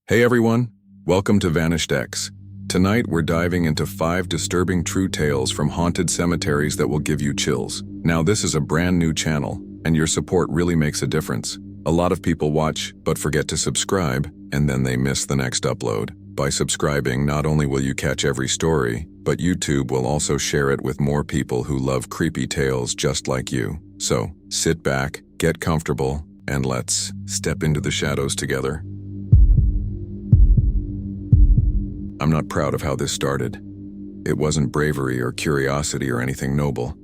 Hey everyone, welcome to Vanished X. Tonight we're diving into 5 disturbing true tales from haunted cemeteries that will give you chills. Now this is a brand new channel, and your support really makes a difference. A lot of people watch, but forget to subscribe, and then they miss the next upload. By subscribing, not only will you catch every story, but YouTube will also share it with more people who love creepy tales just like you. So, sit back, get comfortable, and let's step into the shadows together. I'm not proud of how this started. It wasn't bravery or curiosity or anything noble.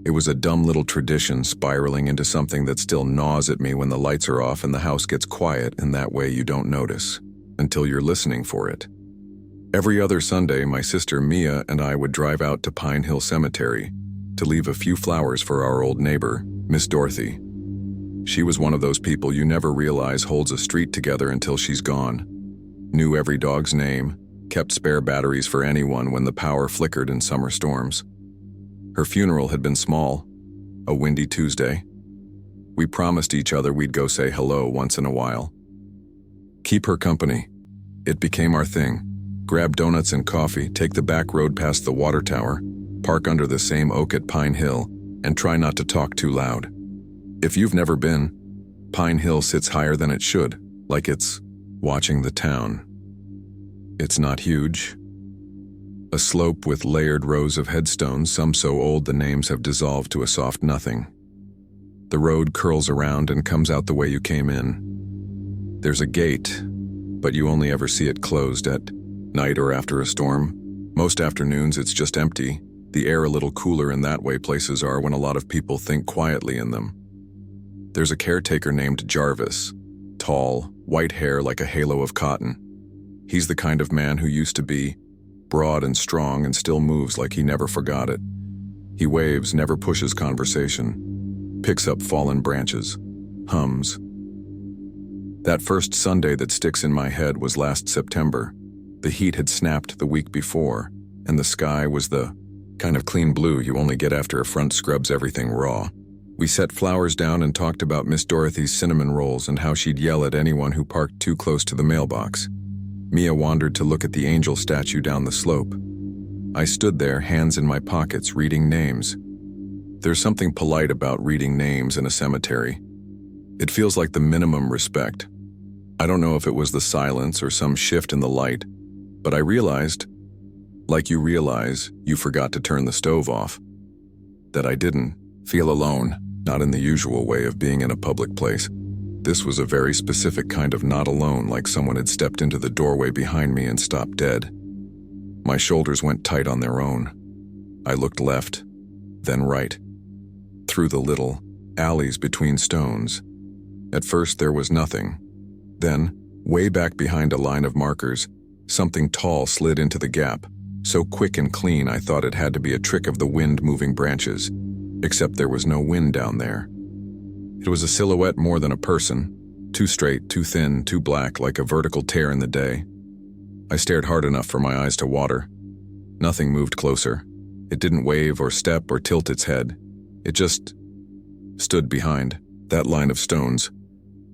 It was a dumb little tradition spiraling into something that still gnaws at me when the lights are off and the house gets quiet, and that way you don't notice, until you're listening for it. Every other Sunday, my sister Mia and I would drive out to Pine Hill Cemetery to leave a few flowers for our old neighbor, Miss Dorothy. She was one of those people you never realize holds a street together until she's gone. Knew every dog's name, kept spare batteries for anyone when the power flickered in summer storms. Her funeral had been small, a windy Tuesday. We promised each other we'd go say hello once in a while. Keep her company. It became our thing. Grab donuts and coffee, take the back road past the water tower, park under the same oak at Pine Hill, and try not to talk too loud. If you've never been, Pine Hill sits higher than it should, like it's watching the town. It's not huge. A slope with layered rows of headstones, some so old the names have dissolved to a soft nothing. The road curls around and comes out the way you came in. There's a gate, but you only ever see it closed at night or after a storm. Most afternoons it's just empty, the air a little cooler, and that way places are when a lot of people think quietly in them. There's a caretaker named Jarvis, tall, white hair like a halo of cotton. He's the kind of man who used to be broad and strong and still moves like he never forgot it. He waves, never pushes conversation, picks up fallen branches, hums. That first Sunday that sticks in my head was last September. The heat had snapped the week before, and the sky was the kind of clean blue you only get after a front scrubs everything raw. We set flowers down and talked about Miss Dorothy's cinnamon rolls and how she'd yell at anyone who parked too close to the mailbox. Mia wandered to look at the angel statue down the slope. I stood there, hands in my pockets, reading names. There's something polite about reading names in a cemetery. It feels like the minimum respect. I don't know if it was the silence or some shift in the light, but I realized, like you realize you forgot to turn the stove off, that I didn't feel alone, not in the usual way of being in a public place. This was a very specific kind of not alone, like someone had stepped into the doorway behind me and stopped dead. My shoulders went tight on their own. I looked left, then right, through the little alleys between stones. At first there was nothing. Then, way back behind a line of markers, something tall slid into the gap, so quick and clean I thought it had to be a trick of the wind moving branches, except there was no wind down there. It was a silhouette more than a person, too straight, too thin, too black, like a vertical tear in the day. I stared hard enough for my eyes to water. Nothing moved closer. It didn't wave or step or tilt its head. It just stood behind that line of stones,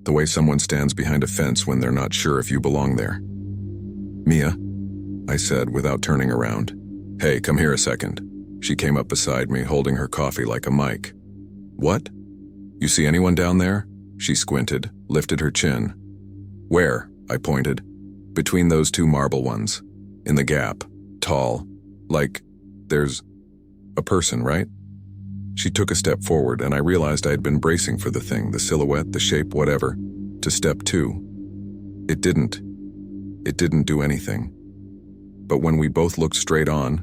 the way someone stands behind a fence when they're not sure if you belong there. "Mia," I said without turning around. "Hey, come here a second." She came up beside me, holding her coffee like a mic. "What? You see anyone down there?" She squinted, lifted her chin. "Where?" I pointed. "Between those two marble ones. In the gap. Tall. Like, there's a person, right?" She took a step forward, and I realized I had been bracing for the thing, the silhouette, the shape, whatever, to step to. It didn't do anything. But when we both looked straight on,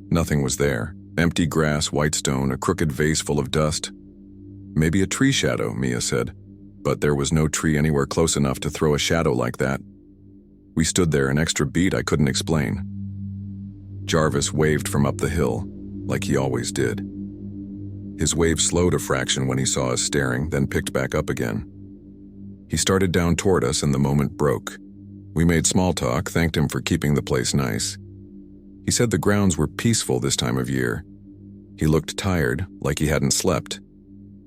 nothing was there. Empty grass, white stone, a crooked vase full of dust. "Maybe a tree shadow," Mia said, but there was no tree anywhere close enough to throw a shadow like that. We stood there, an extra beat I couldn't explain. Jarvis waved from up the hill, like he always did. His wave slowed a fraction when he saw us staring, then picked back up again. He started down toward us and the moment broke. We made small talk, thanked him for keeping the place nice. He said the grounds were peaceful this time of year. He looked tired, like he hadn't slept.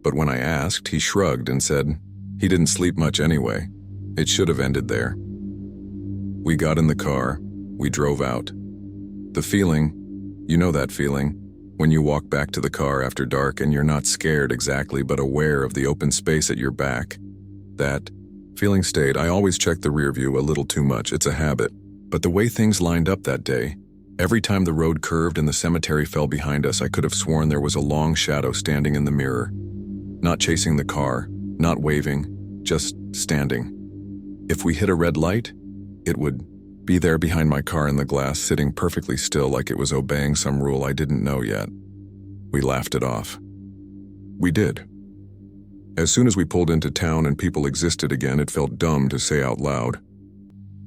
But when I asked, he shrugged and said he didn't sleep much anyway. It should have ended there. We got in the car, we drove out. The feeling, you know that feeling, when you walk back to the car after dark and you're not scared exactly but aware of the open space at your back. That feeling stayed. I always check the rear view a little too much, it's a habit. But the way things lined up that day, every time the road curved and the cemetery fell behind us, I could have sworn there was a long shadow standing in the mirror. Not chasing the car, not waving, just standing. If we hit a red light, it would be there behind my car in the glass, sitting perfectly still like it was obeying some rule I didn't know yet. We laughed it off. We did. As soon as we pulled into town and people existed again, it felt dumb to say out loud.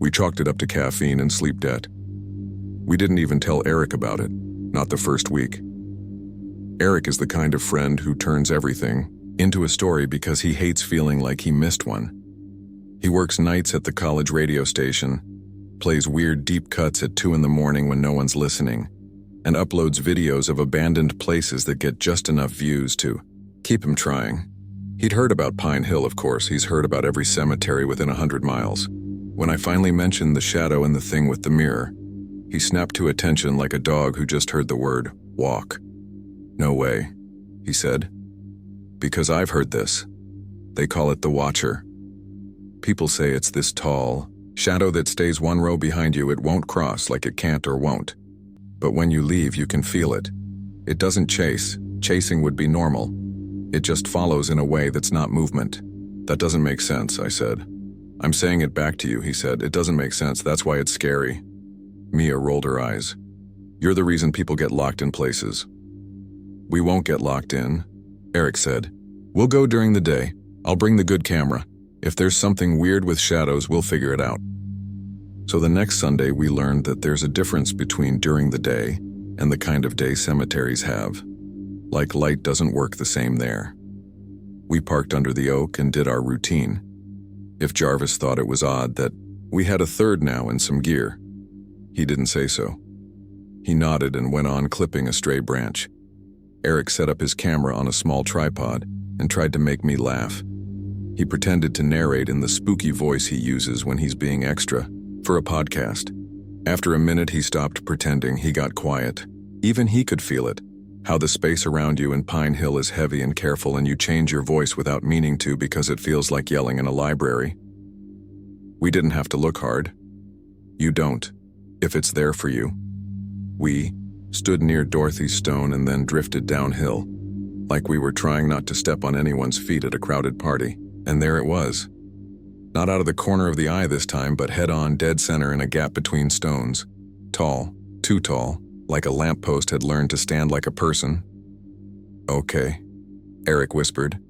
We chalked it up to caffeine and sleep debt. We didn't even tell Eric about it, not the first week. Eric is the kind of friend who turns everything into a story because he hates feeling like he missed one. He works nights at the college radio station, plays weird deep cuts at 2 a.m. when no one's listening, and uploads videos of abandoned places that get just enough views to keep him trying. He'd heard about Pine Hill, of course. He's heard about every cemetery within 100 miles. When I finally mentioned the shadow and the thing with the mirror, he snapped to attention like a dog who just heard the word walk. No way, he said. Because I've heard this. They call it the Watcher. People say it's this tall shadow that stays 1 row behind you. It won't cross, like it can't or won't. But when you leave, you can feel it. It doesn't chase. Chasing would be normal. It just follows in a way that's not movement. That doesn't make sense, I said. I'm saying it back to you, he said. It doesn't make sense. That's why it's scary. Mia rolled her eyes. You're the reason people get locked in places. We won't get locked in, Eric said. We'll go during the day. I'll bring the good camera. If there's something weird with shadows, we'll figure it out. So the next Sunday, we learned that there's a difference between during the day and the kind of day cemeteries have. Like light doesn't work the same there. We parked under the oak and did our routine. If Jarvis thought it was odd that we had a third now and some gear, he didn't say so. He nodded and went on clipping a stray branch. Eric set up his camera on a small tripod and tried to make me laugh. He pretended to narrate in the spooky voice he uses when he's being extra for a podcast. After a minute, he stopped pretending. He got quiet. Even he could feel it, how the space around you in Pine Hill is heavy and careful, and you change your voice without meaning to because it feels like yelling in a library. We didn't have to look hard. You don't, if it's there for you. We stood near Dorothy's stone and then drifted downhill, like we were trying not to step on anyone's feet at a crowded party. And there it was. Not out of the corner of the eye this time, but head-on, dead center in a gap between stones. Tall, too tall, like a lamppost had learned to stand like a person. Okay, Eric whispered,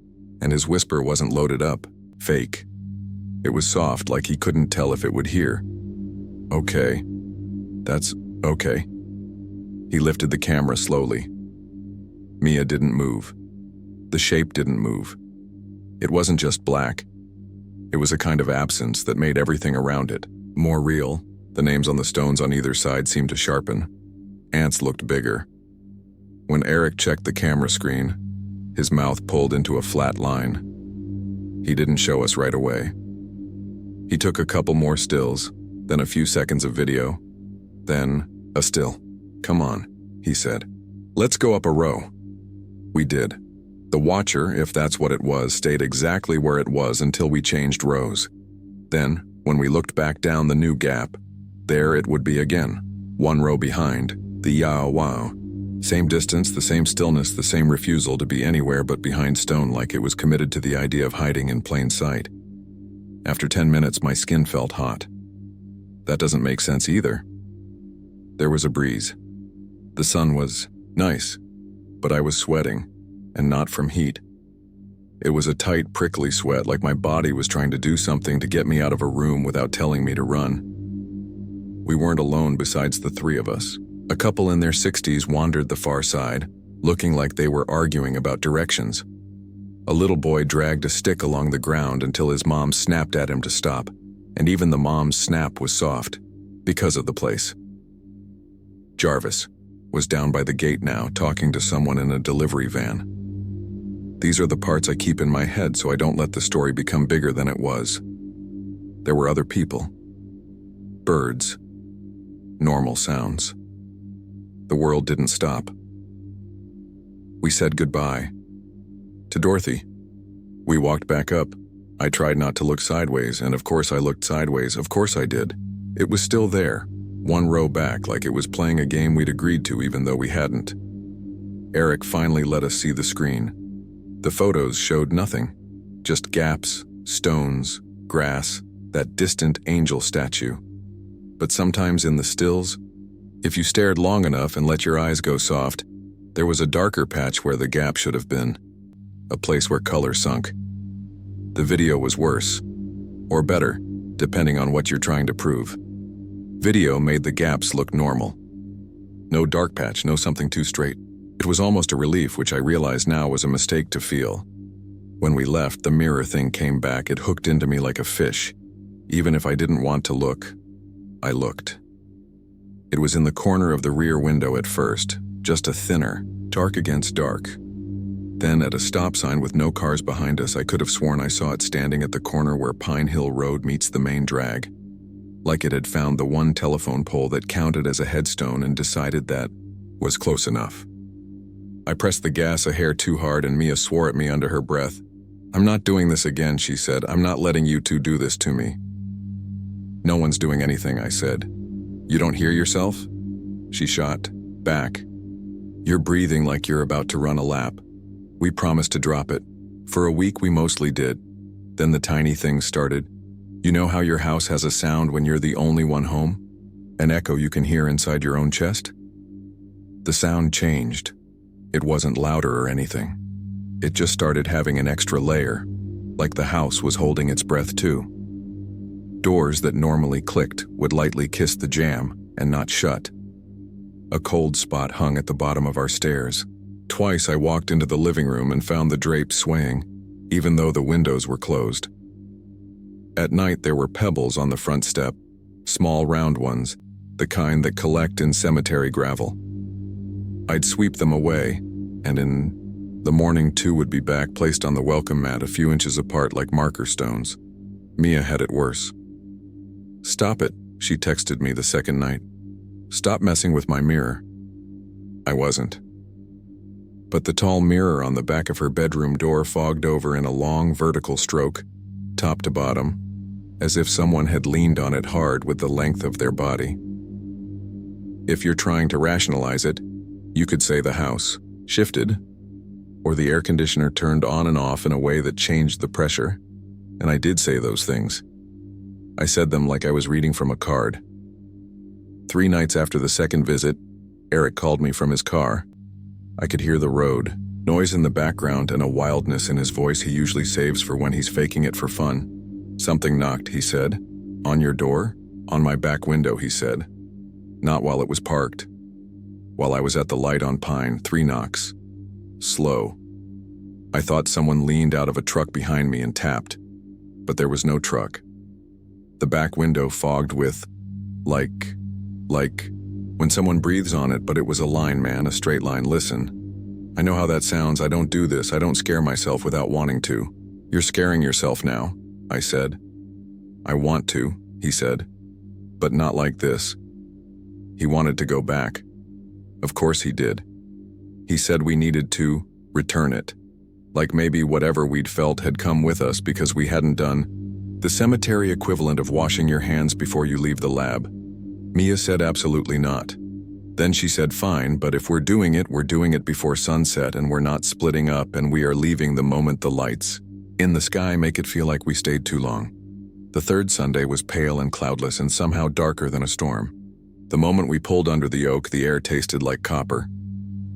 and his whisper wasn't loaded up, fake. It was soft, like he couldn't tell if it would hear. Okay, that's okay. He lifted the camera slowly. Mia didn't move. The shape didn't move. It wasn't just black. It was a kind of absence that made everything around it more real. The names on the stones on either side seemed to sharpen. Ants looked bigger. When Eric checked the camera screen, his mouth pulled into a flat line. He didn't show us right away. He took a couple more stills, then a few seconds of video, then a still. Come on, he said. Let's go up a row. We did. The Watcher, if that's what it was, stayed exactly where it was until we changed rows. Then, when we looked back down the new gap, there it would be again, 1 row behind, the Yao Wow. Same distance, the same stillness, the same refusal to be anywhere but behind stone, like it was committed to the idea of hiding in plain sight. After 10 minutes, my skin felt hot. That doesn't make sense either. There was a breeze. The sun was nice, but I was sweating. And not from heat. It was a tight, prickly sweat, like my body was trying to do something to get me out of a room without telling me to run. We weren't alone besides the 3 of us. A couple in their 60s wandered the far side, looking like they were arguing about directions. A little boy dragged a stick along the ground until his mom snapped at him to stop, and even the mom's snap was soft, because of the place. Jarvis was down by the gate now, talking to someone in a delivery van. These are the parts I keep in my head so I don't let the story become bigger than it was. There were other people. birds. Normal sounds. The world didn't stop. We said goodbye. To Dorothy. We walked back up. I tried not to look sideways, and of course I looked sideways. Of course I did. It was still there, one row back, like it was playing a game we'd agreed to even though we hadn't. Eric finally let us see the screen. The photos showed nothing. Just gaps, stones, grass, that distant angel statue. But sometimes in the stills, if you stared long enough and let your eyes go soft, there was a darker patch where the gap should have been. A place where color sunk. The video was worse. Or better, depending on what you're trying to prove. Video made the gaps look normal. No dark patch, no something too straight. It was almost a relief, which I realize now was a mistake to feel. When we left, the mirror thing came back. It hooked into me like a fish. Even if I didn't want to look, I looked. It was in the corner of the rear window at first, just a thinner, dark against dark. Then at a stop sign with no cars behind us, I could have sworn I saw it standing at the corner where Pine Hill Road meets the main drag. Like it had found the one telephone pole that counted as a headstone and decided that was close enough. I pressed the gas a hair too hard and Mia swore at me under her breath. "I'm not doing this again," she said. "I'm not letting you two do this to me." "No one's doing anything," I said. "You don't hear yourself?" She shot back. "You're breathing like you're about to run a lap. We promised to drop it. For a week we mostly did. Then the tiny things started. You know how your house has a sound when you're the only one home? An echo you can hear inside your own chest? The sound changed. It wasn't louder or anything. It just started having an extra layer, like the house was holding its breath too. Doors that normally clicked would lightly kiss the jamb and not shut. A cold spot hung at the bottom of our stairs. Twice I walked into the living room and found the drapes swaying, even though the windows were closed. At night there were pebbles on the front step, small round ones, the kind that collect in cemetery gravel. I'd sweep them away, and in the morning two would be back, placed on the welcome mat a few inches apart like marker stones. Mia had it worse. "Stop it," she texted me the second night. "Stop messing with my mirror." I wasn't. But the tall mirror on the back of her bedroom door fogged over in a long vertical stroke, top to bottom, as if someone had leaned on it hard with the length of their body. If you're trying to rationalize it, you could say the house shifted, or the air conditioner turned on and off in a way that changed the pressure, and I did say those things. I said them like I was reading from a card. 3 nights after the second visit, Eric called me from his car. I could hear the road, noise in the background, and a wildness in his voice he usually saves for when he's faking it for fun. "Something knocked," he said. "On your door?" "On my back window," he said. "Not while it was parked. While I was at the light on Pine, 3 knocks. Slow. I thought someone leaned out of a truck behind me and tapped, but there was no truck. The back window fogged with, like, when someone breathes on it, but it was a line, man, a straight line. Listen. I know how that sounds. I don't do this. I don't scare myself without wanting to." "You're scaring yourself now," I said. "I want to," he said, "but not like this." He wanted to go back. Of course he did. He said we needed to return it. Like maybe whatever we'd felt had come with us because we hadn't done the cemetery equivalent of washing your hands before you leave the lab. Mia said absolutely not. Then she said fine, but if we're doing it before sunset, and we're not splitting up, and we are leaving the moment the lights in the sky make it feel like we stayed too long. The third Sunday was pale and cloudless and somehow darker than a storm. The moment we pulled under the oak, the air tasted like copper.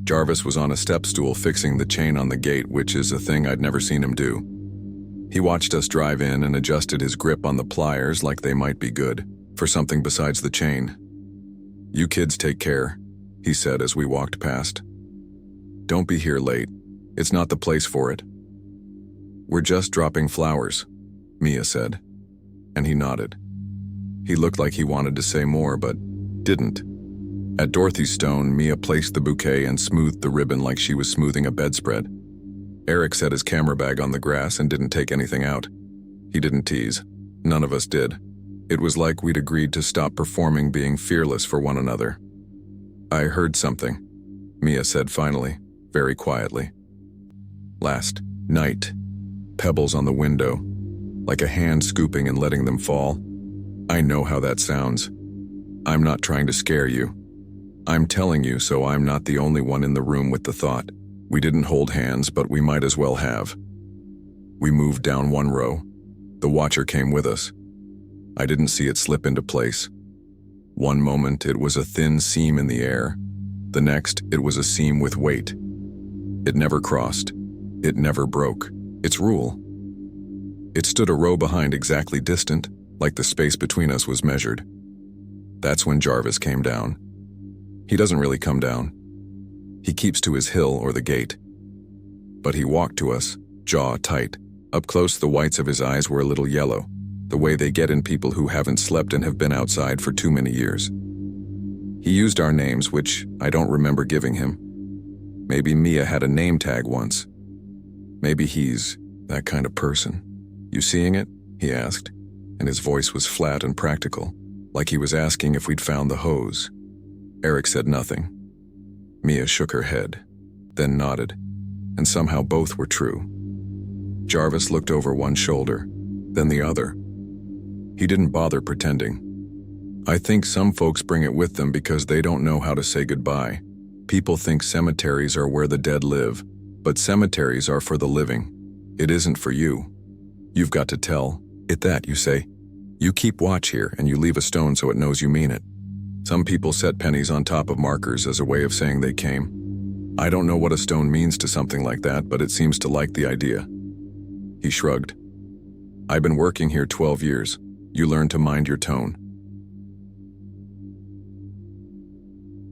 Jarvis was on a step stool fixing the chain on the gate, which is a thing I'd never seen him do. He watched us drive in and adjusted his grip on the pliers like they might be good for something besides the chain. "You kids take care," he said as we walked past. "Don't be here late. It's not the place for it." "We're just dropping flowers," Mia said, and he nodded. He looked like he wanted to say more, but didn't. At Dorothy's stone, Mia placed the bouquet and smoothed the ribbon like she was smoothing a bedspread. Eric set his camera bag on the grass and didn't take anything out. He didn't tease. None of us did. It was like we'd agreed to stop performing being fearless for one another. "I heard something," Mia said finally, very quietly. "Last night. Pebbles on the window, like a hand scooping and letting them fall. I know how that sounds. I'm not trying to scare you. I'm telling you so I'm not the only one in the room with the thought. We didn't hold hands, but we might as well have." We moved down one row. The watcher came with us. I didn't see it slip into place. One moment it was a thin seam in the air. The next it was a seam with weight. It never crossed. It never broke. Its rule. It stood a row behind, exactly distant, like the space between us was measured. That's when Jarvis came down. He doesn't really come down. He keeps to his hill or the gate. But he walked to us, jaw tight. Up close, the whites of his eyes were a little yellow, the way they get in people who haven't slept and have been outside for too many years. He used our names, which I don't remember giving him. Maybe Mia had a name tag once. Maybe he's that kind of person. "You seeing it?" he asked, and his voice was flat and practical, like he was asking if we'd found the hose. Eric said nothing. Mia shook her head, then nodded, and somehow both were true. Jarvis looked over one shoulder, then the other. He didn't bother pretending. "I think some folks bring it with them because they don't know how to say goodbye. People think cemeteries are where the dead live, but cemeteries are for the living. It isn't for you. You've got to tell it that, you say. You keep watch here and you leave a stone so it knows you mean it. Some people set pennies on top of markers as a way of saying they came. I don't know what a stone means to something like that, but it seems to like the idea." He shrugged. "I've been working here 12 years. You learn to mind your tone."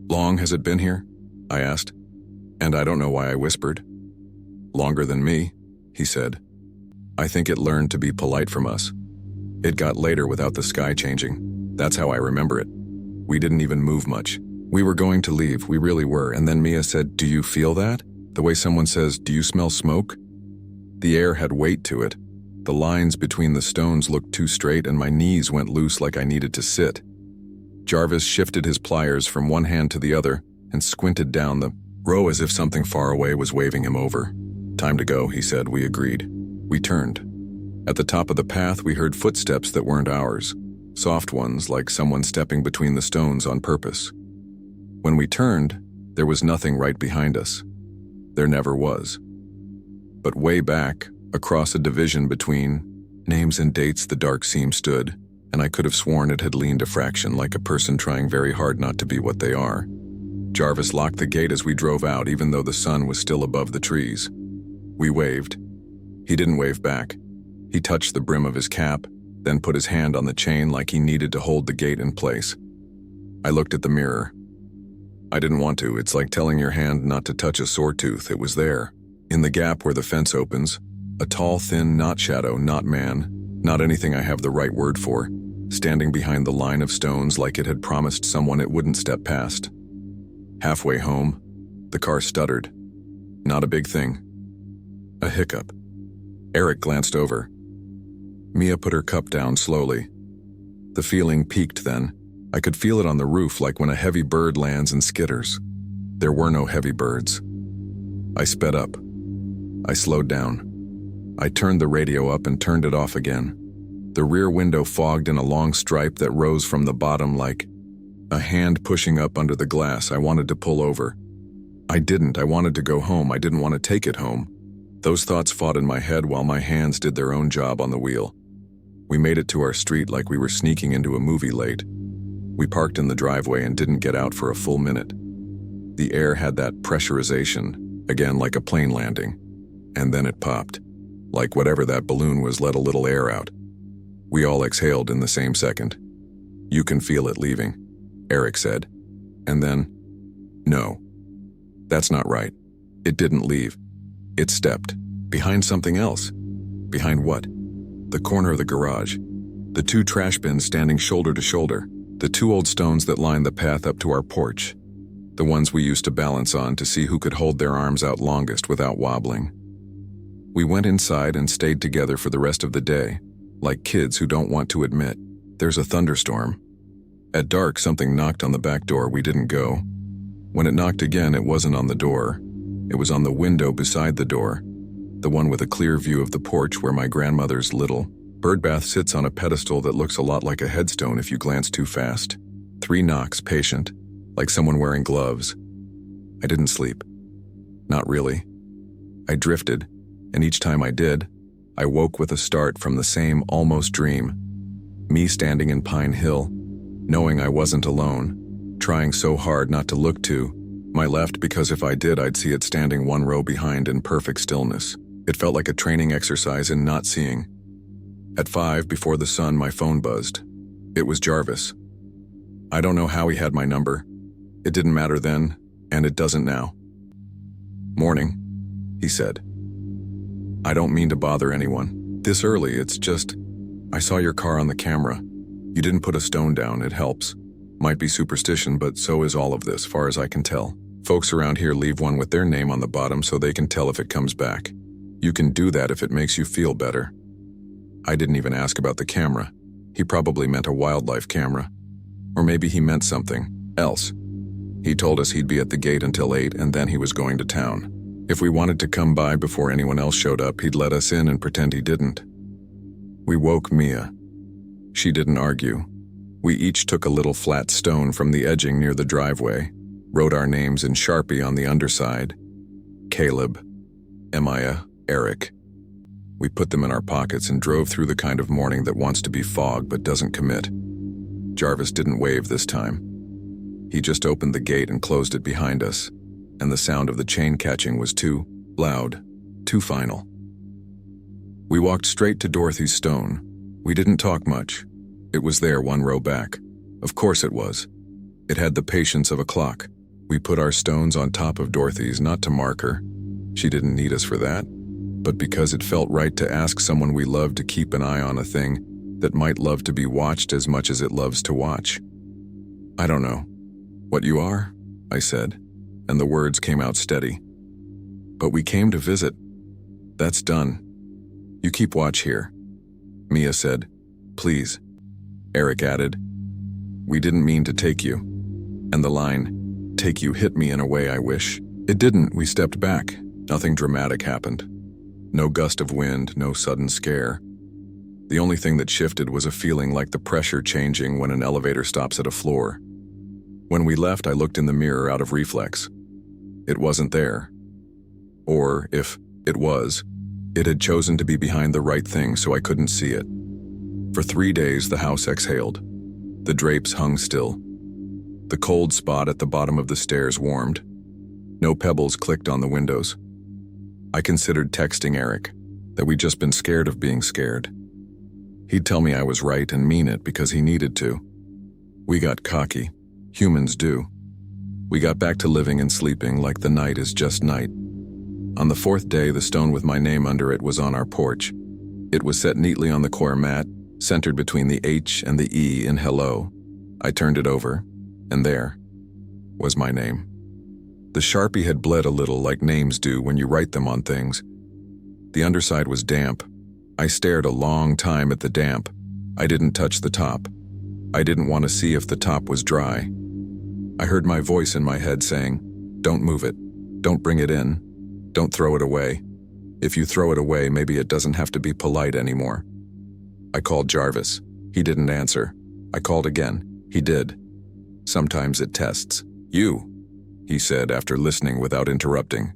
"Long has it been here?" I asked, and I don't know why I whispered. "Longer than me," he said. "I think it learned to be polite from us. It got later without the sky changing. That's how I remember it. We didn't even move much. We were going to leave, we really were, and then Mia said, 'Do you feel that?' The way someone says, 'Do you smell smoke?' The air had weight to it. The lines between the stones looked too straight and my knees went loose like I needed to sit." Jarvis shifted his pliers from one hand to the other and squinted down the row as if something far away was waving him over. "Time to go," he said. We agreed. We turned. At the top of the path we heard footsteps that weren't ours, soft ones like someone stepping between the stones on purpose. When we turned, there was nothing right behind us. There never was. But way back, across a division between names and dates, the dark seam stood, and I could have sworn it had leaned a fraction, like a person trying very hard not to be what they are. Jarvis locked the gate as we drove out, even though the sun was still above the trees. We waved. He didn't wave back. He touched the brim of his cap, then put his hand on the chain like he needed to hold the gate in place. I looked at the mirror. I didn't want to. It's like telling your hand not to touch a sore tooth. It was there. In the gap where the fence opens, a tall, thin, not shadow, not man, not anything I have the right word for, standing behind the line of stones like it had promised someone it wouldn't step past. Halfway home, the car stuttered. Not a big thing. A hiccup. Eric glanced over. Mia put her cup down slowly. The feeling peaked then. I could feel it on the roof, like when a heavy bird lands and skitters. There were no heavy birds. I sped up. I slowed down. I turned the radio up and turned it off again. The rear window fogged in a long stripe that rose from the bottom like a hand pushing up under the glass. I wanted to pull over. I didn't. I wanted to go home. I didn't want to take it home. Those thoughts fought in my head while my hands did their own job on the wheel. We made it to our street like we were sneaking into a movie late. We parked in the driveway and didn't get out for a full minute. The air had that pressurization, again like a plane landing. And then it popped. Like whatever that balloon was let a little air out. We all exhaled in the same second. "You can feel it leaving," Eric said. And then, "No. That's not right. It didn't leave. It stepped. Behind something else." "Behind what?" "The corner of the garage. The two trash bins standing shoulder to shoulder. The two old stones that lined the path up to our porch. The ones we used to balance on to see who could hold their arms out longest without wobbling." We went inside and stayed together for the rest of the day, like kids who don't want to admit There's a thunderstorm. At dark, something knocked on the back door. We didn't go. When it knocked again, it wasn't on the door. It was on the window beside the door, the one with a clear view of the porch where my grandmother's little birdbath sits on a pedestal that looks a lot like a headstone if you glance too fast. 3 knocks, patient, like someone wearing gloves. I didn't sleep. Not really. I drifted, and each time I did, I woke with a start from the same almost dream. Me standing in Pine Hill, knowing I wasn't alone, trying so hard not to look to my left because if I did, I'd see it standing 1 row behind in perfect stillness. It felt like a training exercise in not seeing. At 5 before the sun, my phone buzzed. It was Jarvis. I don't know how he had my number. It didn't matter then, and it doesn't now. "Morning," he said. "I don't mean to bother anyone. This early, it's just, I saw your car on the camera. You didn't put a stone down, it helps. Might be superstition, but so is all of this, far as I can tell. Folks around here leave one with their name on the bottom so they can tell if it comes back. You can do that if it makes you feel better." I didn't even ask about the camera. He probably meant a wildlife camera. Or maybe he meant something else. He told us he'd be at the gate until 8 and then he was going to town. If we wanted to come by before anyone else showed up, he'd let us in and pretend he didn't. We woke Mia. She didn't argue. We each took a little flat stone from the edging near the driveway, wrote our names in Sharpie on the underside. Caleb, Emaya, Eric. We put them in our pockets and drove through the kind of morning that wants to be fog but doesn't commit. Jarvis didn't wave this time. He just opened the gate and closed it behind us, and the sound of the chain catching was too loud, too final. We walked straight to Dorothy's stone. We didn't talk much. It was there 1 row back. Of course it was. It had the patience of a clock. We put our stones on top of Dorothy's, not to mark her. She didn't need us for that, but because it felt right to ask someone we loved to keep an eye on a thing that might love to be watched as much as it loves to watch. "I don't know what you are," I said, and the words came out steady. "But we came to visit. That's done. You keep watch here." Mia said, "Please." Eric added, "We didn't mean to take you." And the line, "take you," hit me in a way I wish it didn't. We stepped back. Nothing dramatic happened. No gust of wind, no sudden scare. The only thing that shifted was a feeling like the pressure changing when an elevator stops at a floor. When we left, I looked in the mirror out of reflex. It wasn't there. Or, if it was, it had chosen to be behind the right thing so I couldn't see it. For 3 days, the house exhaled. The drapes hung still. The cold spot at the bottom of the stairs warmed. No pebbles clicked on the windows. I considered texting Eric, that we'd just been scared of being scared. He'd tell me I was right and mean it because he needed to. We got cocky. Humans do. We got back to living and sleeping like the night is just night. On the 4th day, the stone with my name under it was on our porch. It was set neatly on the core mat, centered between the H and the E in hello. I turned it over, and there was my name. The Sharpie had bled a little like names do when you write them on things. The underside was damp. I stared a long time at the damp. I didn't touch the top. I didn't want to see if the top was dry. I heard my voice in my head saying, "Don't move it. Don't bring it in. Don't throw it away. If you throw it away, maybe it doesn't have to be polite anymore." I called Jarvis. He didn't answer. I called again. He did. Sometimes it tests. "You," he said after listening without interrupting.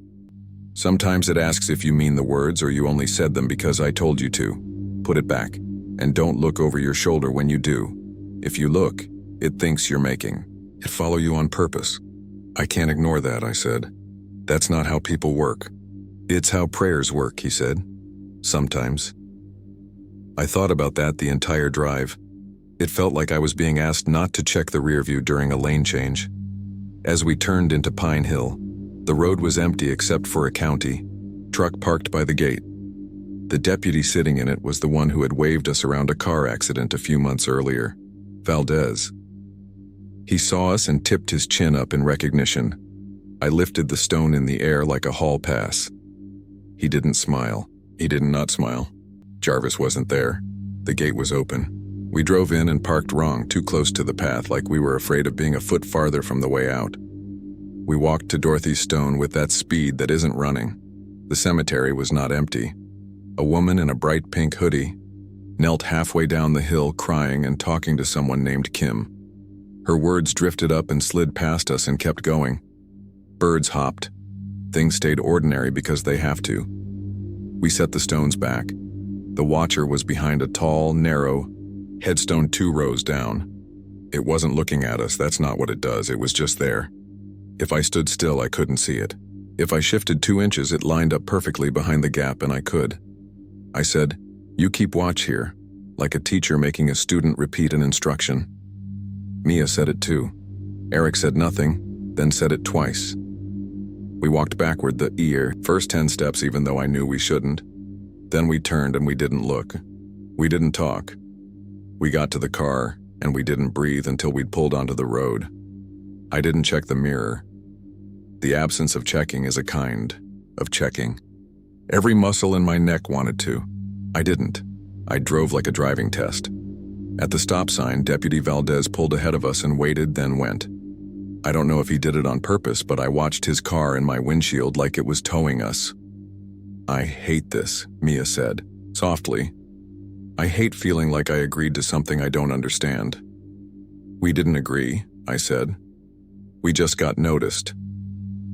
"Sometimes it asks if you mean the words or you only said them because I told you to. Put it back, and don't look over your shoulder when you do. If you look, it thinks you're making it follow you on purpose." "I can't ignore that," I said. "That's not how people work." "It's how prayers work," he said. "Sometimes." I thought about that the entire drive. It felt like I was being asked not to check the rear view during a lane change. As we turned into Pine Hill, the road was empty except for a county truck parked by the gate. The deputy sitting in it was the one who had waved us around a car accident a few months earlier, Valdez. He saw us and tipped his chin up in recognition. I lifted the stone in the air like a hall pass. He didn't smile. He did not smile. Jarvis wasn't there. The gate was open. We drove in and parked wrong, too close to the path, like we were afraid of being a foot farther from the way out. We walked to Dorothy's stone with that speed that isn't running. The cemetery was not empty. A woman in a bright pink hoodie knelt halfway down the hill crying and talking to someone named Kim. Her words drifted up and slid past us and kept going. Birds hopped. Things stayed ordinary because they have to. We set the stones back. The watcher was behind a tall, narrow headstone 2 rows down. It wasn't looking at us, that's not what it does, it was just there. If I stood still, I couldn't see it. If I shifted 2 inches, it lined up perfectly behind the gap and I could. I said, "You keep watch here," like a teacher making a student repeat an instruction. Mia said it too. Eric said nothing, then said it twice. We walked backward the first 10 steps even though I knew we shouldn't. Then we turned and we didn't look. We didn't talk. We got to the car and we didn't breathe until we'd pulled onto the road. I didn't check the mirror. The absence of checking is a kind of checking. Every muscle in my neck wanted to. I didn't. I drove like a driving test. At the stop sign, Deputy Valdez pulled ahead of us and waited, then went. I don't know if he did it on purpose, but I watched his car in my windshield like it was towing us. "I hate this," Mia said, softly. "I hate feeling like I agreed to something I don't understand." "We didn't agree," I said. "We just got noticed.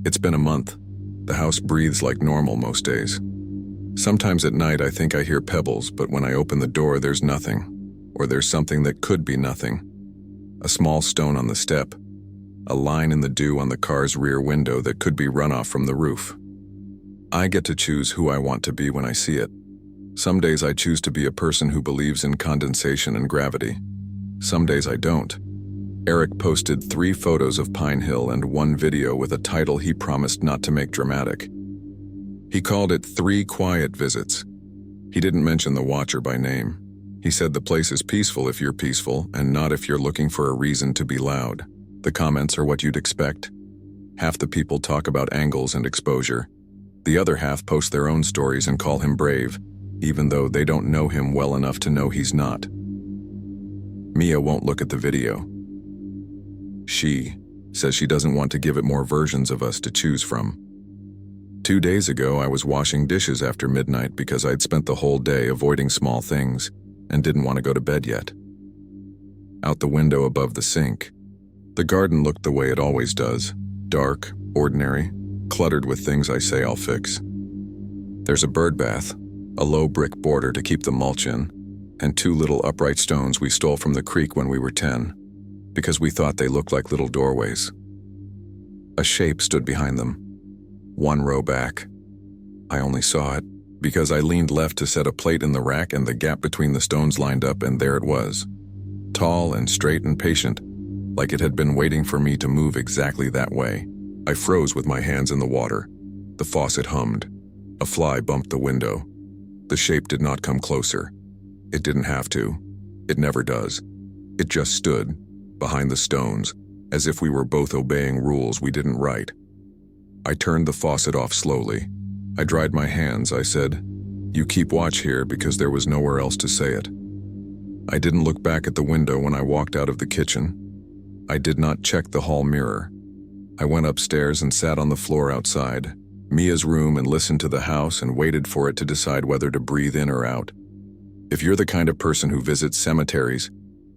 It's been a month. The house breathes like normal most days. Sometimes at night I think I hear pebbles, but when I open the door there's nothing. Or there's something that could be nothing. A small stone on the step. A line in the dew on the car's rear window that could be runoff from the roof. I get to choose who I want to be when I see it. Some days I choose to be a person who believes in condensation and gravity. Some days I don't." Eric posted 3 photos of Pine Hill and 1 video with a title he promised not to make dramatic. He called it 3 Quiet Visits. He didn't mention the watcher by name. He said the place is peaceful if you're peaceful and not if you're looking for a reason to be loud. The comments are what you'd expect. Half the people talk about angles and exposure. The other half post their own stories and call him brave, even though they don't know him well enough to know he's not. Mia won't look at the video. She says she doesn't want to give it more versions of us to choose from. 2 days ago, I was washing dishes after midnight because I'd spent the whole day avoiding small things and didn't want to go to bed yet. Out the window above the sink, the garden looked the way it always does, dark, ordinary, cluttered with things I say I'll fix. There's a bird bath, a low brick border to keep the mulch in, and 2 little upright stones we stole from the creek when we were 10, because we thought they looked like little doorways. A shape stood behind them, 1 row back. I only saw it because I leaned left to set a plate in the rack and the gap between the stones lined up and there it was. Tall and straight and patient, like it had been waiting for me to move exactly that way. I froze with my hands in the water. The faucet hummed. A fly bumped the window. The shape did not come closer. It didn't have to. It never does. It just stood, behind the stones, as if we were both obeying rules we didn't write. I turned the faucet off slowly. I dried my hands. I said, "You keep watch here," because there was nowhere else to say it. I didn't look back at the window when I walked out of the kitchen. I did not check the hall mirror. I went upstairs and sat on the floor outside, Mia's room, and listened to the house and waited for it to decide whether to breathe in or out. If you're the kind of person who visits cemeteries,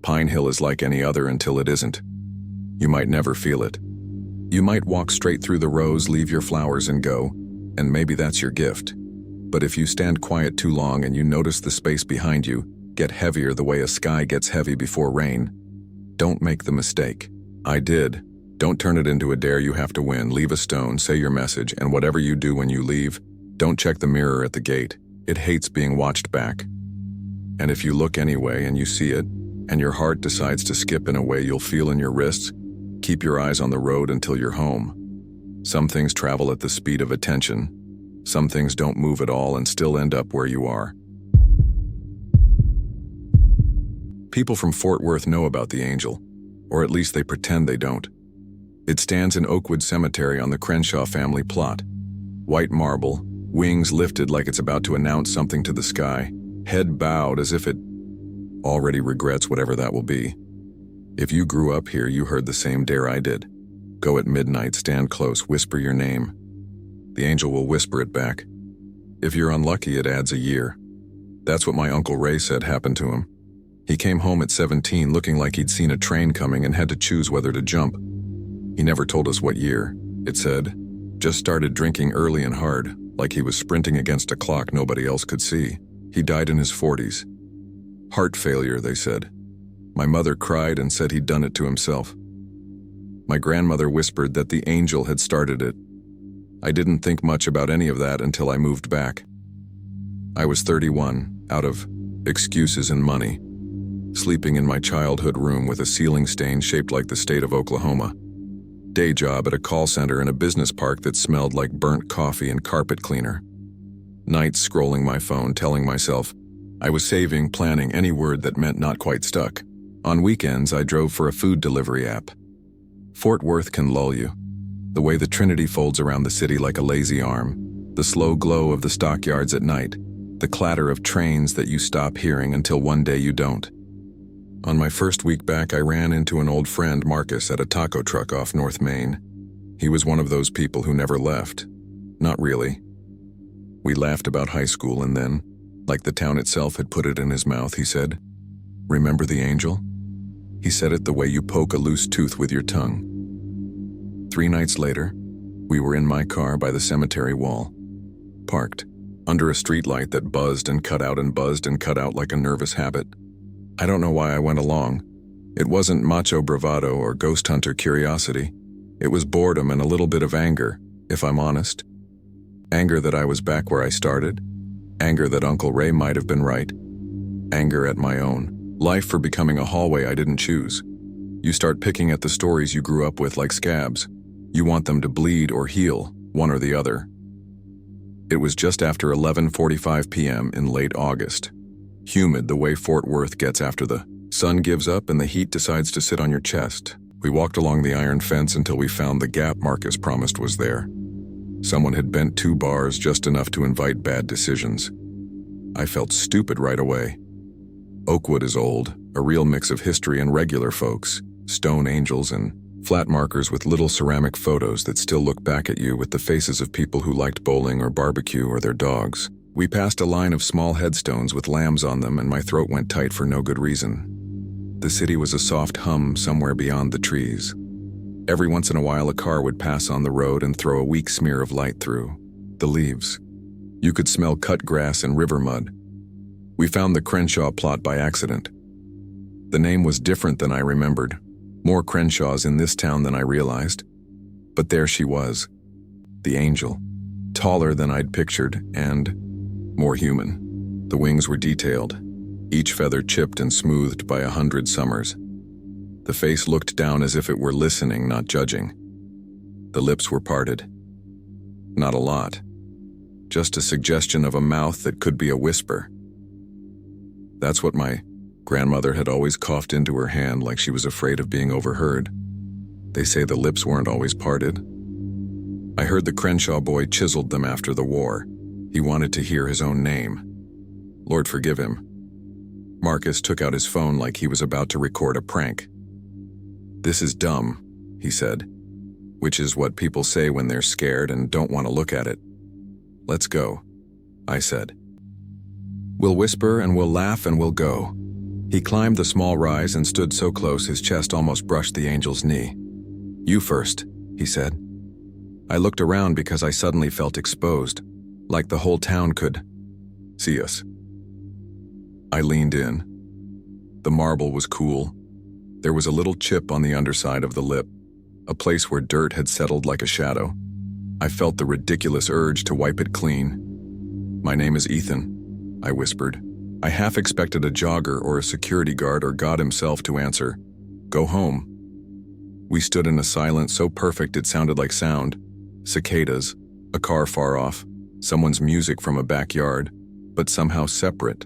Pine Hill is like any other until it isn't. You might never feel it. You might walk straight through the rows, leave your flowers and go, and maybe that's your gift. But if you stand quiet too long and you notice the space behind you get heavier the way a sky gets heavy before rain, don't make the mistake. I did. Don't turn it into a dare you have to win. Leave a stone, say your message, and whatever you do when you leave, don't check the mirror at the gate. It hates being watched back. And if you look anyway and you see it, and your heart decides to skip in a way you'll feel in your wrists, keep your eyes on the road until you're home. Some things travel at the speed of attention. Some things don't move at all and still end up where you are. People from Fort Worth know about the angel, or at least they pretend they don't. It stands in Oakwood Cemetery on the Crenshaw family plot. White marble, wings lifted like it's about to announce something to the sky, head bowed as if it already regrets whatever that will be. If you grew up here, you heard the same dare I did. Go at midnight, stand close, whisper your name. The angel will whisper it back. If you're unlucky, it adds a year. That's what my Uncle Ray said happened to him. He came home at 17 looking like he'd seen a train coming and had to choose whether to jump. He never told us what year. It said, just started drinking early and hard, like he was sprinting against a clock nobody else could see. He died in his 40s. Heart failure, they said. My mother cried and said he'd done it to himself. My grandmother whispered that the angel had started it. I didn't think much about any of that until I moved back. I was 31, out of excuses and money, sleeping in my childhood room with a ceiling stain shaped like the state of Oklahoma. Day job at a call center in a business park that smelled like burnt coffee and carpet cleaner. Nights scrolling my phone, telling myself I was saving, planning any word that meant not quite stuck. On weekends, I drove for a food delivery app. Fort Worth can lull you. The way the Trinity folds around the city like a lazy arm, the slow glow of the stockyards at night, the clatter of trains that you stop hearing until one day you don't. On my first week back, I ran into an old friend, Marcus, at a taco truck off North Main. He was one of those people who never left. Not really. We laughed about high school and then, like the town itself had put it in his mouth, he said, "Remember the angel?" He said it the way you poke a loose tooth with your tongue. 3 nights later, we were in my car by the cemetery wall, parked, under a streetlight that buzzed and cut out and buzzed and cut out like a nervous habit. I don't know why I went along. It wasn't macho bravado or ghost hunter curiosity. It was boredom and a little bit of anger, if I'm honest. Anger that I was back where I started. Anger that Uncle Ray might have been right. Anger at my own life for becoming a hallway I didn't choose. You start picking at the stories you grew up with like scabs. You want them to bleed or heal, one or the other. It was just after 11:45 p.m. in late August. Humid the way Fort Worth gets after the sun gives up and the heat decides to sit on your chest. We walked along the iron fence until we found the gap Marcus promised was there. Someone had bent 2 bars just enough to invite bad decisions. I felt stupid right away. Oakwood is old, a real mix of history and regular folks, stone angels and flat markers with little ceramic photos that still look back at you with the faces of people who liked bowling or barbecue or their dogs. We passed a line of small headstones with lambs on them and my throat went tight for no good reason. The city was a soft hum somewhere beyond the trees. Every once in a while a car would pass on the road and throw a weak smear of light through the leaves. You could smell cut grass and river mud. We found the Crenshaw plot by accident. The name was different than I remembered. More Crenshaws in this town than I realized. But there she was, the angel, taller than I'd pictured and more human. The wings were detailed, each feather chipped and smoothed by 100 summers. The face looked down as if it were listening, not judging. The lips were parted. Not a lot. Just a suggestion of a mouth that could be a whisper. That's what my grandmother had always coughed into her hand like she was afraid of being overheard. They say the lips weren't always parted. I heard the Crenshaw boy chiseled them after the war. He wanted to hear his own name. Lord forgive him. Marcus took out his phone like he was about to record a prank. "This is dumb," he said, which is what people say when they're scared and don't want to look at it. "Let's go," I said. "We'll whisper and we'll laugh and we'll go." He climbed the small rise and stood so close his chest almost brushed the angel's knee. "You first," he said. I looked around because I suddenly felt exposed, like the whole town could see us. I leaned in. The marble was cool. There was a little chip on the underside of the lip, a place where dirt had settled like a shadow. I felt the ridiculous urge to wipe it clean. "My name is Ethan," I whispered. I half expected a jogger or a security guard or God himself to answer, "Go home." We stood in a silence so perfect it sounded like sound. Cicadas, a car far off, someone's music from a backyard, but somehow separate,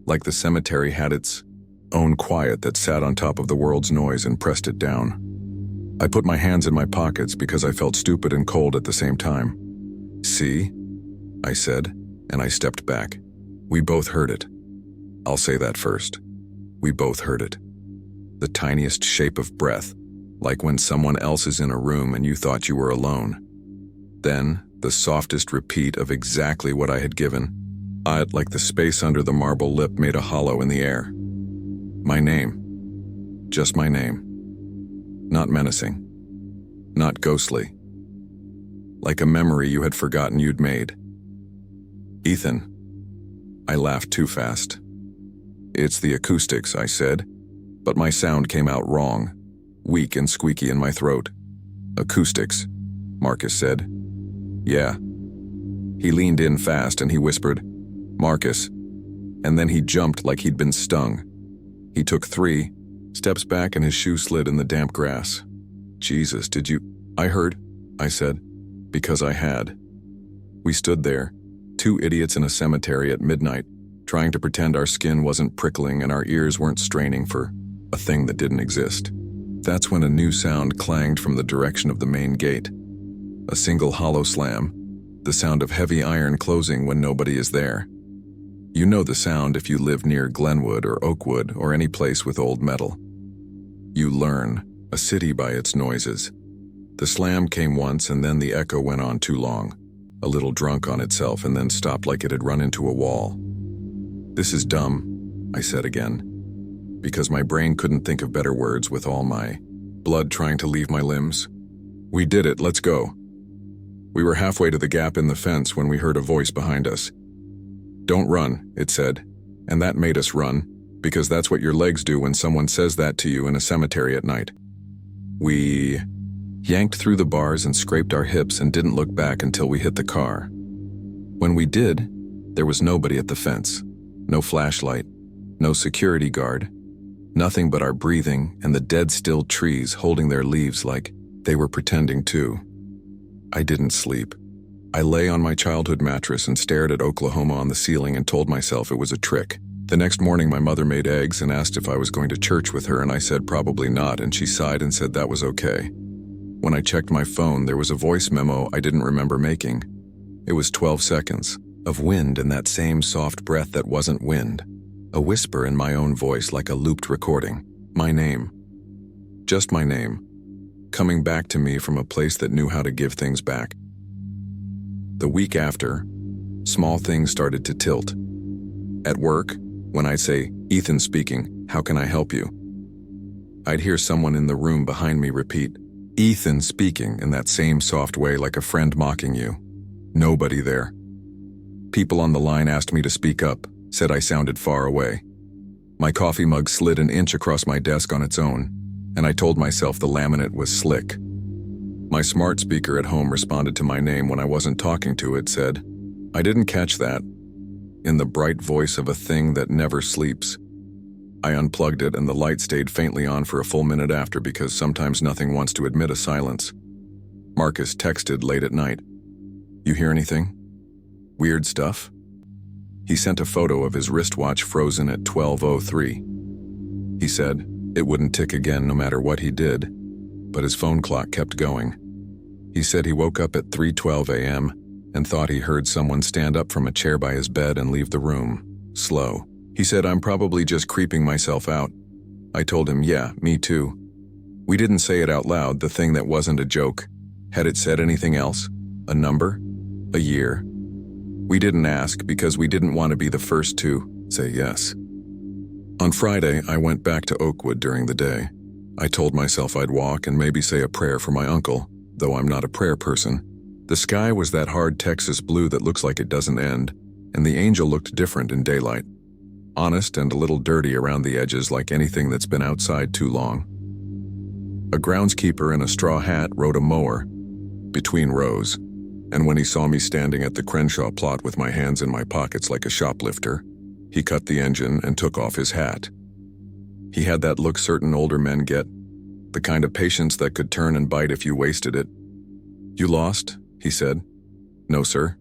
like the cemetery had its own quiet that sat on top of the world's noise and pressed it down. I put my hands in my pockets because I felt stupid and cold at the same time. "See?" I said, and I stepped back. We both heard it. I'll say that first. We both heard it. The tiniest shape of breath, like when someone else is in a room and you thought you were alone. Then, the softest repeat of exactly what I had given. Like the space under the marble lip made a hollow in the air. My name. Just my name. Not menacing. Not ghostly. Like a memory you had forgotten you'd made. Ethan. I laughed too fast. It's the acoustics, I said, but my sound came out wrong, weak and squeaky in my throat. Acoustics, Marcus said. Yeah. He leaned in fast and he whispered, Marcus. And then he jumped like he'd been stung. He took 3 steps back and his shoe slid in the damp grass. Jesus, did you? I heard, I said, because I had. We stood there, 2 idiots in a cemetery at midnight, trying to pretend our skin wasn't prickling and our ears weren't straining for a thing that didn't exist. That's when a new sound clanged from the direction of the main gate. A single hollow slam, the sound of heavy iron closing when nobody is there. You know the sound if you live near Glenwood or Oakwood or any place with old metal. You learn a city by its noises. The slam came once and then the echo went on too long, a little drunk on itself and then stopped like it had run into a wall. This is dumb, I said again, because my brain couldn't think of better words with all my blood trying to leave my limbs. We did it, let's go. We were halfway to the gap in the fence when we heard a voice behind us. Don't run, it said, and that made us run, because that's what your legs do when someone says that to you in a cemetery at night. We yanked through the bars and scraped our hips and didn't look back until we hit the car. When we did, there was nobody at the fence. No flashlight, no security guard, nothing but our breathing and the dead still trees holding their leaves like they were pretending to. I didn't sleep. I lay on my childhood mattress and stared at Oklahoma on the ceiling and told myself it was a trick. The next morning my mother made eggs and asked if I was going to church with her and I said probably not and she sighed and said that was okay. When I checked my phone there was a voice memo I didn't remember making. It was 12 seconds of wind and that same soft breath that wasn't wind. A whisper in my own voice like a looped recording. My name. Just my name. Coming back to me from a place that knew how to give things back. The week after, small things started to tilt. At work, when I'd say, Ethan speaking, how can I help you? I'd hear someone in the room behind me repeat, Ethan speaking in that same soft way like a friend mocking you. Nobody there. People on the line asked me to speak up, said I sounded far away. My coffee mug slid an inch across my desk on its own, and I told myself the laminate was slick. My smart speaker at home responded to my name when I wasn't talking to it, said, I didn't catch that, in the bright voice of a thing that never sleeps. I unplugged it and the light stayed faintly on for a full minute after because sometimes nothing wants to admit a silence. Marcus texted late at night. You hear anything? Weird stuff? He sent a photo of his wristwatch frozen at 12:03. He said it wouldn't tick again no matter what he did, but his phone clock kept going. He said he woke up at 3:12 a.m. and thought he heard someone stand up from a chair by his bed and leave the room, slow. He said, I'm probably just creeping myself out. I told him, yeah, me too. We didn't say it out loud, the thing that wasn't a joke. Had it said anything else? A number? A year? We didn't ask because we didn't want to be the first to say yes. On Friday, I went back to Oakwood during the day. I told myself I'd walk and maybe say a prayer for my uncle, though I'm not a prayer person. The sky was that hard Texas blue that looks like it doesn't end, and the angel looked different in daylight. Honest and a little dirty around the edges like anything that's been outside too long. A groundskeeper in a straw hat rode a mower between rows, and when he saw me standing at the Crenshaw plot with my hands in my pockets like a shoplifter, he cut the engine and took off his hat. He had that look certain older men get, the kind of patience that could turn and bite if you wasted it. You lost? He said. No, sir.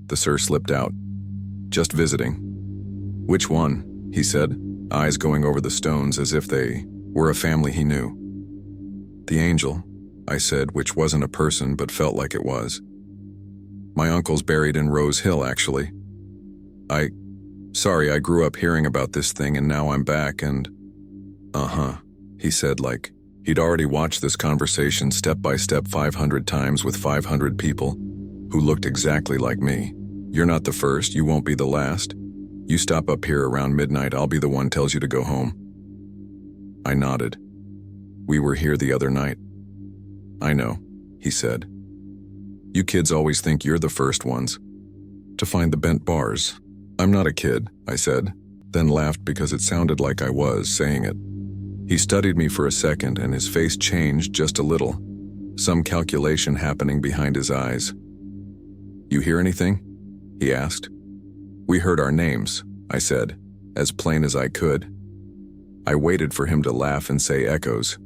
The sir slipped out. Just visiting. Which one? He said, eyes going over the stones as if they were a family he knew. The angel, I said, which wasn't a person but felt like it was. My uncle's buried in Rose Hill, actually. Sorry, I grew up hearing about this thing and now I'm back and… Uh-huh, he said like he'd already watched this conversation step by step 500 times with 500 people who looked exactly like me. You're not the first, you won't be the last. You stop up here around midnight, I'll be the one tells you to go home. I nodded. We were here the other night. I know, he said. You kids always think you're the first ones to find the bent bars. I'm not a kid, I said, then laughed because it sounded like I was saying it. He studied me for a second and his face changed just a little, some calculation happening behind his eyes. You hear anything? He asked. We heard our names, I said, as plain as I could. I waited for him to laugh and say echoes.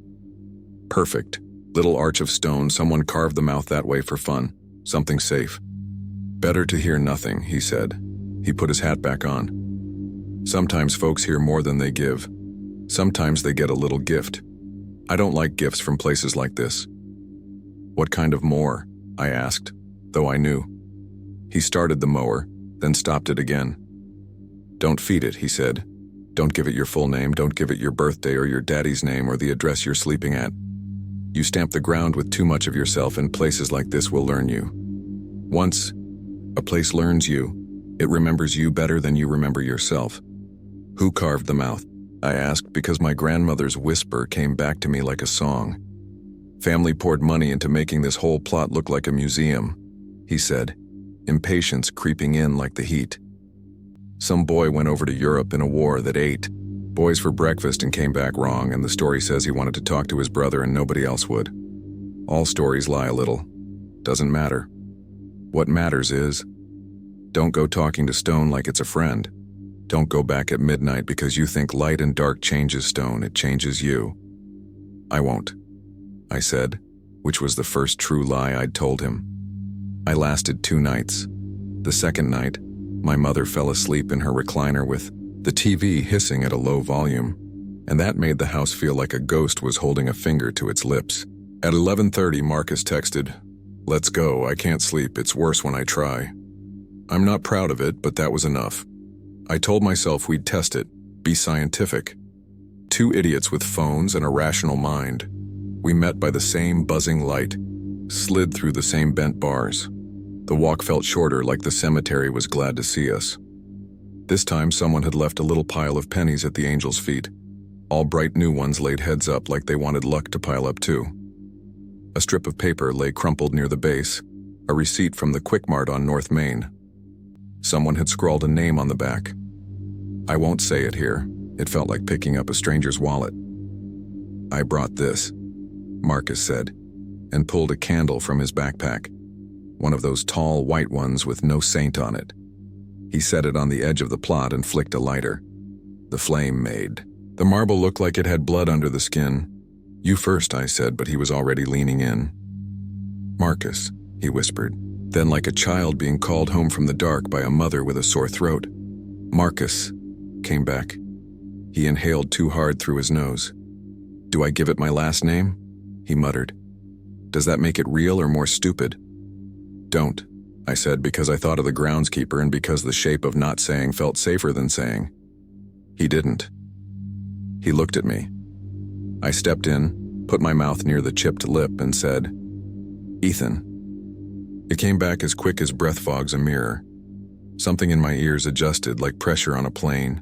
Perfect. Little arch of stone, someone carved the mouth that way for fun. Something safe. Better to hear nothing, he said. He put his hat back on. Sometimes folks hear more than they give. Sometimes they get a little gift. I don't like gifts from places like this. What kind of more? I asked, though I knew. He started the mower, then stopped it again. Don't feed it, he said. Don't give it your full name, don't give it your birthday or your daddy's name or the address you're sleeping at. You stamp the ground with too much of yourself and places like this will learn you. Once a place learns you, it remembers you better than you remember yourself. Who carved the mouth? I asked because my grandmother's whisper came back to me like a song. Family poured money into making this whole plot look like a museum, he said, impatience creeping in like the heat. Some boy went over to Europe in a war that ate boys for breakfast and came back wrong, and the story says he wanted to talk to his brother and nobody else would. All stories lie a little. Doesn't matter. What matters is, don't go talking to stone like it's a friend. Don't go back at midnight because you think light and dark changes stone, it changes you. I won't, I said, which was the first true lie I'd told him. I lasted 2 nights. The second night, my mother fell asleep in her recliner with the TV hissing at a low volume, and that made the house feel like a ghost was holding a finger to its lips. At 11:30, Marcus texted, "Let's go, I can't sleep, it's worse when I try." I'm not proud of it, but that was enough. I told myself we'd test it, be scientific. 2 idiots with phones and a rational mind. We met by the same buzzing light, slid through the same bent bars. The walk felt shorter, like the cemetery was glad to see us. This time someone had left a little pile of pennies at the angel's feet. All bright new ones laid heads up like they wanted luck to pile up too. A strip of paper lay crumpled near the base, a receipt from the Quick Mart on North Main. Someone had scrawled a name on the back. I won't say it here. It felt like picking up a stranger's wallet. I brought this, Marcus said, and pulled a candle from his backpack. One of those tall white ones with no saint on it. He set it on the edge of the plot and flicked a lighter. The flame made. The marble looked like it had blood under the skin. You first, I said, but he was already leaning in. Marcus, he whispered, then like a child being called home from the dark by a mother with a sore throat. Marcus came back. He inhaled too hard through his nose. Do I give it my last name? He muttered. Does that make it real or more stupid? Don't, I said, because I thought of the groundskeeper and because the shape of not saying felt safer than saying. He didn't. He looked at me. I stepped in, put my mouth near the chipped lip and said, Ethan. It came back as quick as breath fogs a mirror. Something in my ears adjusted like pressure on a plane.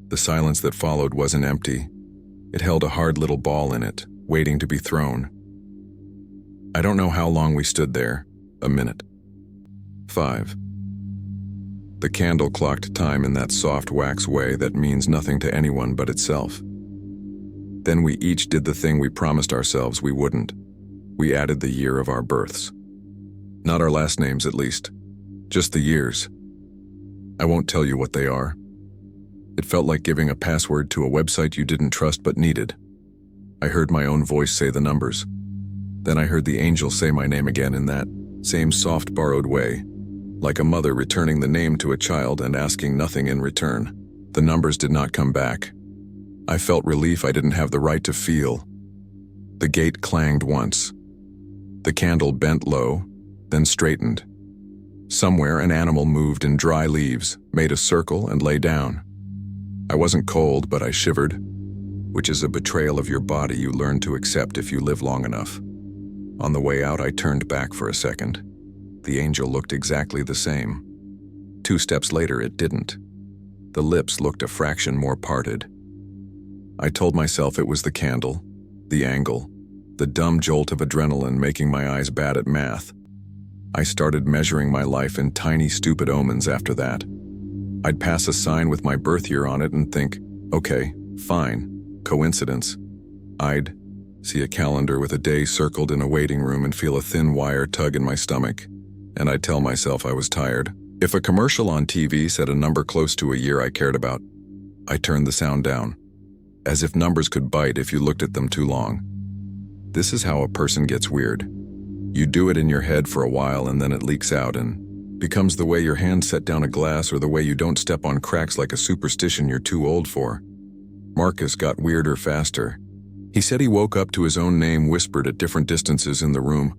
The silence that followed wasn't empty. It held a hard little ball in it, waiting to be thrown. I don't know how long we stood there. A minute. 5. The candle clocked time in that soft wax way that means nothing to anyone but itself. Then we each did the thing we promised ourselves we wouldn't. We added the year of our births. Not our last names, at least. Just the years. I won't tell you what they are. It felt like giving a password to a website you didn't trust but needed. I heard my own voice say the numbers. Then I heard the angel say my name again in that same soft, borrowed way, like a mother returning the name to a child and asking nothing in return. The numbers did not come back. I felt relief I didn't have the right to feel. The gate clanged once. The candle bent low, then straightened. Somewhere an animal moved in dry leaves, made a circle, and lay down. I wasn't cold, but I shivered, which is a betrayal of your body you learn to accept if you live long enough. On the way out, I turned back for a second. The angel looked exactly the same. 2 steps later, it didn't. The lips looked a fraction more parted. I told myself it was the candle, the angle, the dumb jolt of adrenaline making my eyes bad at math. I started measuring my life in tiny, stupid omens after that. I'd pass a sign with my birth year on it and think, okay, fine, coincidence. I'd see a calendar with a day circled in a waiting room and feel a thin wire tug in my stomach, and I'd tell myself I was tired. If a commercial on TV said a number close to a year I cared about, I turned the sound down, as if numbers could bite if you looked at them too long. This is how a person gets weird. You do it in your head for a while and then it leaks out and becomes the way your hand set down a glass or the way you don't step on cracks like a superstition you're too old for. Marcus got weirder faster. He said he woke up to his own name whispered at different distances in the room,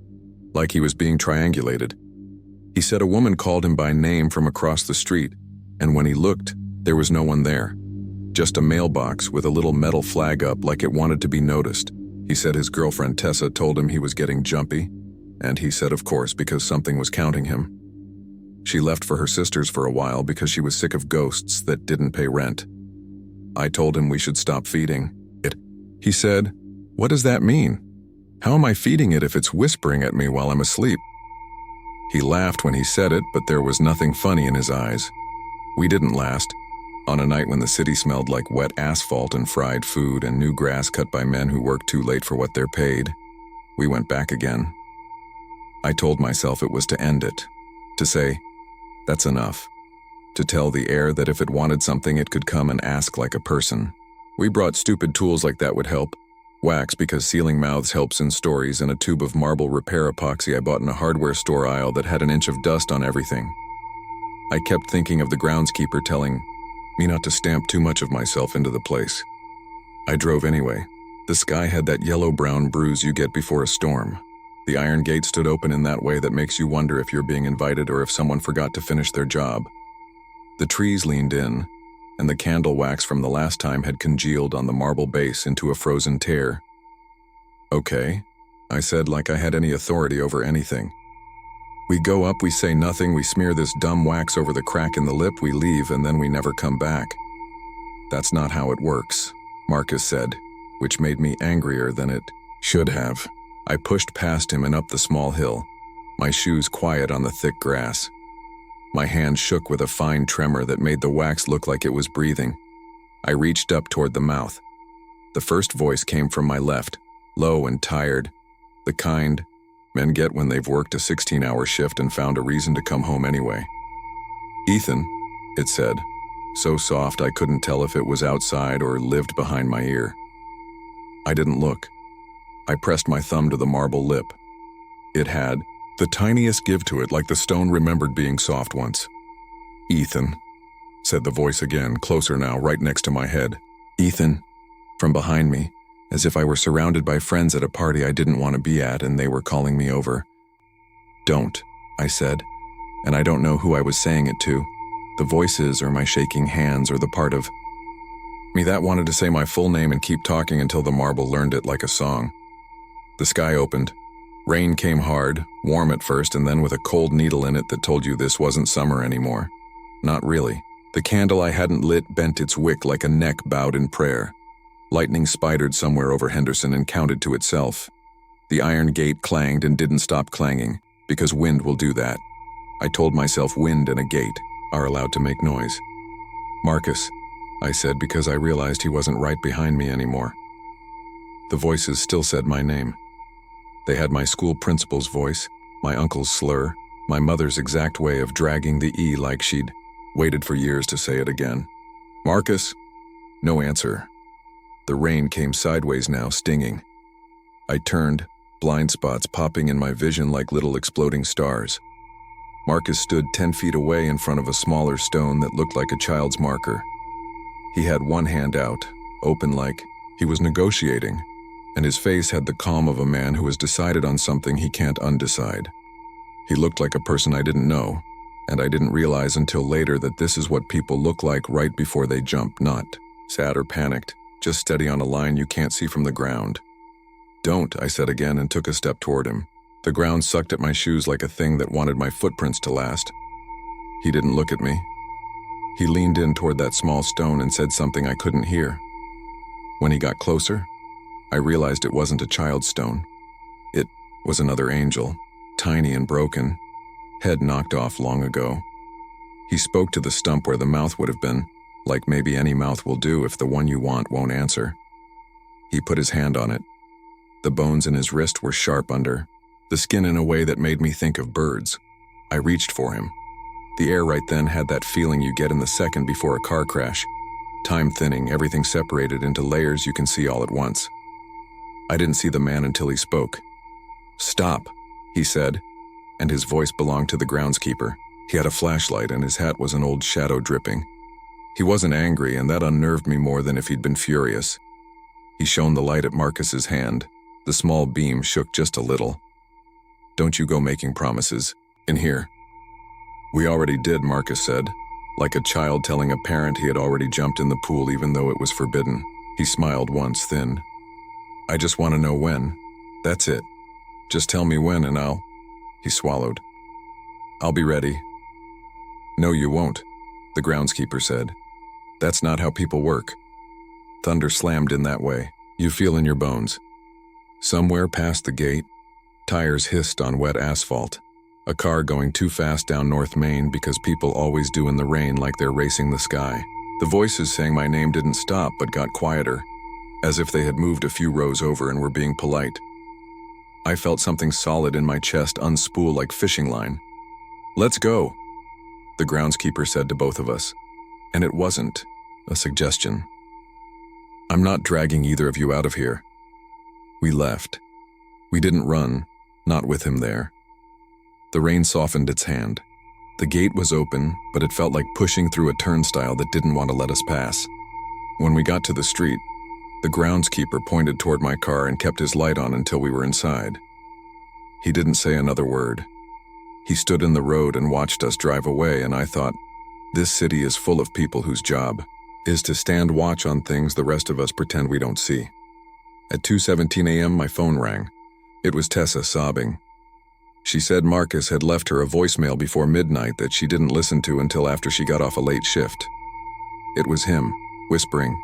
like he was being triangulated. He said a woman called him by name from across the street, and when he looked, there was no one there. Just a mailbox with a little metal flag up like it wanted to be noticed. He said his girlfriend Tessa told him he was getting jumpy, and he said of course because something was counting him. She left for her sister's for a while because she was sick of ghosts that didn't pay rent. I told him we should stop feeding it. He said, "What does that mean? How am I feeding it if it's whispering at me while I'm asleep?" He laughed when he said it, but there was nothing funny in his eyes. We didn't last. On a night when the city smelled like wet asphalt and fried food and new grass cut by men who worked too late for what they're paid, we went back again. I told myself it was to end it, to say, that's enough, to tell the air that if it wanted something it could come and ask like a person. We brought stupid tools like that would help. Wax because sealing mouths helps in stories, and a tube of marble repair epoxy I bought in a hardware store aisle that had an inch of dust on everything. I kept thinking of the groundskeeper telling me not to stamp too much of myself into the place. I drove anyway. The sky had that yellow-brown bruise you get before a storm. The iron gate stood open in that way that makes you wonder if you're being invited or if someone forgot to finish their job. The trees leaned in, and the candle wax from the last time had congealed on the marble base into a frozen tear. Okay, I said like I had any authority over anything. We go up, we say nothing, we smear this dumb wax over the crack in the lip, we leave, and then we never come back. That's not how it works, Marcus said, which made me angrier than it should have. I pushed past him and up the small hill, my shoes quiet on the thick grass. My hand shook with a fine tremor that made the wax look like it was breathing. I reached up toward the mouth. The first voice came from my left, low and tired, the kind men get when they've worked a 16-hour shift and found a reason to come home anyway. "Ethan," it said, so soft I couldn't tell if it was outside or lived behind my ear. I didn't look. I pressed my thumb to the marble lip. It had the tiniest give to it, like the stone remembered being soft once. "Ethan," said the voice again, closer now, right next to my head. "Ethan," from behind me, as if I were surrounded by friends at a party I didn't want to be at and they were calling me over. "Don't," I said, and I don't know who I was saying it to. The voices or my shaking hands or the part of me that wanted to say my full name and keep talking until the marble learned it like a song. The sky opened. Rain came hard, warm at first, and then with a cold needle in it that told you this wasn't summer anymore. Not really. The candle I hadn't lit bent its wick like a neck bowed in prayer. Lightning spidered somewhere over Henderson and counted to itself. The iron gate clanged and didn't stop clanging, because wind will do that. I told myself wind and a gate are allowed to make noise. "Marcus," I said, because I realized he wasn't right behind me anymore. The voices still said my name. They had my school principal's voice, my uncle's slur, my mother's exact way of dragging the E like she'd waited for years to say it again. "Marcus?" No answer. The rain came sideways now, stinging. I turned, blind spots popping in my vision like little exploding stars. Marcus stood 10 feet away in front of a smaller stone that looked like a child's marker. He had one hand out, open like he was negotiating, and his face had the calm of a man who has decided on something he can't undecide. He looked like a person I didn't know, And I didn't realize until later that this is what people look like right before they jump, not sad or panicked, just steady on a line you can't see from the ground. "Don't," I said again and took a step toward him. The ground sucked at my shoes like a thing that wanted my footprints to last. He didn't look at me. He leaned in toward that small stone and said something I couldn't hear. When he got closer, I realized it wasn't a child's stone. It was another angel, tiny and broken, head knocked off long ago. He spoke to the stump where the mouth would have been, like maybe any mouth will do if the one you want won't answer. He put his hand on it. The bones in his wrist were sharp under, the skin in a way that made me think of birds. I reached for him. The air right then had that feeling you get in the second before a car crash. Time thinning, everything separated into layers you can see all at once. I didn't see the man until he spoke. "Stop," he said, and his voice belonged to the groundskeeper. He had a flashlight and his hat was an old shadow dripping. He wasn't angry, and that unnerved me more than if he'd been furious. He shone the light at Marcus's hand. The small beam shook just a little. "Don't you go making promises. In here." "We already did," Marcus said, like a child telling a parent he had already jumped in the pool even though it was forbidden. He smiled once, thin. "I just want to know when. That's it. Just tell me when and I'll..." He swallowed. "I'll be ready." "No, you won't," the groundskeeper said. "That's not how people work. Thunder slammed in that way. You feel in your bones." Somewhere past the gate, tires hissed on wet asphalt. A car going too fast down North Main because people always do in the rain, like they're racing the sky. The voices saying my name didn't stop but got quieter, as if they had moved a few rows over and were being polite. I felt something solid in my chest unspool like fishing line. "Let's go," the groundskeeper said to both of us. And it wasn't a suggestion. "I'm not dragging either of you out of here." We left. We didn't run, not with him there. The rain softened its hand. The gate was open, but it felt like pushing through a turnstile that didn't want to let us pass. When we got to the street, the groundskeeper pointed toward my car and kept his light on until we were inside. He didn't say another word. He stood in the road and watched us drive away, and I thought, this city is full of people whose job is to stand watch on things the rest of us pretend we don't see. At 2:17 a.m. my phone rang. It was Tessa sobbing. She said Marcus had left her a voicemail before midnight that she didn't listen to until after she got off a late shift. It was him, whispering,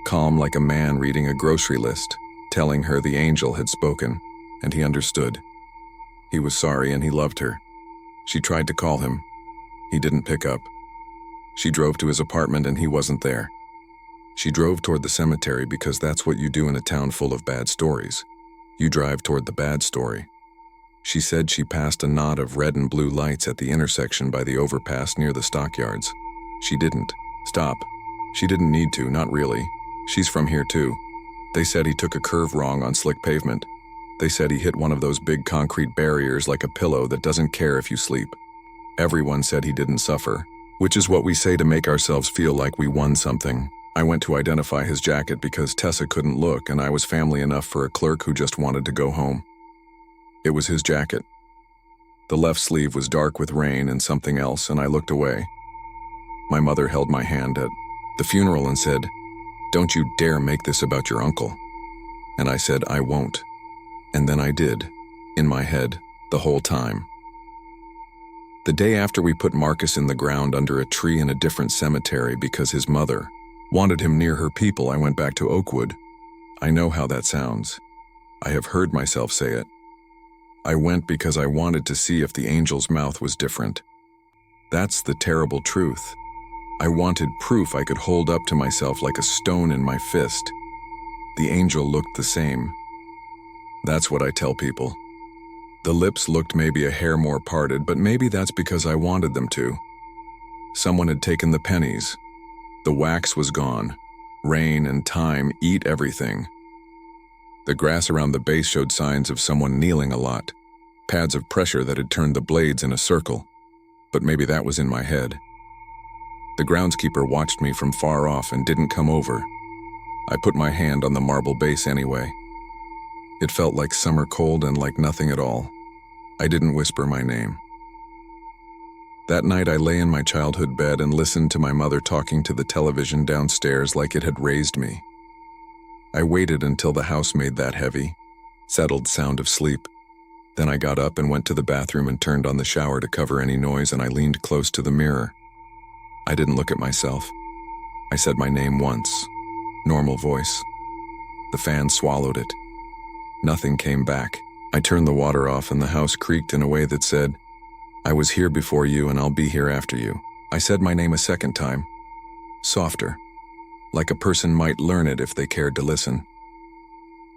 calm like a man reading a grocery list, telling her the angel had spoken, and he understood. He was sorry and he loved her. She tried to call him. He didn't pick up. She drove to his apartment and he wasn't there. She drove toward the cemetery because that's what you do in a town full of bad stories. You drive toward the bad story. She said she passed a knot of red and blue lights at the intersection by the overpass near the stockyards. She didn't stop. She didn't need to, not really. She's from here too. They said he took a curve wrong on slick pavement. They said he hit one of those big concrete barriers like a pillow that doesn't care if you sleep. Everyone said he didn't suffer, which is what we say to make ourselves feel like we won something. I went to identify his jacket because Tessa couldn't look and I was family enough for a clerk who just wanted to go home. It was his jacket. The left sleeve was dark with rain and something else, and I looked away. My mother held my hand at the funeral and said, "Don't you dare make this about your uncle." And I said, "I won't." And then I did, in my head, the whole time. The day after we put Marcus in the ground under a tree in a different cemetery because his mother wanted him near her people, I went back to Oakwood. I know how that sounds. I have heard myself say it. I went because I wanted to see if the angel's mouth was different. That's the terrible truth. I wanted proof I could hold up to myself like a stone in my fist. The angel looked the same. That's what I tell people. The lips looked maybe a hair more parted, but maybe that's because I wanted them to. Someone had taken the pennies. The wax was gone. Rain and time eat everything. The grass around the base showed signs of someone kneeling a lot, pads of pressure that had turned the blades in a circle, but maybe that was in my head. The groundskeeper watched me from far off and didn't come over. I put my hand on the marble base anyway. It felt like summer cold and like nothing at all. I didn't whisper my name. That night I lay in my childhood bed and listened to my mother talking to the television downstairs like it had raised me. I waited until the house made that heavy, settled sound of sleep. Then I got up and went to the bathroom and turned on the shower to cover any noise, and I leaned close to the mirror. I didn't look at myself. I said my name once. Normal voice. The fan swallowed it. Nothing came back. I turned the water off and the house creaked in a way that said, "I was here before you and I'll be here after you." I said my name a second time. Softer. Like a person might learn it if they cared to listen.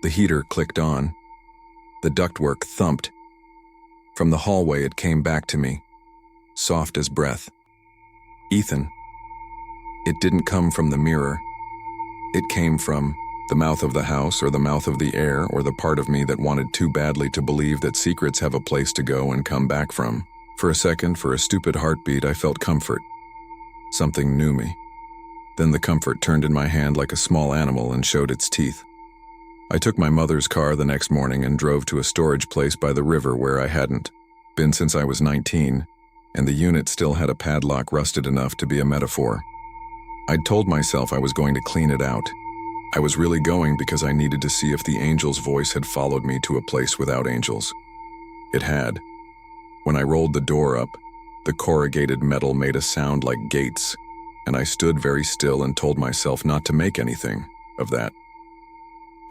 The heater clicked on. The ductwork thumped. From the hallway it came back to me, soft as breath. Ethan. It didn't come from the mirror. It came from the mouth of the house, or the mouth of the air, or the part of me that wanted too badly to believe that secrets have a place to go and come back from. For a second, for a stupid heartbeat, I felt comfort. Something knew me. Then the comfort turned in my hand like a small animal and showed its teeth. I took my mother's car the next morning and drove to a storage place by the river where I hadn't been since I was 19, and the unit still had a padlock rusted enough to be a metaphor. I'd told myself I was going to clean it out. I was really going because I needed to see if the angel's voice had followed me to a place without angels. It had. When I rolled the door up, the corrugated metal made a sound like gates, and I stood very still and told myself not to make anything of that.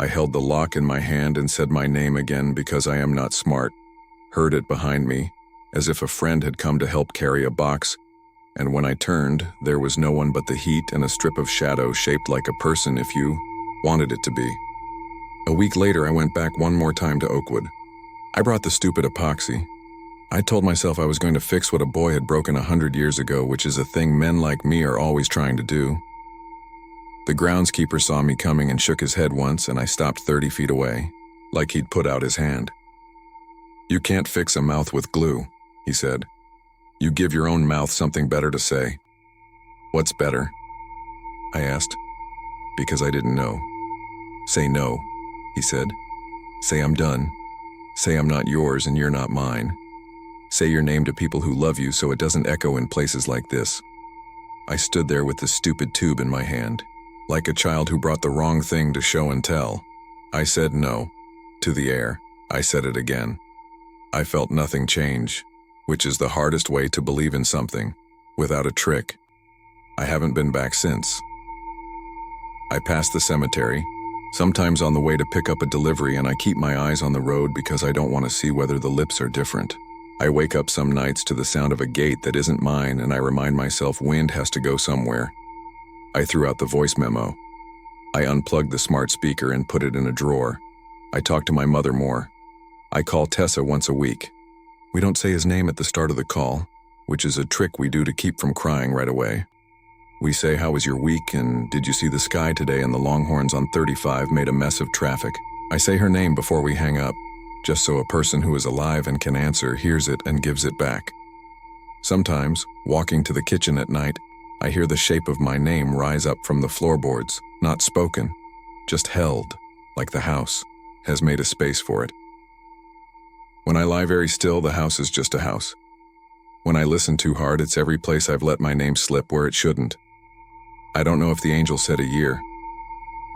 I held the lock in my hand and said my name again because I am not smart, heard it behind me, as if a friend had come to help carry a box, and when I turned, there was no one but the heat and a strip of shadow shaped like a person if you wanted it to be. A week later, I went back one more time to Oakwood. I brought the stupid epoxy. I told myself I was going to fix what a boy had broken 100 years ago, which is a thing men like me are always trying to do. The groundskeeper saw me coming and shook his head once, and I stopped 30 feet away, like he'd put out his hand. "You can't fix a mouth with glue," he said. "You give your own mouth something better to say." "What's better?" I asked, because I didn't know. "Say no," he said. "Say I'm done. Say I'm not yours and you're not mine. Say your name to people who love you so it doesn't echo in places like this." I stood there with the stupid tube in my hand, like a child who brought the wrong thing to show and tell. I said no, to the air. I said it again. I felt nothing change, which is the hardest way to believe in something, without a trick. I haven't been back since. I pass the cemetery, sometimes on the way to pick up a delivery, and I keep my eyes on the road because I don't want to see whether the lips are different. I wake up some nights to the sound of a gate that isn't mine, and I remind myself wind has to go somewhere. I threw out the voice memo. I unplugged the smart speaker and put it in a drawer. I talk to my mother more. I call Tessa once a week. We don't say his name at the start of the call, which is a trick we do to keep from crying right away. We say, "How was your week?" and "Did you see the sky today?" and the Longhorns on 35 made a mess of traffic. I say her name before we hang up, just so a person who is alive and can answer hears it and gives it back. Sometimes, walking to the kitchen at night, I hear the shape of my name rise up from the floorboards, not spoken, just held, like the house has made a space for it. When I lie very still, the house is just a house. When I listen too hard, it's every place I've let my name slip where it shouldn't. I don't know if the angel said a year.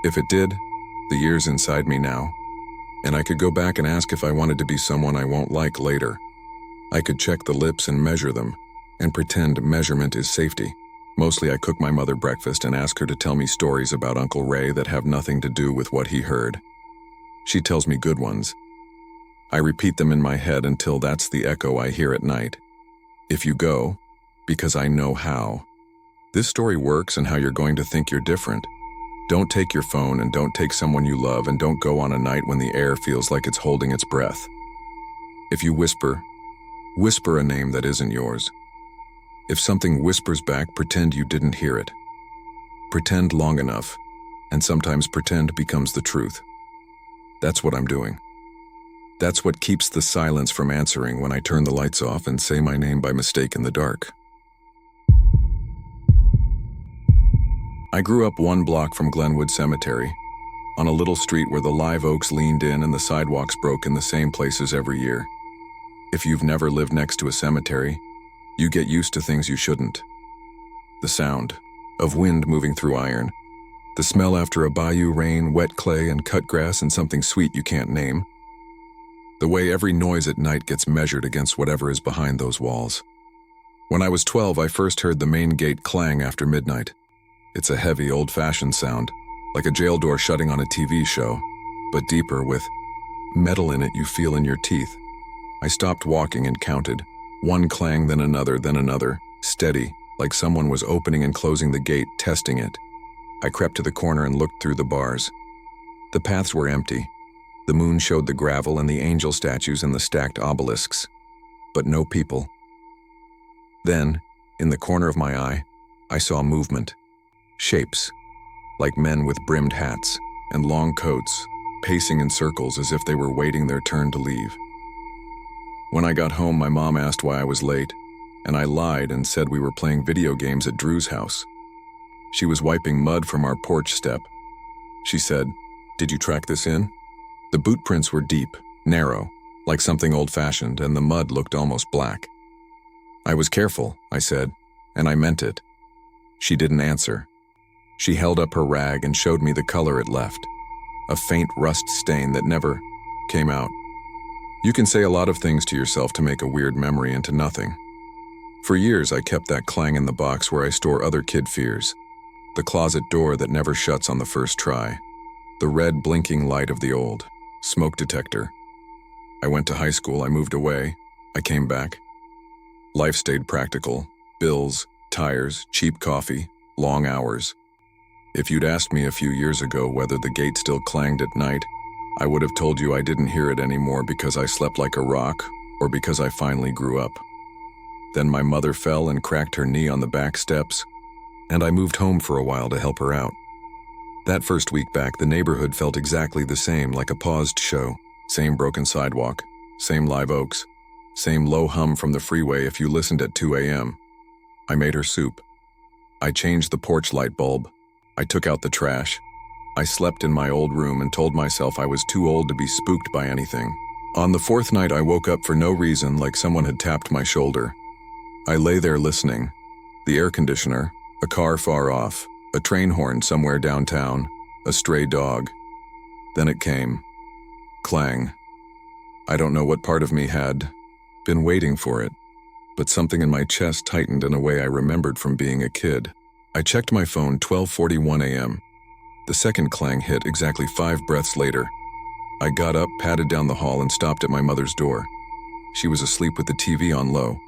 If it did, the year's inside me now, and I could go back and ask if I wanted to be someone I won't like later. I could check the lips and measure them, and pretend measurement is safety. Mostly I cook my mother breakfast and ask her to tell me stories about Uncle Ray that have nothing to do with what he heard. She tells me good ones. I repeat them in my head until that's the echo I hear at night. If you go, because I know how. This story works and how you're going to think you're different. Don't take your phone, and don't take someone you love, and don't go on a night when the air feels like it's holding its breath. If you whisper a name that isn't yours. If something whispers back, pretend you didn't hear it. Pretend long enough, and sometimes pretend becomes the truth. That's what I'm doing. That's what keeps the silence from answering when I turn the lights off and say my name by mistake in the dark. I grew up 1 block from Glenwood Cemetery, on a little street where the live oaks leaned in and the sidewalks broke in the same places every year. If you've never lived next to a cemetery, You get used to things you shouldn't. The sound of wind moving through iron. The smell after a bayou rain, wet clay and cut grass and something sweet you can't name. The way every noise at night gets measured against whatever is behind those walls. When I was 12, I first heard the main gate clang after midnight. It's a heavy, old-fashioned sound, like a jail door shutting on a TV show, but deeper, with metal in it you feel in your teeth. I stopped walking and counted. One clang, then another, steady, like someone was opening and closing the gate, testing it. I crept to the corner and looked through the bars. The paths were empty. The moon showed the gravel and the angel statues and the stacked obelisks, but no people. Then, in the corner of my eye, I saw movement. Shapes, like men with brimmed hats and long coats, pacing in circles as if they were waiting their turn to leave. When I got home, my mom asked why I was late, and I lied and said we were playing video games at Drew's house. She was wiping mud from our porch step. She said, "Did you track this in?" The boot prints were deep, narrow, like something old-fashioned, and the mud looked almost black. "I was careful," I said, and I meant it. She didn't answer. She held up her rag and showed me the color it left, a faint rust stain that never came out. You can say a lot of things to yourself to make a weird memory into nothing. For years, I kept that clang in the box where I store other kid fears. The closet door that never shuts on the first try. The red blinking light of the old smoke detector. I went to high school, I moved away, I came back. Life stayed practical. Bills, tires, cheap coffee, long hours. If you'd asked me a few years ago whether the gate still clanged at night, I would have told you I didn't hear it anymore because I slept like a rock or because I finally grew up. Then my mother fell and cracked her knee on the back steps, and I moved home for a while to help her out. That first week back, the neighborhood felt exactly the same, like a paused show. Same broken sidewalk, same live oaks, same low hum from the freeway if you listened at 2 a.m. I made her soup. I changed the porch light bulb. I took out the trash. I slept in my old room and told myself I was too old to be spooked by anything. On the fourth night, I woke up for no reason, like someone had tapped my shoulder. I lay there listening. The air conditioner, a car far off, a train horn somewhere downtown, a stray dog. Then it came. Clang. I don't know what part of me had been waiting for it, but something in my chest tightened in a way I remembered from being a kid. I checked my phone 12:41 a.m. The second clang hit exactly 5 breaths later. I got up, padded down the hall, and stopped at my mother's door. She was asleep with the TV on low.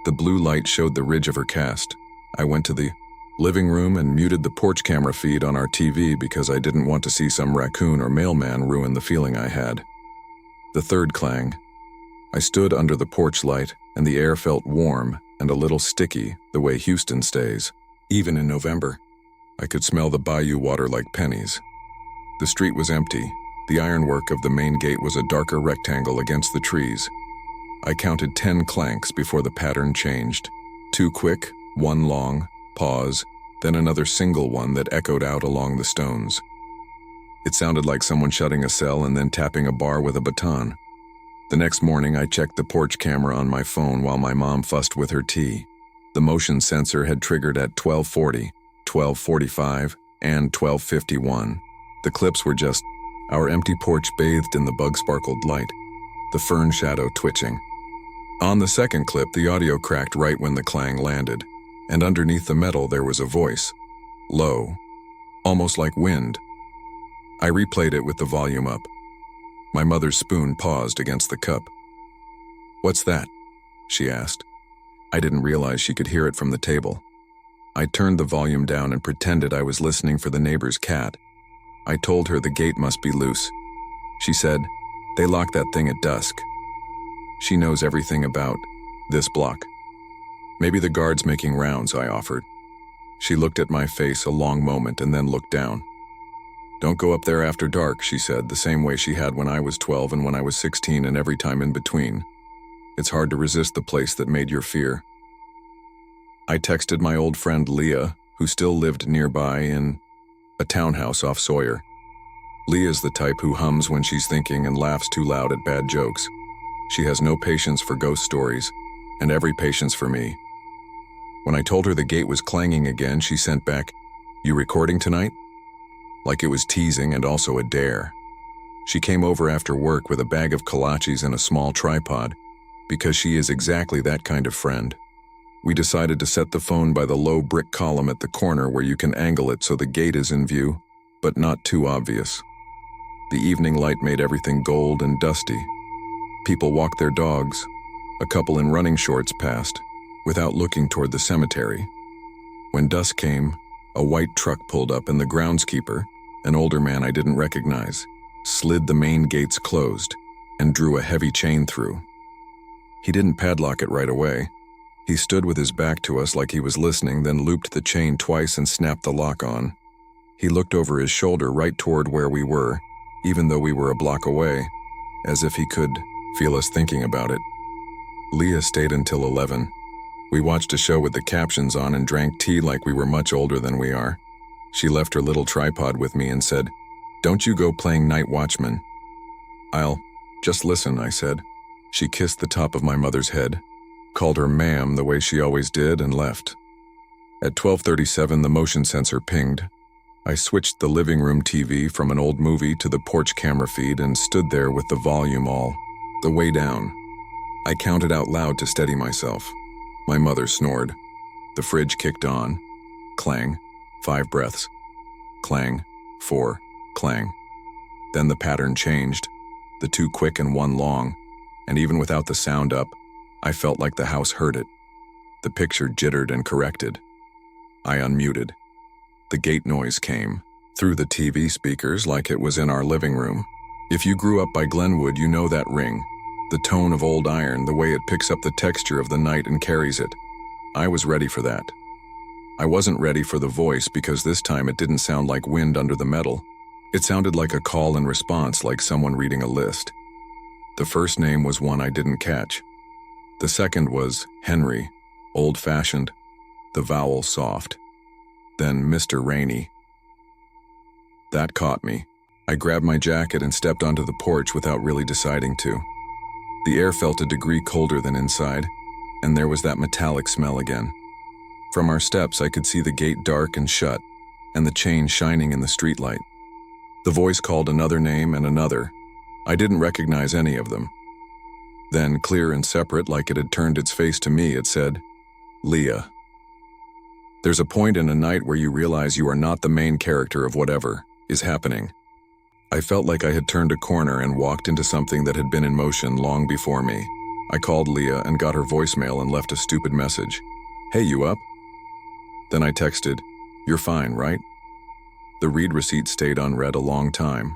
The blue light showed the ridge of her cast. I went to the living room and muted the porch camera feed on our TV because I didn't want to see some raccoon or mailman ruin the feeling I had. The third clang. I stood under the porch light, and the air felt warm and a little sticky, the way Houston stays. Even in November, I could smell the bayou water like pennies. The street was empty. The ironwork of the main gate was a darker rectangle against the trees. I counted 10 clanks before the pattern changed. 2 quick, 1 long, pause, then another single one that echoed out along the stones. It sounded like someone shutting a cell and then tapping a bar with a baton. The next morning, I checked the porch camera on my phone while my mom fussed with her tea. The motion sensor had triggered at 12:40, 12:45, and 12:51. The clips were just our empty porch bathed in the bug-sparkled light, the fern shadow twitching. On the second clip, the audio cracked right when the clang landed, and underneath the metal there was a voice, low, almost like wind. I replayed it with the volume up. My mother's spoon paused against the cup. "What's that?" she asked. I didn't realize she could hear it from the table. I turned the volume down and pretended I was listening for the neighbor's cat. I told her the gate must be loose. She said, "They lock that thing at dusk." She knows everything about this block. "Maybe the guard's making rounds," I offered. She looked at my face a long moment and then looked down. "Don't go up there after dark," she said, the same way she had when I was 12 and when I was 16 and every time in between. It's hard to resist the place that made your fear. I texted my old friend Leah, who still lived nearby in a townhouse off Sawyer. Leah's the type who hums when she's thinking and laughs too loud at bad jokes. She has no patience for ghost stories. and every patience for me. When I told her the gate was clanging again, she sent back, "You recording tonight?" Like it was teasing and also a dare. She came over after work with a bag of kolaches and a small tripod, because she is exactly that kind of friend. We decided to set the phone by the low brick column at the corner where you can angle it so the gate is in view, but not too obvious. The evening light made everything gold and dusty. People walked their dogs. A couple in running shorts passed, without looking toward the cemetery. When dusk came, a white truck pulled up and the groundskeeper, an older man I didn't recognize, slid the main gates closed and drew a heavy chain through. He didn't padlock it right away. He stood with his back to us like he was listening, then looped the chain twice and snapped the lock on. He looked over his shoulder right toward where we were, even though we were a block away, as if he could feel us thinking about it. Leah stayed until 11. We watched a show with the captions on and drank tea like we were much older than we are. She left her little tripod with me and said, "Don't you go playing night watchman." "I'll just listen," I said. She kissed the top of my mother's head, called her ma'am the way she always did, and left. At 12:37, the motion sensor pinged. I switched the living room TV from an old movie to the porch camera feed and stood there with the volume all the way down. I counted out loud to steady myself. My mother snored. The fridge kicked on. Clang. 5 breaths. Clang. 4. Clang. Then the pattern changed. The 2 quick and 1 long. And even without the sound up, I felt like the house heard it. The picture jittered and corrected. I unmuted. The gate noise came through the TV speakers like it was in our living room. If you grew up by Glenwood, you know that ring. The tone of old iron, the way it picks up the texture of the night and carries it. I was ready for that. I wasn't ready for the voice because this time it didn't sound like wind under the metal. It sounded like a call and response, like someone reading a list. The first name was one I didn't catch. The second was Henry, old-fashioned, the vowel soft. Then Mr. Rainey. That caught me. I grabbed my jacket and stepped onto the porch without really deciding to. The air felt a degree colder than inside, and there was that metallic smell again. From our steps, I could see the gate dark and shut, and the chain shining in the streetlight. The voice called another name and another. I didn't recognize any of them. Then, clear and separate, like it had turned its face to me, it said, "Leah." There's a point in a night where you realize you are not the main character of whatever is happening. I felt like I had turned a corner and walked into something that had been in motion long before me. I called Leah and got her voicemail and left a stupid message. "Hey, you up?" Then I texted, "You're fine, right?" The read receipt stayed unread a long time.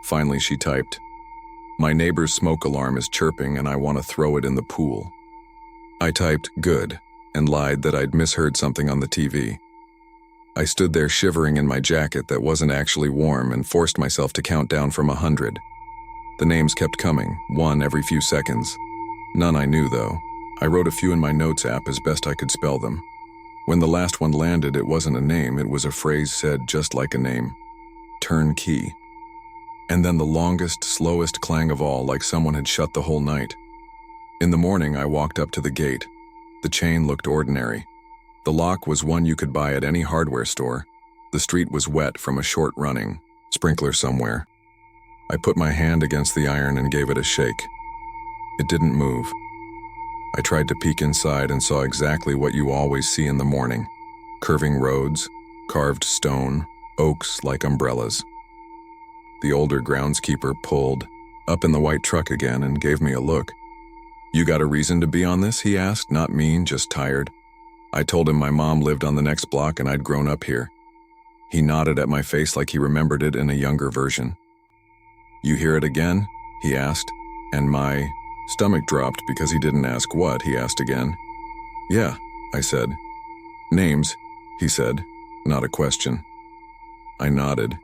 Finally, she typed, "My neighbor's smoke alarm is chirping and I want to throw it in the pool." I typed, "Good," and lied that I'd misheard something on the TV. I stood there shivering in my jacket that wasn't actually warm and forced myself to count down from 100. The names kept coming, one every few seconds. None I knew, though. I wrote a few in my notes app as best I could spell them. When the last one landed, it wasn't a name, it was a phrase said just like a name. Turnkey. And then the longest, slowest clang of all, like someone had shut the whole night. In the morning, I walked up to the gate. The chain looked ordinary. The lock was one you could buy at any hardware store. The street was wet from a short running sprinkler somewhere. I put my hand against the iron and gave it a shake. It didn't move. I tried to peek inside and saw exactly what you always see in the morning. Curving roads, carved stone, oaks like umbrellas. The older groundskeeper pulled up in the white truck again and gave me a look. "You got a reason to be on this?" he asked, not mean, just tired. I told him my mom lived on the next block and I'd grown up here. He nodded at my face like he remembered it in a younger version. "You hear it again?" he asked, and my stomach dropped because he didn't ask what, he asked again. "Yeah," I said. "Names," he said, not a question. I nodded.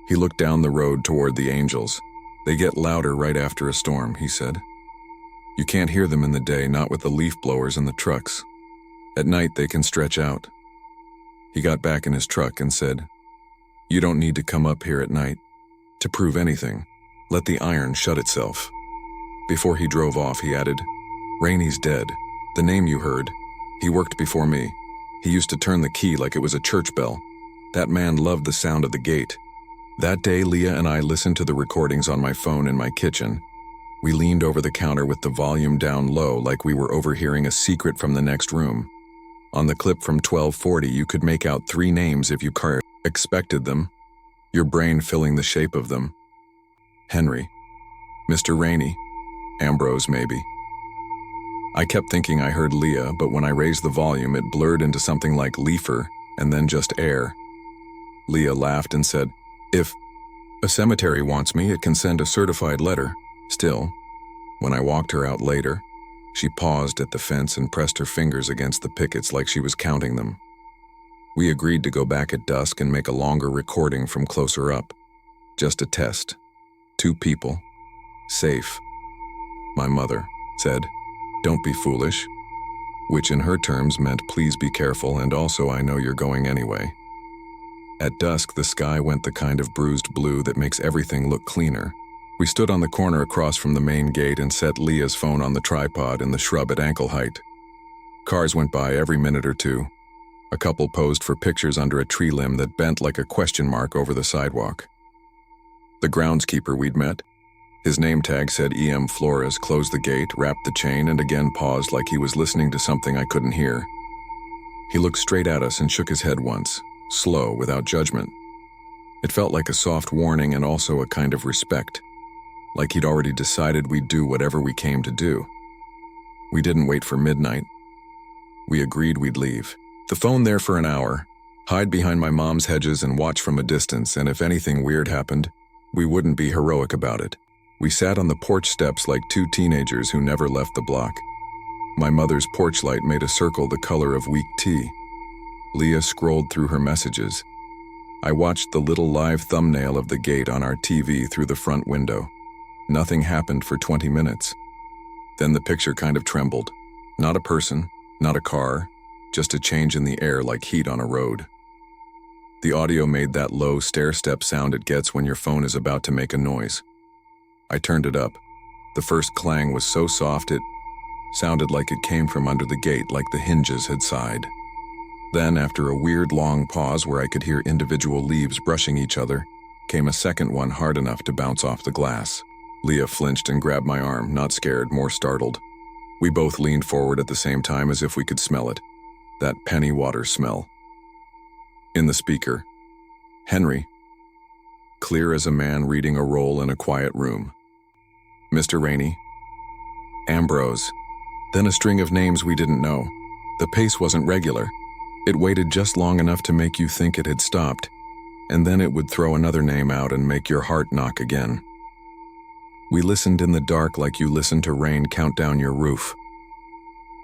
He looked down the road toward the angels. "They get louder right after a storm," he said. "You can't hear them in the day, not with the leaf blowers and the trucks. At night they can stretch out." He got back in his truck and said, "You don't need to come up here at night to prove anything. Let the iron shut itself." Before he drove off, he added, Rainey's dead. The name you heard. He worked before me. He used to turn the key like it was a church bell. That man loved the sound of the gate. That day, Leah and I listened to the recordings on my phone in my kitchen. We leaned over the counter with the volume down low like we were overhearing a secret from the next room. On the clip from 1240, you could make out 3 names if you expected them, your brain filling the shape of them. Henry. Mr. Rainey. Ambrose, maybe. I kept thinking I heard Leah, but when I raised the volume, it blurred into something like Leifer, and then just air. Leah laughed and said, "If a cemetery wants me, it can send a certified letter." Still, when I walked her out later, she paused at the fence and pressed her fingers against the pickets like she was counting them. We agreed to go back at dusk and make a longer recording from closer up. Just a test. 2 people. Safe. My mother said, "Don't be foolish," which in her terms meant please be careful, and also I know you're going anyway. At dusk, the sky went the kind of bruised blue that makes everything look cleaner. We stood on the corner across from the main gate and set Leah's phone on the tripod in the shrub at ankle height. Cars went by every minute or two. A couple posed for pictures under a tree limb that bent like a question mark over the sidewalk. The groundskeeper we'd met, his name tag said E.M. Flores, closed the gate, wrapped the chain, and again paused like he was listening to something I couldn't hear. He looked straight at us and shook his head once, slow, without judgment. It felt like a soft warning and also a kind of respect, like he'd already decided we'd do whatever we came to do. We didn't wait for midnight. We agreed we'd leave. The phone there for an hour, hide behind my mom's hedges and watch from a distance, and if anything weird happened, we wouldn't be heroic about it. We sat on the porch steps like 2 teenagers who never left the block. My mother's porch light made a circle the color of weak tea. Leah scrolled through her messages. I watched the little live thumbnail of the gate on our TV through the front window. Nothing happened for 20 minutes. Then the picture kind of trembled. Not a person, not a car, just a change in the air like heat on a road. The audio made that low stair-step sound it gets when your phone is about to make a noise. I turned it up. The first clang was so soft it sounded like it came from under the gate, like the hinges had sighed. Then, after a weird long pause where I could hear individual leaves brushing each other, came a second one hard enough to bounce off the glass. Leah flinched and grabbed my arm, not scared, more startled. We both leaned forward at the same time as if we could smell it. That penny water smell. In the speaker, Henry, clear as a man reading a roll in a quiet room. Mr. Rainey. Ambrose. Then a string of names we didn't know. The pace wasn't regular. It waited just long enough to make you think it had stopped, and then it would throw another name out and make your heart knock again. We listened in the dark like you listen to rain count down your roof.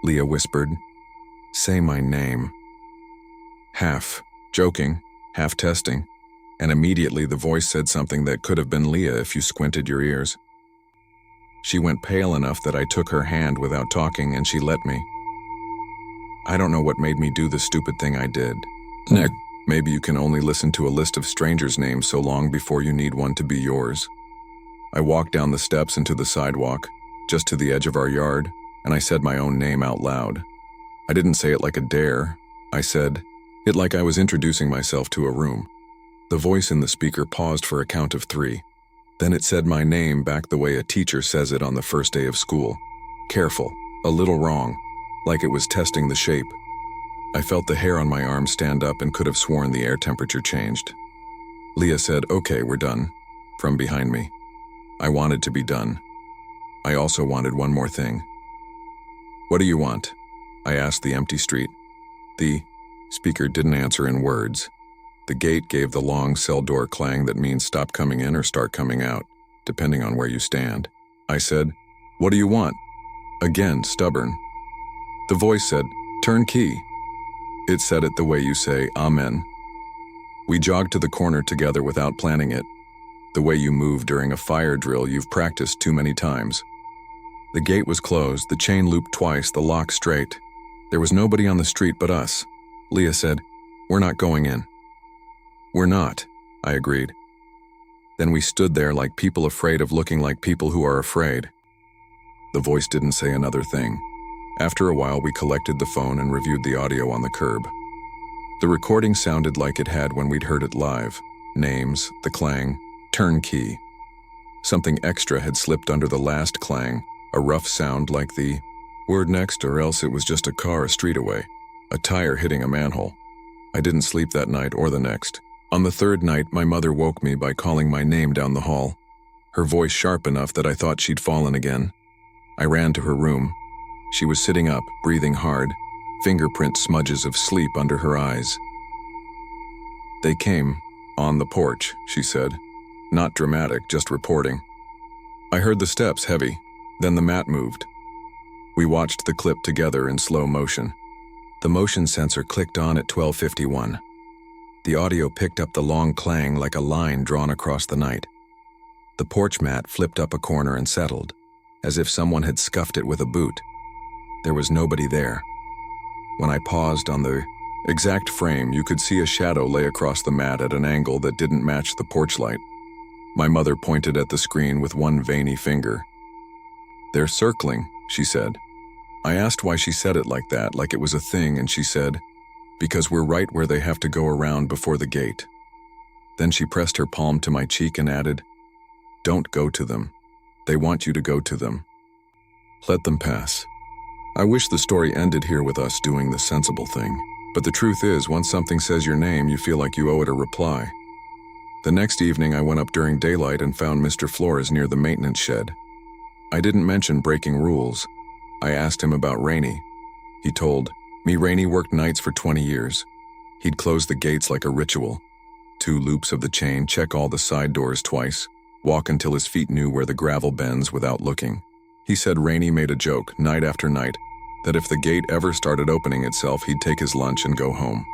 Leah whispered, "Say my name." Half joking, half testing, and immediately the voice said something that could have been Leah if you squinted your ears. She went pale enough that I took her hand without talking, and she let me. I don't know what made me do the stupid thing I did. Nick, maybe you can only listen to a list of strangers' names so long before you need one to be yours. I walked down the steps into the sidewalk, just to the edge of our yard, and I said my own name out loud. I didn't say it like a dare. I said it like I was introducing myself to a room. The voice in the speaker paused for a count of 3. Then it said my name back the way a teacher says it on the first day of school. Careful, a little wrong, like it was testing the shape. I felt the hair on my arm stand up and could have sworn the air temperature changed. Leah said, "Okay, we're done," from behind me. I wanted to be done. I also wanted one more thing. "What do you want?" I asked the empty street. The speaker didn't answer in words. The gate gave the long cell door clang that means stop coming in or start coming out, depending on where you stand. I said, "What do you want?" Again, stubborn. The voice said, "Turn key." It said it the way you say, "Amen." We jogged to the corner together without planning it, the way you move during a fire drill you've practiced too many times. The gate was closed, the chain looped twice, the lock straight. There was nobody on the street but us. Leah said, "We're not going in." "We're not," I agreed. Then we stood there like people afraid of looking like people who are afraid. The voice didn't say another thing. After a while, we collected the phone and reviewed the audio on the curb. The recording sounded like it had when we'd heard it live. Names, the clang, turnkey. Something extra had slipped under the last clang, a rough sound like the word next, or else it was just a car a street away, a tire hitting a manhole. I didn't sleep that night or the next. On the third night, my mother woke me by calling my name down the hall, her voice sharp enough that I thought she'd fallen again. I ran to her room. She was sitting up, breathing hard, fingerprint smudges of sleep under her eyes. "They came, on the porch," she said. Not dramatic, just reporting. I heard the steps heavy, then the mat moved. We watched the clip together in slow motion. The motion sensor clicked on at 12:51. The audio picked up the long clang like a line drawn across the night. The porch mat flipped up a corner and settled, as if someone had scuffed it with a boot. There was nobody there. When I paused on the exact frame, you could see a shadow lay across the mat at an angle that didn't match the porch light. My mother pointed at the screen with one veiny finger. "They're circling," she said. I asked why she said it like that, like it was a thing, and she said, "Because we're right where they have to go around before the gate." Then she pressed her palm to my cheek and added, "Don't go to them. They want you to go to them. Let them pass." I wish the story ended here with us doing the sensible thing. But the truth is, once something says your name, you feel like you owe it a reply. The next evening, I went up during daylight and found Mr. Flores near the maintenance shed. I didn't mention breaking rules. I asked him about Rainey. He told me Rainey worked nights for 20 years. He'd close the gates like a ritual. 2 loops of the chain, check all the side doors twice, walk until his feet knew where the gravel bends without looking. He said Rainey made a joke, night after night, that if the gate ever started opening itself, he'd take his lunch and go home.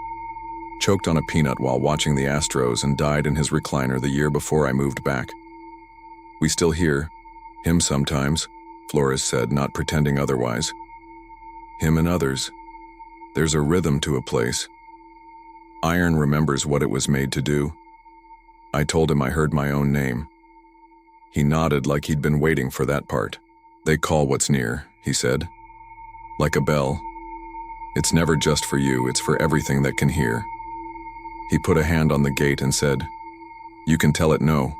Choked on a peanut while watching the Astros and died in his recliner the year before I moved back. "We still hear him sometimes," Flores said, not pretending otherwise. "Him and others. There's a rhythm to a place. Iron remembers what it was made to do." I told him I heard my own name. He nodded like he'd been waiting for that part. "They call what's near," he said. "Like a bell. It's never just for you, it's for everything that can hear." He put a hand on the gate and said, "You can tell it no."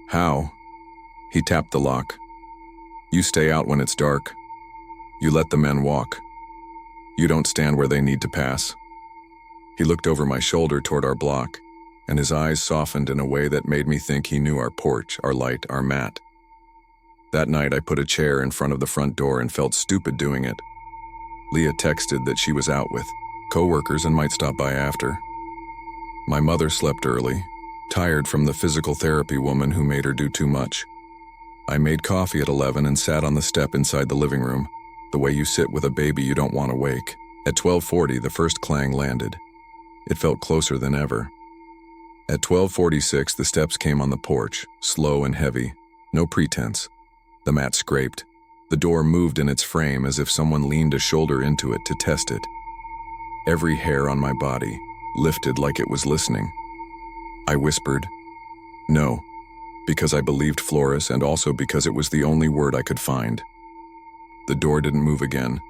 "How?" He tapped the lock. "You stay out when it's dark. You let the men walk. You don't stand where they need to pass." He looked over my shoulder toward our block, and his eyes softened in a way that made me think he knew our porch, our light, our mat. That night I put a chair in front of the front door and felt stupid doing it. Leah texted that she was out with co-workers and might stop by after. My mother slept early, tired from the physical therapy woman who made her do too much. I made coffee at 11 and sat on the step inside the living room, the way you sit with a baby you don't want to wake. At 12:40, the first clang landed. It felt closer than ever. At 12:46, the steps came on the porch, slow and heavy, no pretense. The mat scraped. The door moved in its frame as if someone leaned a shoulder into it to test it. Every hair on my body lifted like it was listening. I whispered, "No," because I believed Flores and also because it was the only word I could find. The door didn't move again.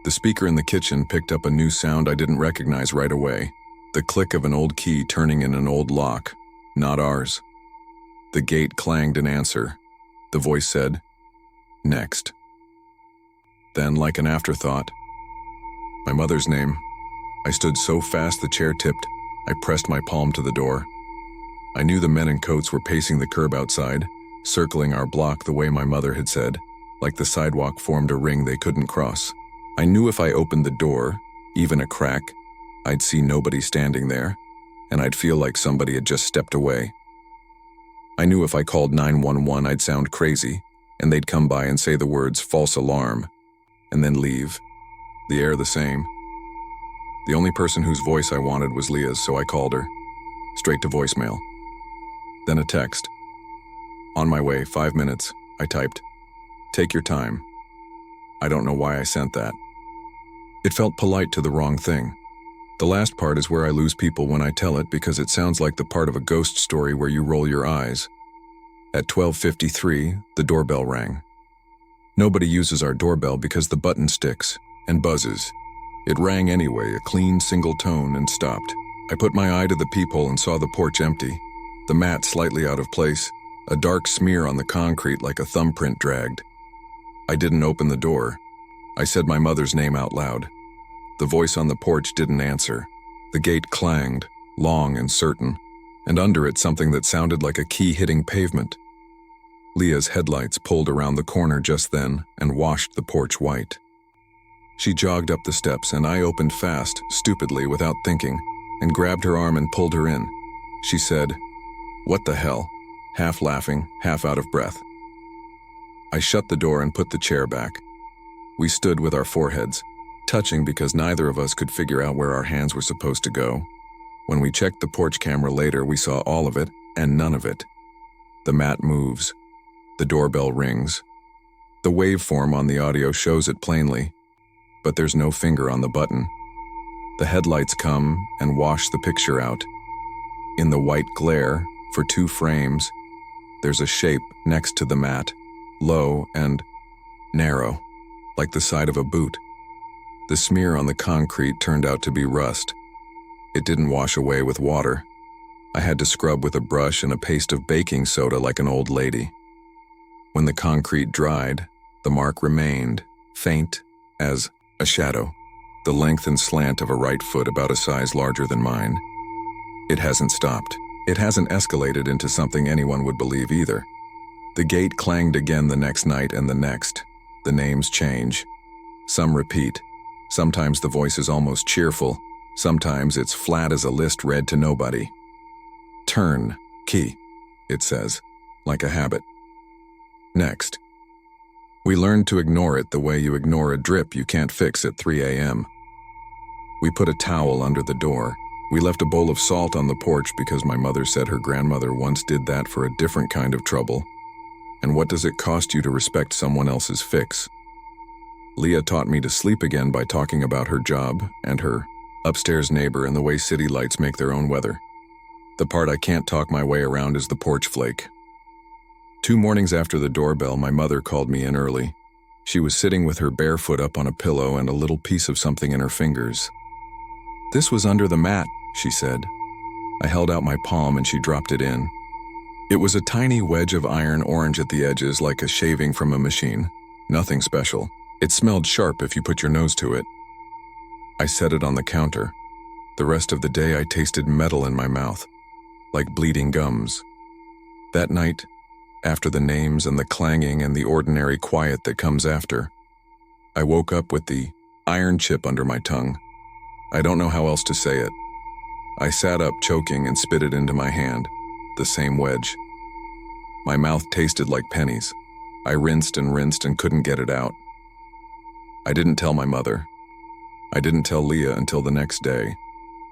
The speaker in the kitchen picked up a new sound I didn't recognize right away. The click of an old key turning in an old lock, not ours. The gate clanged in answer. The voice said, "Next." Then, like an afterthought, my mother's name. I stood so fast the chair tipped. I pressed my palm to the door. I knew the men in coats were pacing the curb outside, circling our block the way my mother had said, like the sidewalk formed a ring they couldn't cross. I knew if I opened the door, even a crack, I'd see nobody standing there, and I'd feel like somebody had just stepped away. I knew if I called 911 I'd sound crazy, and they'd come by and say the words "false alarm," and then leave. The air the same. The only person whose voice I wanted was Leah's, so I called her. Straight to voicemail. Then a text. "On my way, 5 minutes," I typed. "Take your time." I don't know why I sent that. It felt polite to the wrong thing. The last part is where I lose people when I tell it because it sounds like the part of a ghost story where you roll your eyes. At 12:53, the doorbell rang. Nobody uses our doorbell because the button sticks and buzzes. It rang anyway, a clean single tone, and stopped. I put my eye to the peephole and saw the porch empty, the mat slightly out of place, a dark smear on the concrete like a thumbprint dragged. I didn't open the door. I said my mother's name out loud. The voice on the porch didn't answer. The gate clanged, long and certain, and under it something that sounded like a key hitting pavement. Leah's headlights pulled around the corner just then and washed the porch white. She jogged up the steps and I opened fast, stupidly, without thinking, and grabbed her arm and pulled her in. She said, "What the hell?" half laughing, half out of breath. I shut the door and put the chair back. We stood with our foreheads, touching because neither of us could figure out where our hands were supposed to go. When we checked the porch camera later, we saw all of it and none of it. The mat moves. The doorbell rings. The waveform on the audio shows it plainly, but there's no finger on the button. The headlights come and wash the picture out. In the white glare, for 2 frames, there's a shape next to the mat, low and narrow, like the side of a boot. The smear on the concrete turned out to be rust. It didn't wash away with water. I had to scrub with a brush and a paste of baking soda like an old lady. When the concrete dried, the mark remained, faint as a shadow, the length and slant of a right foot about a size larger than mine. It hasn't stopped. It hasn't escalated into something anyone would believe either. The gate clanged again the next night and the next. The names change. Some repeat. Sometimes the voice is almost cheerful. Sometimes it's flat as a list read to nobody. "Turn, key," it says, like a habit. Next. We learned to ignore it the way you ignore a drip you can't fix at 3 a.m. We put a towel under the door. We left a bowl of salt on the porch because my mother said her grandmother once did that for a different kind of trouble. And what does it cost you to respect someone else's fix? Leah taught me to sleep again by talking about her job and her upstairs neighbor and the way city lights make their own weather. The part I can't talk my way around is the porch flake. 2 mornings after the doorbell, my mother called me in early. She was sitting with her bare foot up on a pillow and a little piece of something in her fingers. "This was under the mat," she said. I held out my palm and she dropped it in. It was a tiny wedge of iron orange at the edges, like a shaving from a machine. Nothing special. It smelled sharp if you put your nose to it. I set it on the counter. The rest of the day I tasted metal in my mouth, like bleeding gums. That night, after the names and the clanging and the ordinary quiet that comes after, I woke up with the iron chip under my tongue. I don't know how else to say it. I sat up choking and spit it into my hand, the same wedge. My mouth tasted like pennies. I rinsed and couldn't get it out. I didn't tell my mother. I didn't tell Leah until the next day,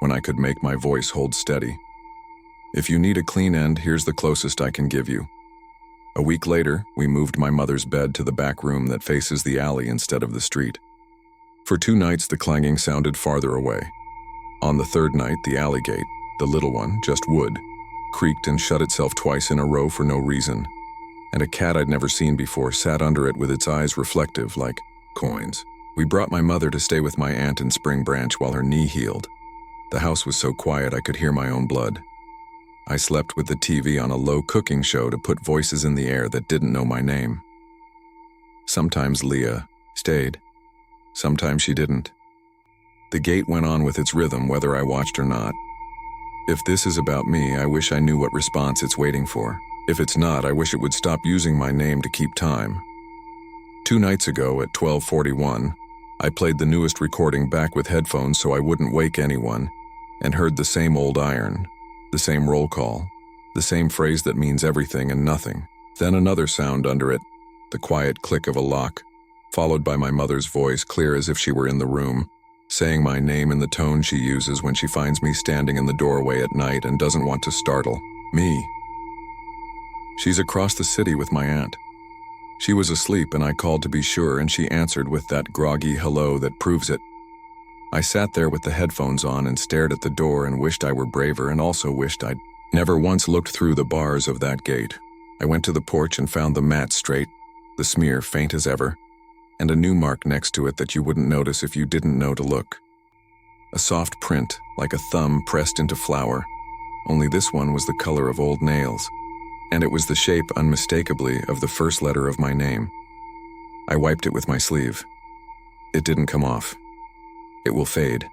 when I could make my voice hold steady. If you need a clean end, here's the closest I can give you. A week later, we moved my mother's bed to the back room that faces the alley instead of the street. For 2 nights, the clanging sounded farther away. On the 3rd night, the alley gate, the little one, just wood, creaked and shut itself twice in a row for no reason, and a cat I'd never seen before sat under it with its eyes reflective like coins. We brought my mother to stay with my aunt in Spring Branch while her knee healed. The house was so quiet I could hear my own blood. I slept with the TV on a low cooking show to put voices in the air that didn't know my name. Sometimes Leah stayed. Sometimes she didn't. The gate went on with its rhythm whether I watched or not. If this is about me, I wish I knew what response it's waiting for. If it's not, I wish it would stop using my name to keep time. 2 nights ago at 12:41, I played the newest recording back with headphones so I wouldn't wake anyone, and heard the same old iron, the same roll call, the same phrase that means everything and nothing. Then another sound under it, the quiet click of a lock, followed by my mother's voice, clear as if she were in the room, saying my name in the tone she uses when she finds me standing in the doorway at night and doesn't want to startle me. She's across the city with my aunt. She was asleep and I called to be sure, and she answered with that groggy hello that proves it. I sat there with the headphones on and stared at the door and wished I were braver, and also wished I'd never once looked through the bars of that gate. I went to the porch and found the mat straight, the smear faint as ever, and a new mark next to it that you wouldn't notice if you didn't know to look. A soft print, like a thumb pressed into flour, only this one was the color of old nails, and it was the shape, unmistakably, of the first letter of my name. I wiped it with my sleeve. It didn't come off. It will fade,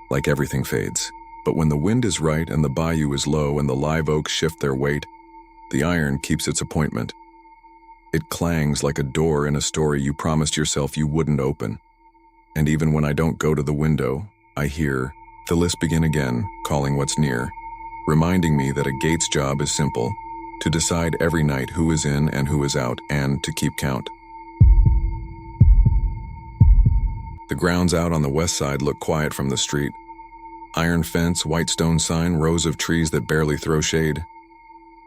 like everything fades. But when the wind is right and the bayou is low and the live oaks shift their weight, the iron keeps its appointment. It clangs like a door in a story you promised yourself you wouldn't open. And even when I don't go to the window, I hear the list begin again, calling what's near, reminding me that a gate's job is simple, to decide every night who is in and who is out, and to keep count. The grounds out on the west side look quiet from the street. Iron fence, white stone sign, rows of trees that barely throw shade.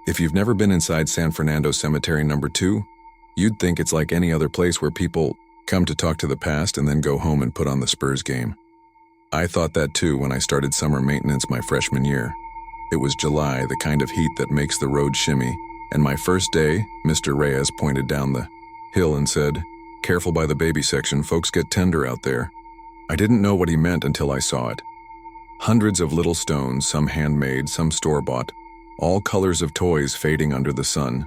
If you've never been inside San Fernando Cemetery No. 2, you'd think it's like any other place where people come to talk to the past and then go home and put on the Spurs game. I thought that too when I started summer maintenance my freshman year. It was July, the kind of heat that makes the road shimmy, and my first day, Mr. Reyes pointed down the hill and said, "Careful by the baby section, folks get tender out there." I didn't know what he meant until I saw it. Hundreds of little stones, some handmade, some store-bought, all colors of toys fading under the sun.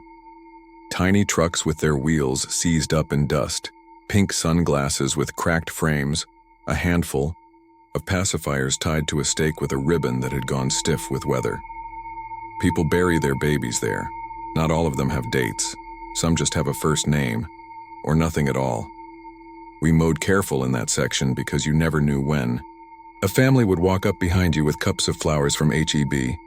Tiny trucks with their wheels seized up in dust, pink sunglasses with cracked frames, a handful of pacifiers tied to a stake with a ribbon that had gone stiff with weather. People bury their babies there. Not all of them have dates. Some just have a first name, or nothing at all. We mowed careful in that section because you never knew when. A family would walk up behind you with cups of flowers from H-E-B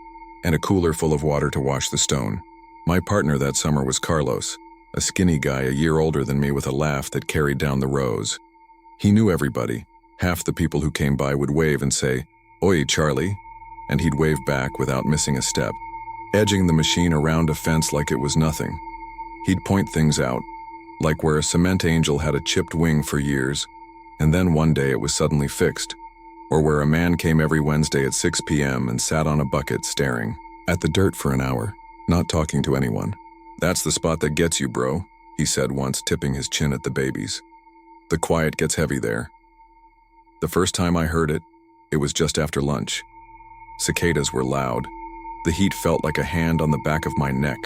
and a cooler full of water to wash the stone. My partner that summer was Carlos, a skinny guy a year older than me with a laugh that carried down the rows. He knew everybody. Half the people who came by would wave and say, "Oi, Charlie," and he'd wave back without missing a step, edging the machine around a fence like it was nothing. He'd point things out, like where a cement angel had a chipped wing for years, and then one day it was suddenly fixed, or where a man came every Wednesday at 6 p.m. and sat on a bucket staring at the dirt for an hour, not talking to anyone. "That's the spot that gets you, bro," he said once, tipping his chin at the babies. "The quiet gets heavy there." The first time I heard it, it was just after lunch. Cicadas were loud. The heat felt like a hand on the back of my neck,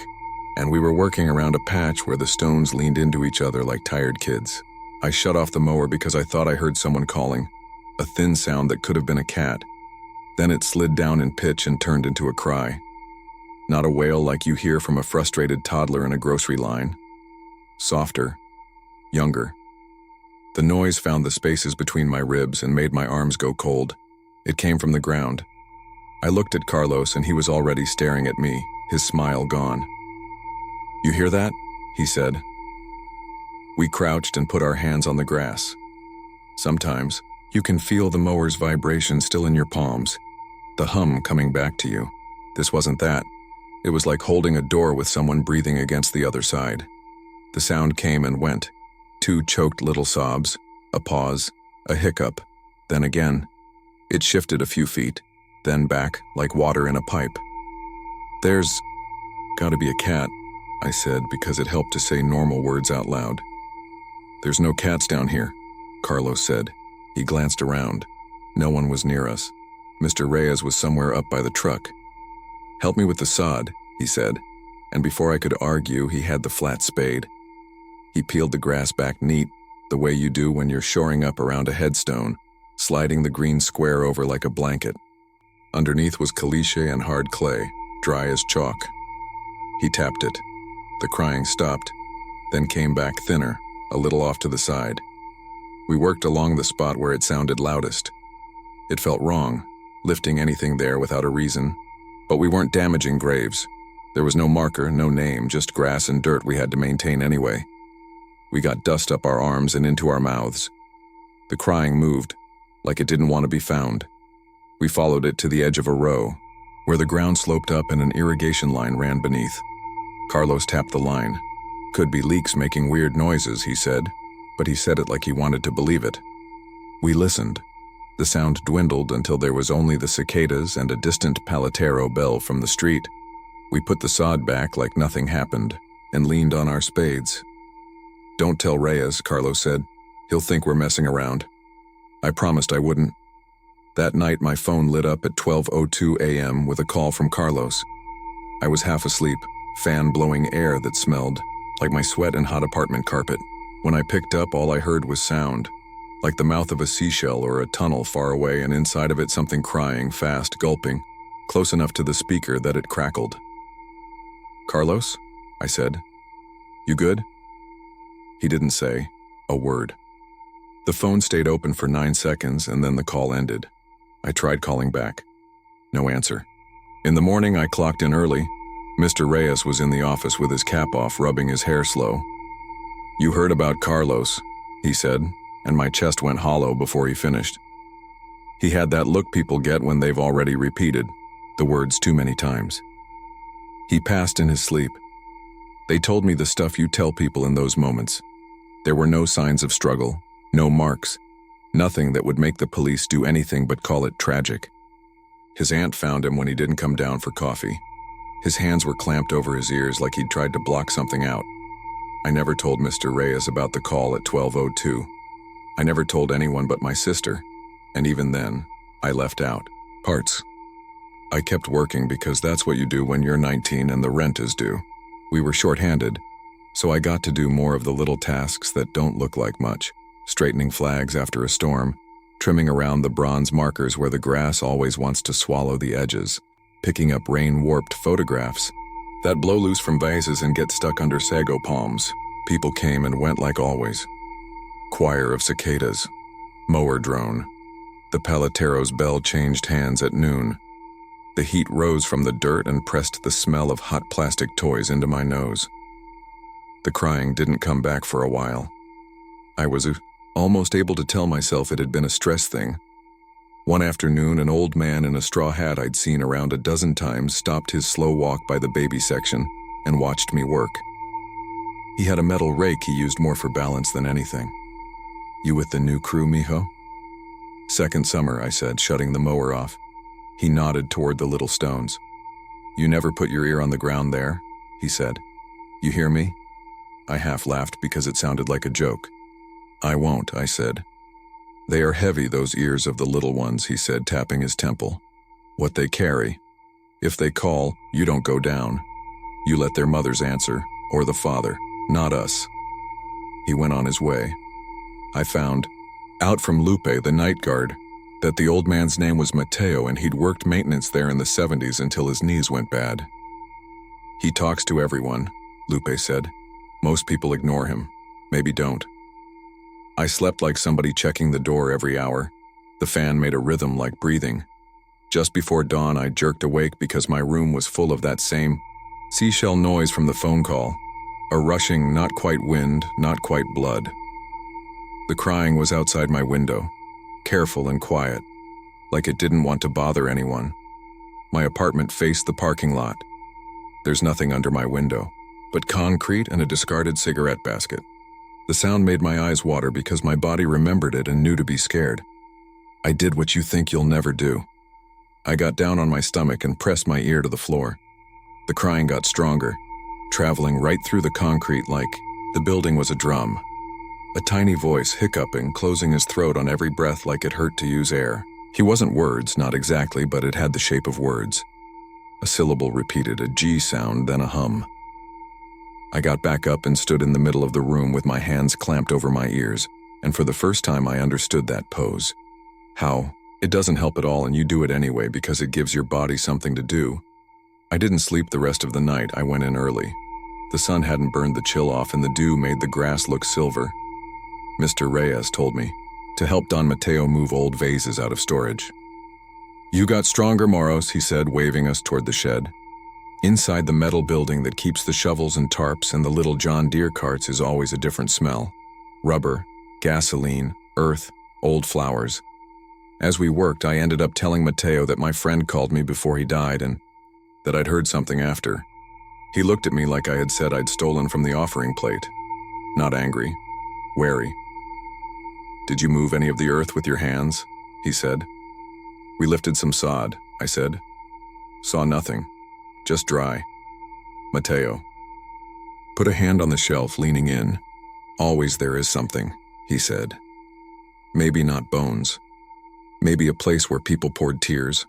and we were working around a patch where the stones leaned into each other like tired kids. I shut off the mower because I thought I heard someone calling, a thin sound that could have been a cat. Then it slid down in pitch and turned into a cry. Not a wail like you hear from a frustrated toddler in a grocery line. Softer, younger. The noise found the spaces between my ribs and made my arms go cold. It came from the ground. I looked at Carlos and he was already staring at me, his smile gone. "You hear that?" he said. We crouched and put our hands on the grass. Sometimes, you can feel the mower's vibration still in your palms, the hum coming back to you. This wasn't that. It was like holding a door with someone breathing against the other side. The sound came and went. 2 choked little sobs, a pause, a hiccup, then again. It shifted a few feet, then back like water in a pipe. "There's gotta be a cat," I said because it helped to say normal words out loud. "There's no cats down here," Carlos said. He glanced around. No one was near us. Mr. Reyes was somewhere up by the truck. "Help me with the sod," he said, and before I could argue, he had the flat spade. He peeled the grass back neat, the way you do when you're shoring up around a headstone, sliding the green square over like a blanket. Underneath was caliche and hard clay, dry as chalk. He tapped it. The crying stopped, then came back thinner, a little off to the side. We worked along the spot where it sounded loudest. It felt wrong, lifting anything there without a reason, but we weren't damaging graves. There was no marker, no name, just grass and dirt we had to maintain anyway. We got dust up our arms and into our mouths. The crying moved, like it didn't want to be found. We followed it to the edge of a row, where the ground sloped up and an irrigation line ran beneath. Carlos tapped the line. "Could be leaks making weird noises," he said, but he said it like he wanted to believe it. We listened. The sound dwindled until there was only the cicadas and a distant paletero bell from the street. We put the sod back like nothing happened and leaned on our spades. Don't tell Reyes, Carlos said. He'll think we're messing around. I promised I wouldn't. That night, my phone lit up at 12:02 a.m. with a call from Carlos. I was half asleep, fan blowing air that smelled like my sweat and hot apartment carpet. When I picked up, all I heard was sound, like the mouth of a seashell or a tunnel far away, and inside of it something crying, fast, gulping, close enough to the speaker that it crackled. "Carlos?" I said. "You good?" He didn't say a word. The phone stayed open for 9 seconds, and then the call ended. I tried calling back. No answer. In the morning, I clocked in early. Mr. Reyes was in the office with his cap off, rubbing his hair slow. "You heard about Carlos," he said, and my chest went hollow before he finished. He had that look people get when they've already repeated the words too many times. He passed in his sleep. They told me the stuff you tell people in those moments. There were no signs of struggle, no marks, nothing that would make the police do anything but call it tragic. His aunt found him when he didn't come down for coffee. His hands were clamped over his ears like he'd tried to block something out. I never told Mr. Reyes about the call at 12:02. I never told anyone but my sister, and even then, I left out parts. I kept working because that's what you do when you're 19 and the rent is due. We were short-handed, so I got to do more of the little tasks that don't look like much, straightening flags after a storm, trimming around the bronze markers where the grass always wants to swallow the edges, picking up rain-warped photographs that blow loose from vases and get stuck under sago palms. People came and went like always. Choir of cicadas, mower drone. The paletero's bell changed hands at noon. The heat rose from the dirt and pressed the smell of hot plastic toys into my nose. The crying didn't come back for a while. I was almost able to tell myself it had been a stress thing. One afternoon, an old man in a straw hat I'd seen around a dozen times stopped his slow walk by the baby section and watched me work. He had a metal rake he used more for balance than anything. "You with the new crew, mijo?" "Second summer," I said, shutting the mower off. He nodded toward the little stones. "You never put your ear on the ground there?" he said. "You hear me?" I half laughed because it sounded like a joke. "I won't," I said. "They are heavy, those ears of the little ones," he said, tapping his temple. "What they carry. If they call, you don't go down. You let their mothers answer, or the father, not us." He went on his way. I found, out from Lupe, the night guard, that the old man's name was Mateo and he'd worked maintenance there in the 70s until his knees went bad. "He talks to everyone," Lupe said. "Most people ignore him. Maybe don't." I slept like somebody checking the door every hour. The fan made a rhythm like breathing. Just before dawn, I jerked awake because my room was full of that same seashell noise from the phone call. A rushing, not quite wind, not quite blood. The crying was outside my window, careful and quiet, like it didn't want to bother anyone. My apartment faced the parking lot. There's nothing under my window, but concrete and a discarded cigarette basket. The sound made my eyes water because my body remembered it and knew to be scared. I did what you think you'll never do. I got down on my stomach and pressed my ear to the floor. The crying got stronger, traveling right through the concrete like the building was a drum. A tiny voice hiccuping, closing his throat on every breath like it hurt to use air. He wasn't words, not exactly, but it had the shape of words. A syllable repeated, a G sound, then a hum. I got back up and stood in the middle of the room with my hands clamped over my ears, and for the first time I understood that pose. How it doesn't help at all and you do it anyway because it gives your body something to do. I didn't sleep the rest of the night. I went in early. The sun hadn't burned the chill off and the dew made the grass look silver. Mr. Reyes told me to help Don Mateo move old vases out of storage. "You got stronger, Moros," he said, waving us toward the shed. Inside the metal building that keeps the shovels and tarps and the little John Deere carts is always a different smell. Rubber, gasoline, earth, old flowers. As we worked, I ended up telling Mateo that my friend called me before he died and that I'd heard something after. He looked at me like I had said I'd stolen from the offering plate. Not angry, wary. "Did you move any of the earth with your hands?" he said. "We lifted some sod," I said. "Saw nothing, just dry." Mateo put a hand on the shelf, leaning in. Always there is something, he said. Maybe not bones. Maybe a place where people poured tears.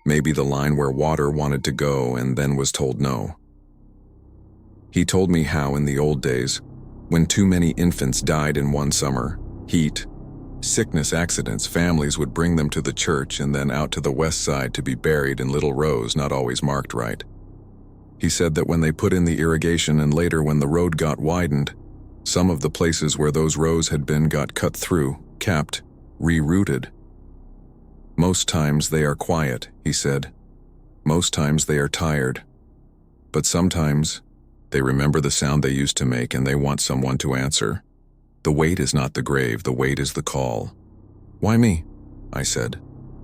Maybe the line where water wanted to go and then was told no. He told me how in the old days, when too many infants died in one summer, heat, sickness, accidents, families would bring them to the church and then out to the west side to be buried in little rows not always marked right. He said that when they put in the irrigation and later when the road got widened, some of the places where those rows had been got cut through, capped, rerouted. Most times they are quiet, he said. Most times they are tired. But sometimes they remember the sound they used to make and they want someone to answer. The wait is not the grave, the wait is the call. Why me? I said.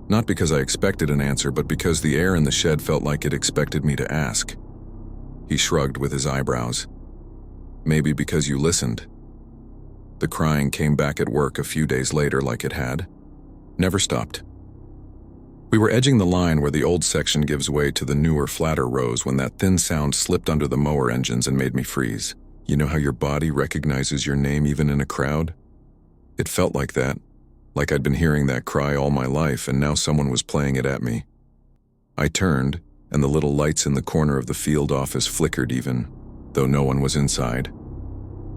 Not because I expected an answer, but because the air in the shed felt like it expected me to ask. He shrugged with his eyebrows. Maybe because you listened. The crying came back at work a few days later like it had. Never stopped. We were edging the line where the old section gives way to the newer, flatter rows when that thin sound slipped under the mower engines and made me freeze. You know how your body recognizes your name even in a crowd? It felt like that, like I'd been hearing that cry all my life and now someone was playing it at me. I turned, and the little lights in the corner of the field office flickered even, though no one was inside.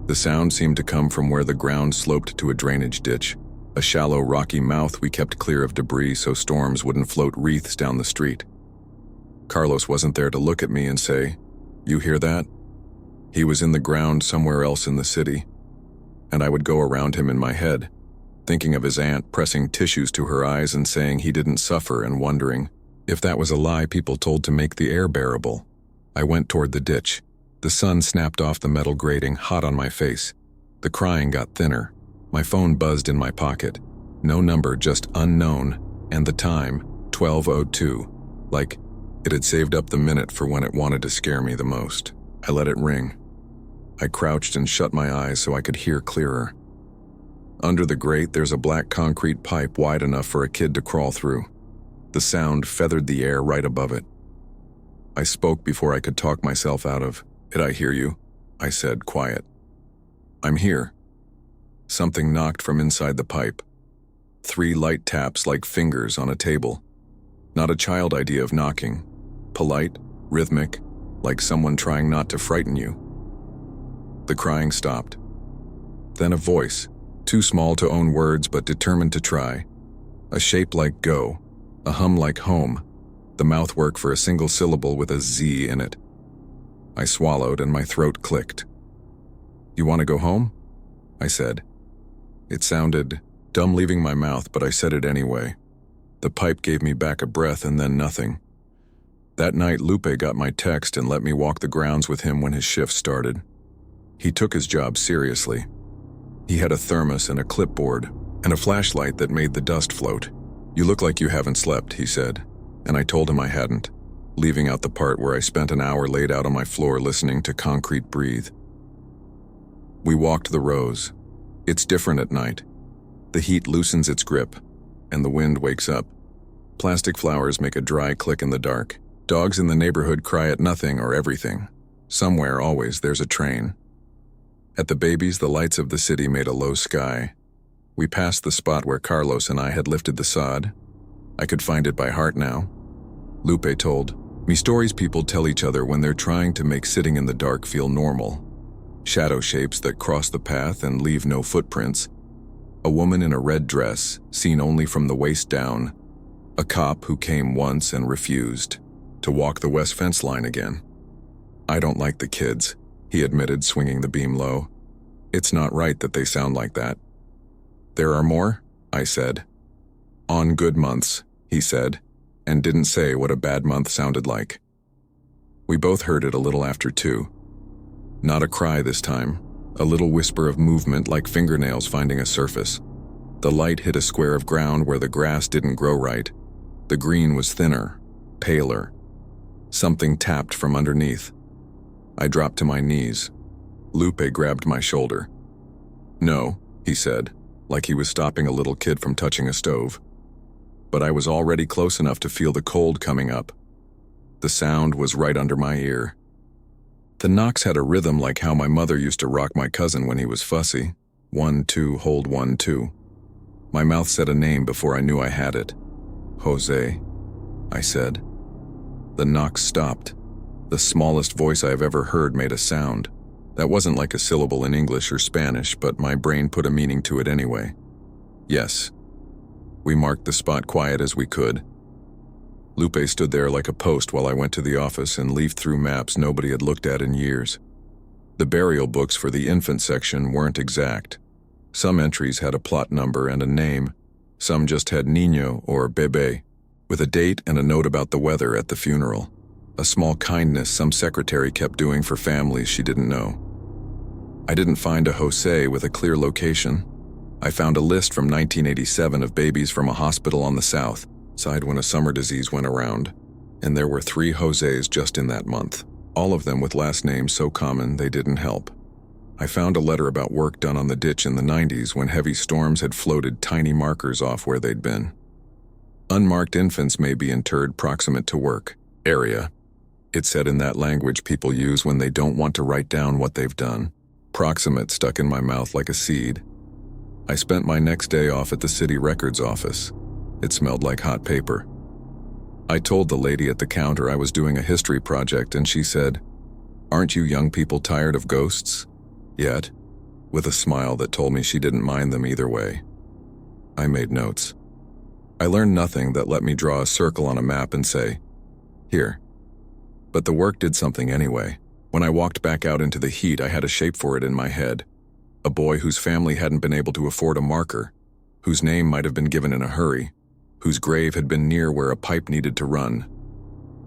The sound seemed to come from where the ground sloped to a drainage ditch, a shallow, rocky mouth we kept clear of debris so storms wouldn't float wreaths down the street. Carlos wasn't there to look at me and say, "You hear that?" He was in the ground somewhere else in the city, and I would go around him in my head, thinking of his aunt pressing tissues to her eyes and saying he didn't suffer and wondering if that was a lie people told to make the air bearable. I went toward the ditch. The sun snapped off the metal grating, hot on my face. The crying got thinner. My phone buzzed in my pocket. No number, just unknown, and the time, 12:02, like it had saved up the minute for when it wanted to scare me the most. I let it ring. I crouched and shut my eyes so I could hear clearer. Under the grate, there's a black concrete pipe wide enough for a kid to crawl through. The sound feathered the air right above it. I spoke before I could talk myself out of, "Did I hear you?" I said, quiet. "I'm here." Something knocked from inside the pipe. 3 light taps like fingers on a table. Not a child idea of knocking. Polite, rhythmic, like someone trying not to frighten you. The crying stopped. Then a voice, too small to own words but determined to try. A shape like go, a hum like home, the mouthwork for a single syllable with a Z in it. I swallowed and my throat clicked. "You want to go home?" I said. It sounded dumb leaving my mouth, but I said it anyway. The pipe gave me back a breath and then nothing. That night, Lupe got my text and let me walk the grounds with him when his shift started. He took his job seriously. He had a thermos and a clipboard and a flashlight that made the dust float. "You look like you haven't slept," he said, and I told him I hadn't, leaving out the part where I spent an hour laid out on my floor listening to concrete breathe. We walked the rows. It's different at night. The heat loosens its grip, and the wind wakes up. Plastic flowers make a dry click in the dark. Dogs in the neighborhood cry at nothing or everything. Somewhere, always, there's a train. At the babies, the lights of the city made a low sky. We passed the spot where Carlos and I had lifted the sod. I could find it by heart now. Lupe told me stories people tell each other when they're trying to make sitting in the dark feel normal. Shadow shapes that cross the path and leave no footprints. A woman in a red dress, seen only from the waist down. A cop who came once and refused to walk the west fence line again. "I don't like the kids," he admitted, swinging the beam low. "It's not right that they sound like that." "There are more?" I said. "On good months," he said, and didn't say what a bad month sounded like. We both heard it a little after 2. Not a cry this time, a little whisper of movement like fingernails finding a surface. The light hit a square of ground where the grass didn't grow right. The green was thinner, paler. Something tapped from underneath. I dropped to my knees. Lupe grabbed my shoulder. "No," he said, like he was stopping a little kid from touching a stove. But I was already close enough to feel the cold coming up. The sound was right under my ear. The knocks had a rhythm like how my mother used to rock my cousin when he was fussy. 1, 2, hold 1, 2. My mouth said a name before I knew I had it. Jose, I said. The knocks stopped. The smallest voice I have ever heard made a sound. That wasn't like a syllable in English or Spanish, but my brain put a meaning to it anyway. Yes. We marked the spot quiet as we could. Lupe stood there like a post while I went to the office and leafed through maps nobody had looked at in years. The burial books for the infant section weren't exact. Some entries had a plot number and a name. Some just had Niño or Bebé, with a date and a note about the weather at the funeral. A small kindness some secretary kept doing for families she didn't know. I didn't find a Jose with a clear location. I found a list from 1987 of babies from a hospital on the south side when a summer disease went around, and there were 3 Joses just in that month, all of them with last names so common they didn't help. I found a letter about work done on the ditch in the 90s when heavy storms had floated tiny markers off where they'd been. Unmarked infants may be interred proximate to work area. It said in that language people use when they don't want to write down what they've done. Proximate stuck in my mouth like a seed. I spent my next day off at the city records office. It smelled like hot paper. I told the lady at the counter I was doing a history project, and she said, "Aren't you young people tired of ghosts yet?" with a smile that told me she didn't mind them either way. I made notes. I learned nothing that let me draw a circle on a map and say, "Here." But the work did something anyway. When I walked back out into the heat, I had a shape for it in my head. A boy whose family hadn't been able to afford a marker, whose name might have been given in a hurry, whose grave had been near where a pipe needed to run.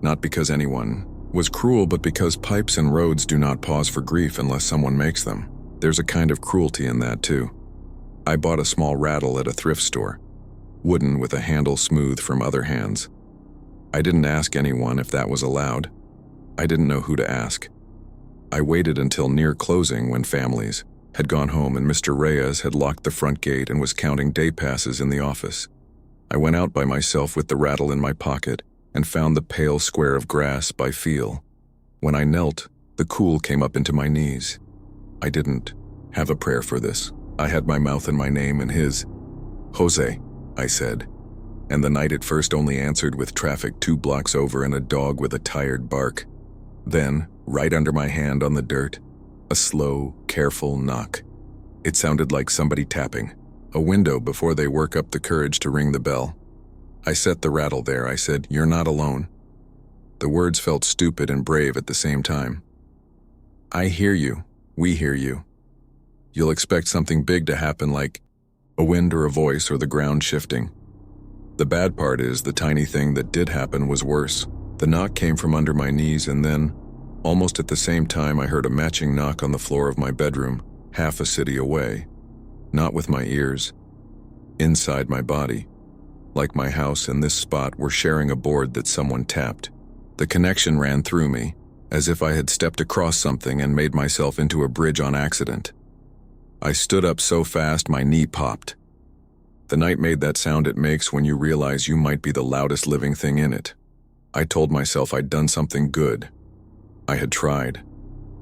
Not because anyone was cruel, but because pipes and roads do not pause for grief unless someone makes them. There's a kind of cruelty in that too. I bought a small rattle at a thrift store, wooden with a handle smooth from other hands. I didn't ask anyone if that was allowed. I didn't know who to ask. I waited until near closing when families had gone home and Mr. Reyes had locked the front gate and was counting day passes in the office. I went out by myself with the rattle in my pocket and found the pale square of grass by feel. When I knelt, the cool came up into my knees. I didn't have a prayer for this. I had my mouth and my name in his. "Jose," I said, and the night at first only answered with traffic 2 blocks over and a dog with a tired bark. Then, right under my hand on the dirt, a slow, careful knock. It sounded like somebody tapping a window before they work up the courage to ring the bell. I set the rattle there. I said, "You're not alone." The words felt stupid and brave at the same time. "I hear you. We hear you. You'll expect something big to happen, like a wind or a voice or the ground shifting. The bad part is the tiny thing that did happen was worse. The knock came from under my knees, and then, almost at the same time, I heard a matching knock on the floor of my bedroom, half a city away. Not with my ears. Inside my body. Like my house and this spot were sharing a board that someone tapped. The connection ran through me, as if I had stepped across something and made myself into a bridge on accident. I stood up so fast my knee popped. The night made that sound it makes when you realize you might be the loudest living thing in it. I told myself I'd done something good. I had tried.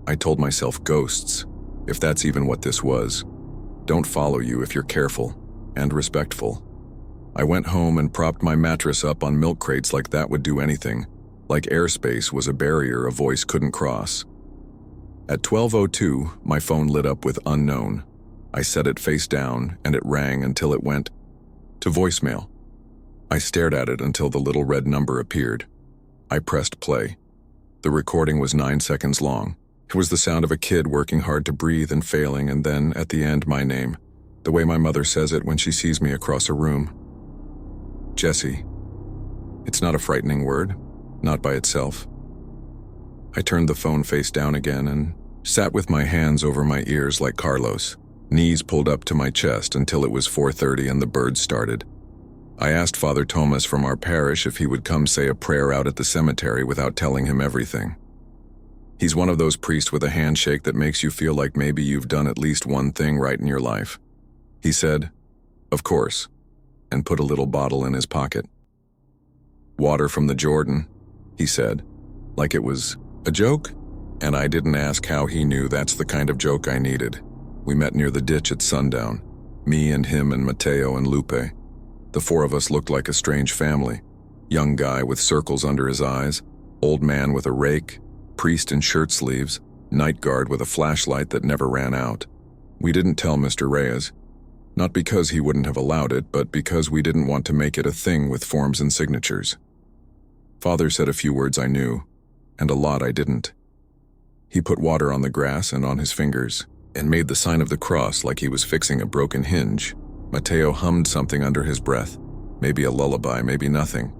I told myself ghosts, if that's even what this was, don't follow you if you're careful and respectful. I went home and propped my mattress up on milk crates like that would do anything, like airspace was a barrier a voice couldn't cross. At 12:02, my phone lit up with unknown. I set it face down and it rang until it went to voicemail. I stared at it until the little red number appeared. I pressed play. The recording was 9 seconds long. It was the sound of a kid working hard to breathe and failing, and then, at the end, my name, the way my mother says it when she sees me across a room. Jesse. It's not a frightening word, not by itself. I turned the phone face down again and sat with my hands over my ears like Carlos, knees pulled up to my chest until it was 4:30 and the birds started. I asked Father Thomas from our parish if he would come say a prayer out at the cemetery without telling him everything. He's one of those priests with a handshake that makes you feel like maybe you've done at least one thing right in your life. He said, "Of course," and put a little bottle in his pocket. "Water from the Jordan," he said, like it was a joke. And I didn't ask how he knew that's the kind of joke I needed. We met near the ditch at sundown. Me and him and Matteo and Lupe. The four of us looked like a strange family. Young guy with circles under his eyes, old man with a rake, priest in shirt sleeves, night guard with a flashlight that never ran out. We didn't tell Mr. Reyes. Not because he wouldn't have allowed it, but because we didn't want to make it a thing with forms and signatures. Father said a few words I knew, and a lot I didn't. He put water on the grass and on his fingers, and made the sign of the cross like he was fixing a broken hinge. Matteo hummed something under his breath, maybe a lullaby, maybe nothing.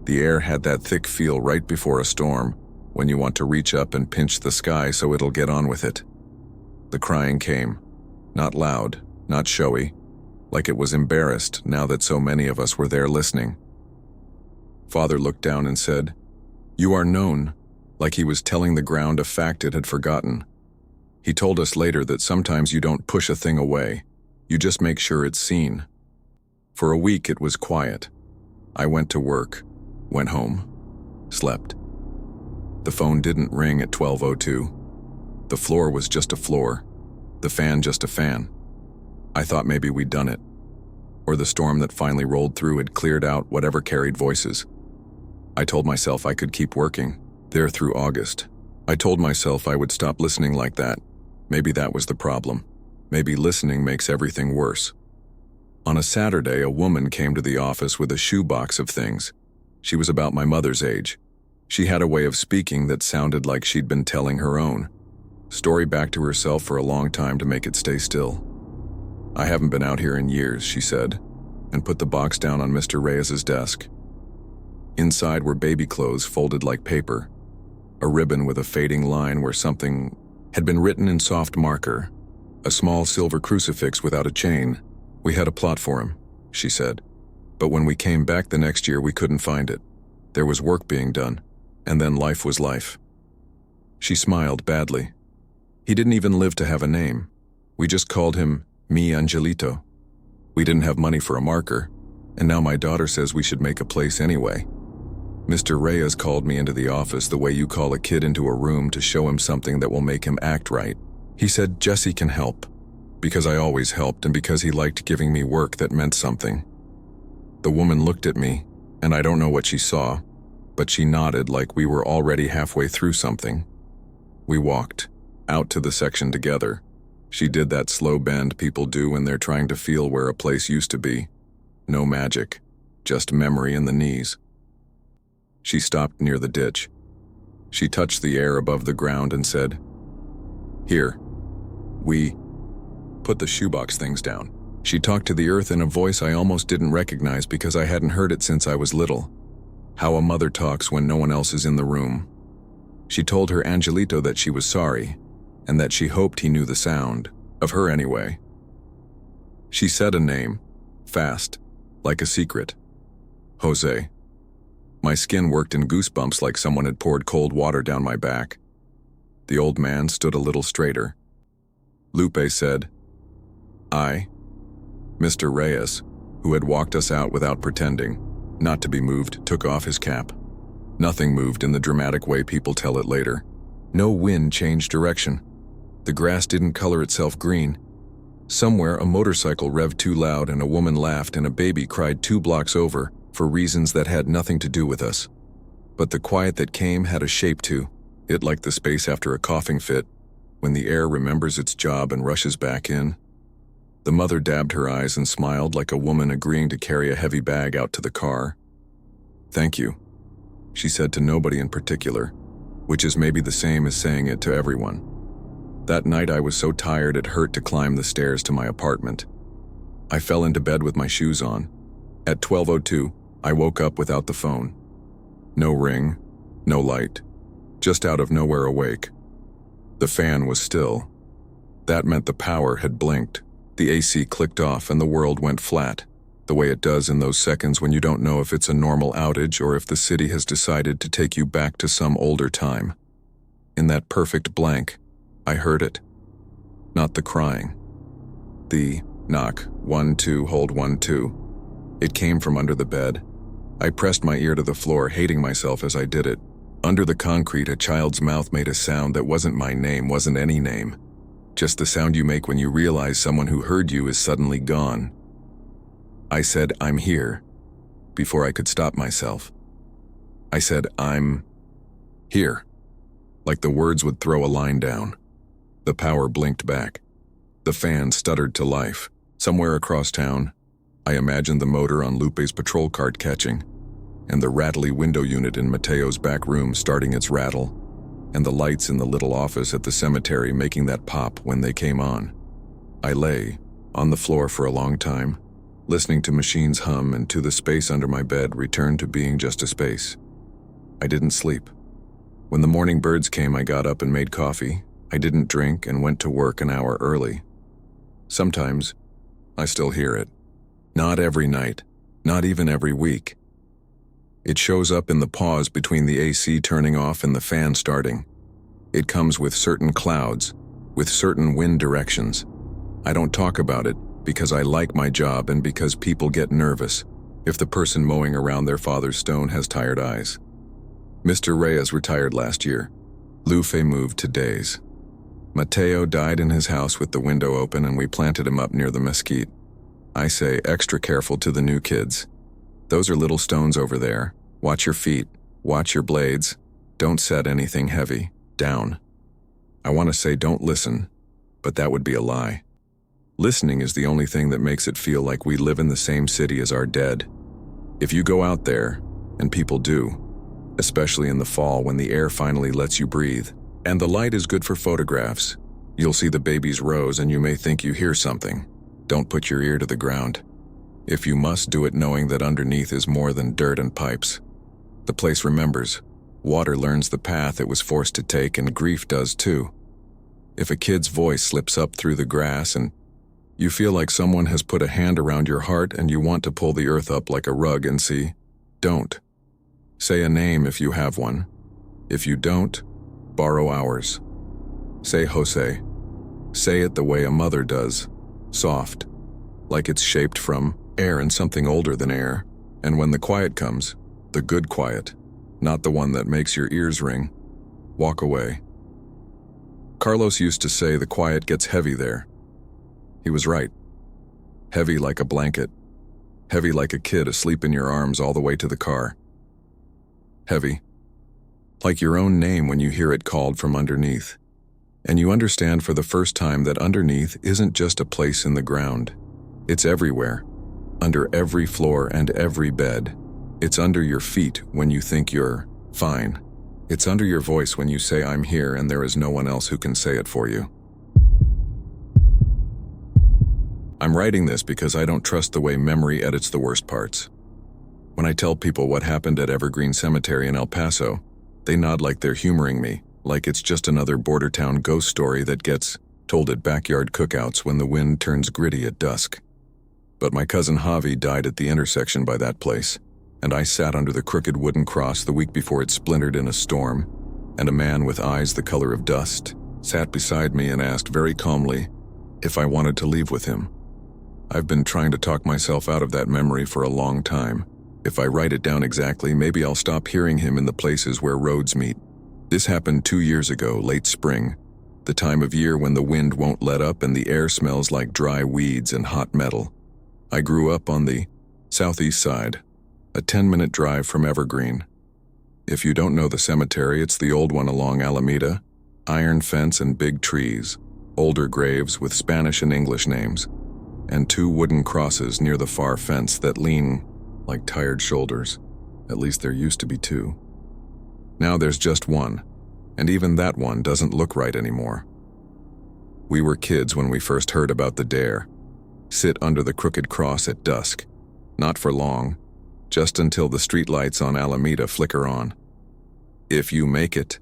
The air had that thick feel right before a storm, when you want to reach up and pinch the sky so it'll get on with it. The crying came, not loud, not showy, like it was embarrassed now that so many of us were there listening. Father looked down and said, "You are known," like he was telling the ground a fact it had forgotten. He told us later that sometimes you don't push a thing away, you just make sure it's seen. For a week it was quiet. I went to work, went home, slept. The phone didn't ring at 12:02. The floor was just a floor, the fan just a fan. I thought maybe we'd done it, or the storm that finally rolled through had cleared out whatever carried voices. I told myself I could keep working, there through August. I told myself I would stop listening like that. Maybe that was the problem. Maybe listening makes everything worse. On a Saturday, a woman came to the office with a shoebox of things. She was about my mother's age. She had a way of speaking that sounded like she'd been telling her own story back to herself for a long time to make it stay still. "I haven't been out here in years," she said, and put the box down on Mr. Reyes's desk. Inside were baby clothes folded like paper, a ribbon with a fading line where something had been written in soft marker, a small silver crucifix without a chain. "We had a plot for him," she said. "But when we came back the next year, we couldn't find it. There was work being done, and then life was life." She smiled badly. "He didn't even live to have a name. We just called him Mi Angelito. We didn't have money for a marker, and now my daughter says we should make a place anyway." Mr. Reyes called me into the office the way you call a kid into a room to show him something that will make him act right. He said Jesse can help, because I always helped and because he liked giving me work that meant something. The woman looked at me, and I don't know what she saw, but she nodded like we were already halfway through something. We walked out to the section together. She did that slow bend people do when they're trying to feel where a place used to be. No magic, just memory in the knees. She stopped near the ditch. She touched the air above the ground and said, "Here." We put the shoebox things down. She talked to the earth in a voice I almost didn't recognize because I hadn't heard it since I was little. How a mother talks when no one else is in the room. She told her Angelito that she was sorry, and that she hoped he knew the sound, of her anyway. She said a name, fast, like a secret. Jose. My skin worked in goosebumps like someone had poured cold water down my back. The old man stood a little straighter. Lupe said, "I." Mr. Reyes, who had walked us out without pretending not to be moved, took off his cap. Nothing moved in the dramatic way people tell it later. No wind changed direction. The grass didn't color itself green. Somewhere a motorcycle revved too loud and a woman laughed and a baby cried 2 blocks over for reasons that had nothing to do with us. But the quiet that came had a shape too. It like the space after a coughing fit, when the air remembers its job and rushes back in. The mother dabbed her eyes and smiled like a woman agreeing to carry a heavy bag out to the car. "Thank you," she said to nobody in particular, which is maybe the same as saying it to everyone. That night I was so tired it hurt to climb the stairs to my apartment. I fell into bed with my shoes on. At 12:02, I woke up without the phone. No ring, no light, just out of nowhere awake. The fan was still. That meant the power had blinked. The AC clicked off and the world went flat, the way it does in those seconds when you don't know if it's a normal outage or if the city has decided to take you back to some older time. In that perfect blank, I heard it. Not the crying. The knock, 1, 2, hold 1, 2. It came from under the bed. I pressed my ear to the floor, hating myself as I did it. Under the concrete, a child's mouth made a sound that wasn't my name, wasn't any name. Just the sound you make when you realize someone who heard you is suddenly gone. I said, "I'm here," before I could stop myself. I said, "I'm here," like the words would throw a line down. The power blinked back. The fan stuttered to life. Somewhere across town, I imagined the motor on Lupe's patrol cart catching, and the rattly window unit in Mateo's back room starting its rattle, and the lights in the little office at the cemetery making that pop when they came on. I lay on the floor for a long time, listening to machines hum and to the space under my bed return to being just a space. I didn't sleep. When the morning birds came, I got up and made coffee. I didn't drink and went to work an hour early. Sometimes, I still hear it. Not every night, not even every week. It shows up in the pause between the AC turning off and the fan starting. It comes with certain clouds, with certain wind directions. I don't talk about it because I like my job and because people get nervous if the person mowing around their father's stone has tired eyes. Mr. Reyes retired last year. Lupe moved to Days. Mateo died in his house with the window open and we planted him up near the mesquite. I say extra careful to the new kids. Those are little stones over there. Watch your feet. Watch your blades. Don't set anything heavy. Down. I want to say don't listen, but that would be a lie. Listening is the only thing that makes it feel like we live in the same city as our dead. If you go out there, and people do, especially in the fall when the air finally lets you breathe, and the light is good for photographs, you'll see the baby's rows and you may think you hear something. Don't put your ear to the ground. If you must, do it knowing that underneath is more than dirt and pipes. The place remembers. Water learns the path it was forced to take, and grief does too. If a kid's voice slips up through the grass and you feel like someone has put a hand around your heart and you want to pull the earth up like a rug and see, don't. Say a name if you have one. If you don't, borrow ours. Say Jose. Say it the way a mother does, soft, like it's shaped from air and something older than air. And when the quiet comes, the good quiet, not the one that makes your ears ring, walk away. Carlos used to say the quiet gets heavy there. He was right. Heavy like a blanket. Heavy like a kid asleep in your arms all the way to the car. Heavy. Like your own name when you hear it called from underneath. And you understand for the first time that underneath isn't just a place in the ground. It's everywhere. Under every floor and every bed. It's under your feet when you think you're fine. It's under your voice when you say I'm here and there is no one else who can say it for you. I'm writing this because I don't trust the way memory edits the worst parts. When I tell people what happened at Evergreen Cemetery in El Paso, they nod like they're humoring me, like it's just another border town ghost story that gets told at backyard cookouts when the wind turns gritty at dusk. But my cousin Javi died at the intersection by that place, and I sat under the crooked wooden cross the week before it splintered in a storm, and a man with eyes the color of dust sat beside me and asked very calmly if I wanted to leave with him. I've been trying to talk myself out of that memory for a long time. If I write it down exactly, maybe I'll stop hearing him in the places where roads meet. This happened 2 years ago, late spring, the time of year when the wind won't let up and the air smells like dry weeds and hot metal. I grew up on the southeast side, a 10-minute drive from Evergreen. If you don't know the cemetery, it's the old one along Alameda, iron fence and big trees, older graves with Spanish and English names, and 2 wooden crosses near the far fence that lean like tired shoulders. At least there used to be 2. Now there's just 1, and even that one doesn't look right anymore. We were kids when we first heard about the dare. Sit under the crooked cross at dusk. Not for long, just until the streetlights on Alameda flicker on. If you make it,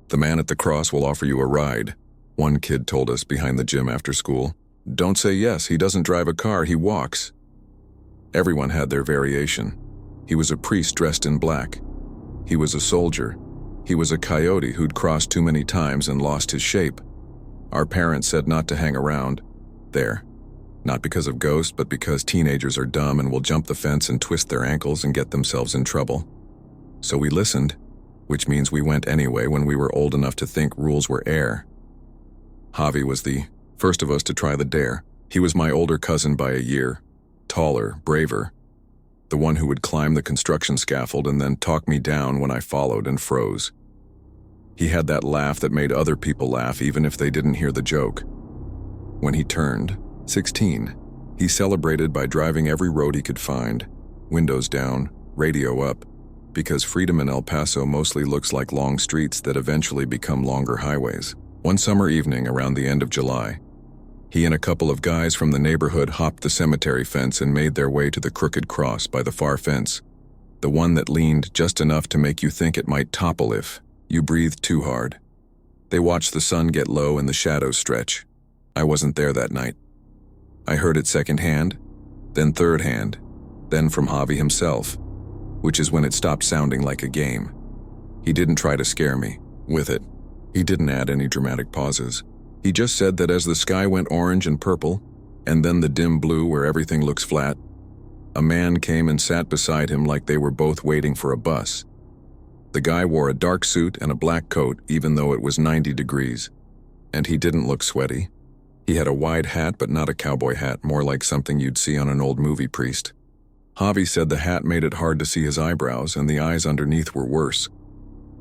the man at the cross will offer you a ride, one kid told us behind the gym after school. Don't say yes, he doesn't drive a car, he walks. Everyone had their variation. He was a priest dressed in black. He was a soldier. He was a coyote who'd crossed too many times and lost his shape. Our parents said not to hang around there. Not because of ghosts, but because teenagers are dumb and will jump the fence and twist their ankles and get themselves in trouble. So we listened, which means we went anyway when we were old enough to think rules were air. Javi was the first of us to try the dare. He was my older cousin by a year, taller, braver, the one who would climb the construction scaffold and then talk me down when I followed and froze. He had that laugh that made other people laugh even if they didn't hear the joke. When he turned 16, he celebrated by driving every road he could find, windows down, radio up, because freedom in El Paso mostly looks like long streets that eventually become longer highways. One summer evening around the end of July, he and a couple of guys from the neighborhood hopped the cemetery fence and made their way to the crooked cross by the far fence, the one that leaned just enough to make you think it might topple if you breathed too hard. They watched the sun get low and the shadows stretch. I wasn't there that night. I heard it secondhand, then third hand, then from Javi himself, which is when it stopped sounding like a game. He didn't try to scare me with it. He didn't add any dramatic pauses. He just said that as the sky went orange and purple, and then the dim blue where everything looks flat, a man came and sat beside him like they were both waiting for a bus. The guy wore a dark suit and a black coat even though it was 90 degrees, and he didn't look sweaty. He had a wide hat but not a cowboy hat, more like something you'd see on an old movie priest. Javi said the hat made it hard to see his eyebrows and the eyes underneath were worse.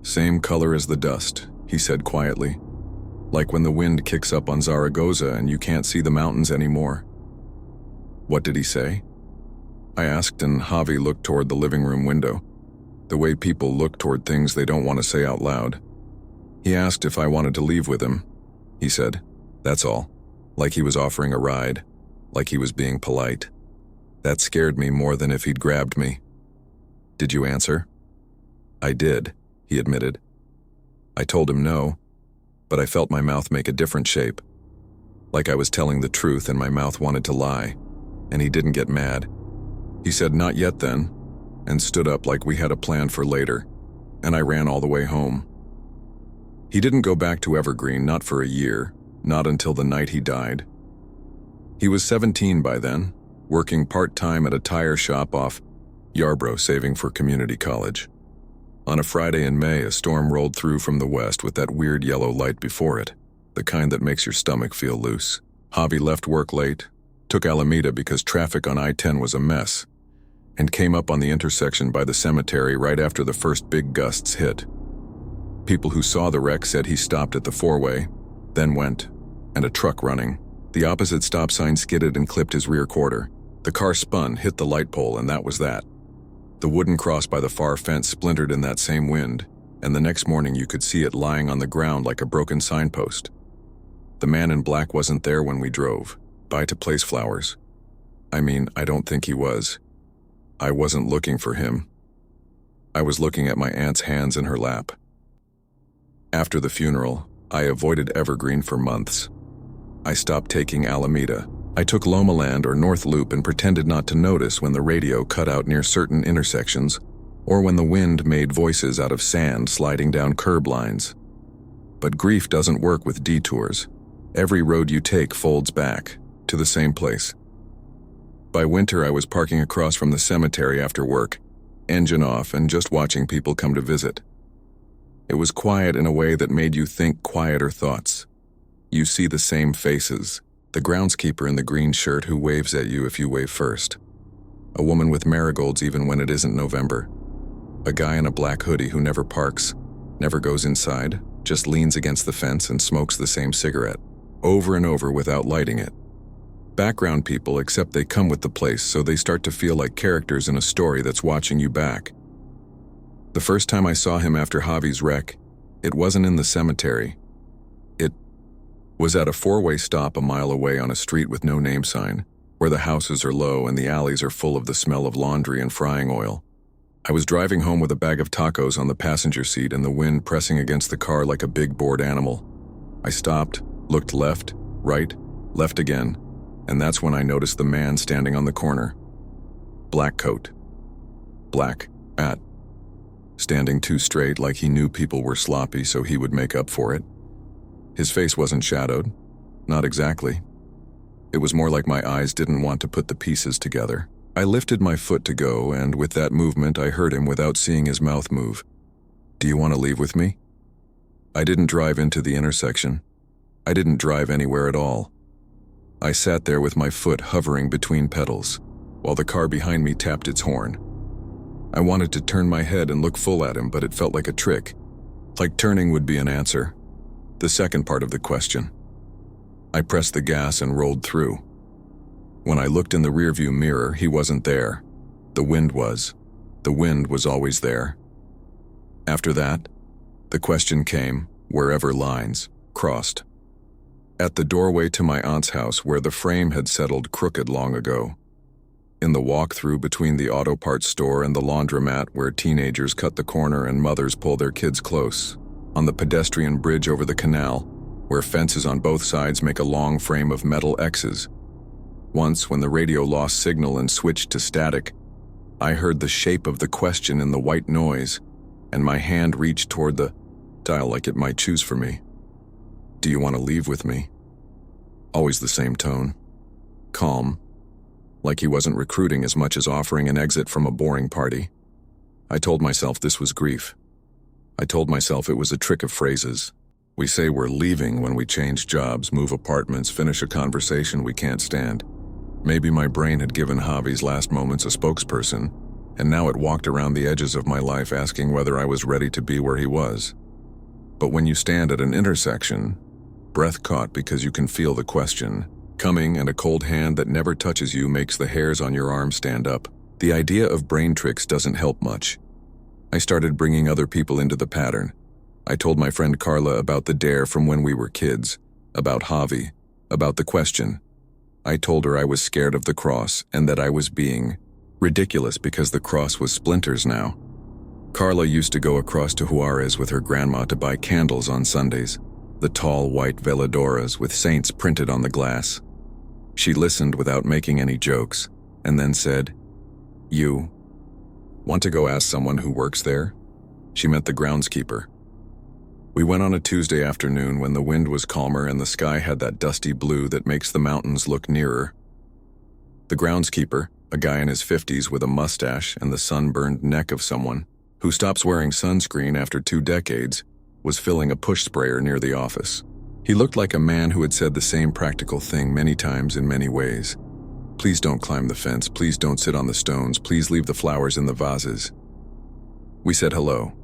Same color as the dust, he said quietly, like when the wind kicks up on Zaragoza and you can't see the mountains anymore. What did he say? I asked, and Javi looked toward the living room window, the way people look toward things they don't want to say out loud. He asked if I wanted to leave with him. He said, "That's all," like he was offering a ride, like he was being polite. That scared me more than if he'd grabbed me. "Did you answer?" "I did," he admitted. I told him no, but I felt my mouth make a different shape, like I was telling the truth and my mouth wanted to lie, and he didn't get mad. He said, "Not yet then," and stood up like we had a plan for later, and I ran all the way home. He didn't go back to Evergreen, not for a year, not until the night he died. He was 17 by then, working part-time at a tire shop off Yarborough, saving for community college. On a Friday in May, a storm rolled through from the west with that weird yellow light before it, the kind that makes your stomach feel loose. Javi left work late, took Alameda because traffic on I-10 was a mess, and came up on the intersection by the cemetery right after the first big gusts hit. People who saw the wreck said he stopped at the four-way, then went, and a truck running. The opposite stop sign skidded and clipped his rear quarter. The car spun, hit the light pole, and that was that. The wooden cross by the far fence splintered in that same wind, and the next morning you could see it lying on the ground like a broken signpost. The man in black wasn't there when we drove by to place flowers. I mean, I don't think he was. I wasn't looking for him. I was looking at my aunt's hands in her lap. After the funeral, I avoided Evergreen for months. I stopped taking Alameda. I took Lomaland or North Loop and pretended not to notice when the radio cut out near certain intersections or when the wind made voices out of sand sliding down curb lines. But grief doesn't work with detours. Every road you take folds back to the same place. By winter, I was parking across from the cemetery after work, engine off and just watching people come to visit. It was quiet in a way that made you think quieter thoughts. You see the same faces. The groundskeeper in the green shirt who waves at you if you wave first. A woman with marigolds even when it isn't November. A guy in a black hoodie who never parks, never goes inside, just leans against the fence and smokes the same cigarette, over and over without lighting it. Background people, except they come with the place, so they start to feel like characters in a story that's watching you back. The first time I saw him after Javi's wreck, it wasn't in the cemetery. It was at a four-way stop a mile away on a street with no name sign, where the houses are low and the alleys are full of the smell of laundry and frying oil. I was driving home with a bag of tacos on the passenger seat and the wind pressing against the car like a big bored animal. I stopped, looked left, right, left again, and that's when I noticed the man standing on the corner. Black coat. Black hat. Standing too straight like he knew people were sloppy so he would make up for it. His face wasn't shadowed. Not exactly. It was more like my eyes didn't want to put the pieces together. I lifted my foot to go, and with that movement I heard him without seeing his mouth move. Do you want to leave with me? I didn't drive into the intersection. I didn't drive anywhere at all. I sat there with my foot hovering between pedals, while the car behind me tapped its horn. I wanted to turn my head and look full at him, but it felt like a trick. Like turning would be an answer. The second part of the question. I pressed the gas and rolled through. When I looked in the rearview mirror, he wasn't there. The wind was. The wind was always there. After that, the question came, wherever lines crossed. At the doorway to my aunt's house, where the frame had settled crooked long ago. In the walk-through between the auto parts store and the laundromat, where teenagers cut the corner and mothers pull their kids close. On the pedestrian bridge over the canal, where fences on both sides make a long frame of metal X's. Once, when the radio lost signal and switched to static, I heard the shape of the question in the white noise, and my hand reached toward the dial like it might choose for me. Do you want to leave with me? Always the same tone. Calm. Like he wasn't recruiting as much as offering an exit from a boring party. I told myself this was grief. I told myself it was a trick of phrases. We say we're leaving when we change jobs, move apartments, finish a conversation we can't stand. Maybe my brain had given Javi's last moments a spokesperson, and now it walked around the edges of my life asking whether I was ready to be where he was. But when you stand at an intersection, breath caught because you can feel the question coming, and a cold hand that never touches you makes the hairs on your arm stand up. The idea of brain tricks doesn't help much. I started bringing other people into the pattern. I told my friend Carla about the dare from when we were kids, about Javi, about the question. I told her I was scared of the cross and that I was being ridiculous because the cross was splinters now. Carla used to go across to Juarez with her grandma to buy candles on Sundays, the tall white veladoras with saints printed on the glass. She listened without making any jokes, and then said, "You want to go ask someone who works there?" She meant the groundskeeper. We went on a Tuesday afternoon when the wind was calmer and the sky had that dusty blue that makes the mountains look nearer. The groundskeeper, a guy in his 50s with a mustache and the sunburned neck of someone who stops wearing sunscreen after 2 decades, was filling a push sprayer near the office. He looked like a man who had said the same practical thing many times in many ways. Please don't climb the fence, please don't sit on the stones, please leave the flowers in the vases. We said hello.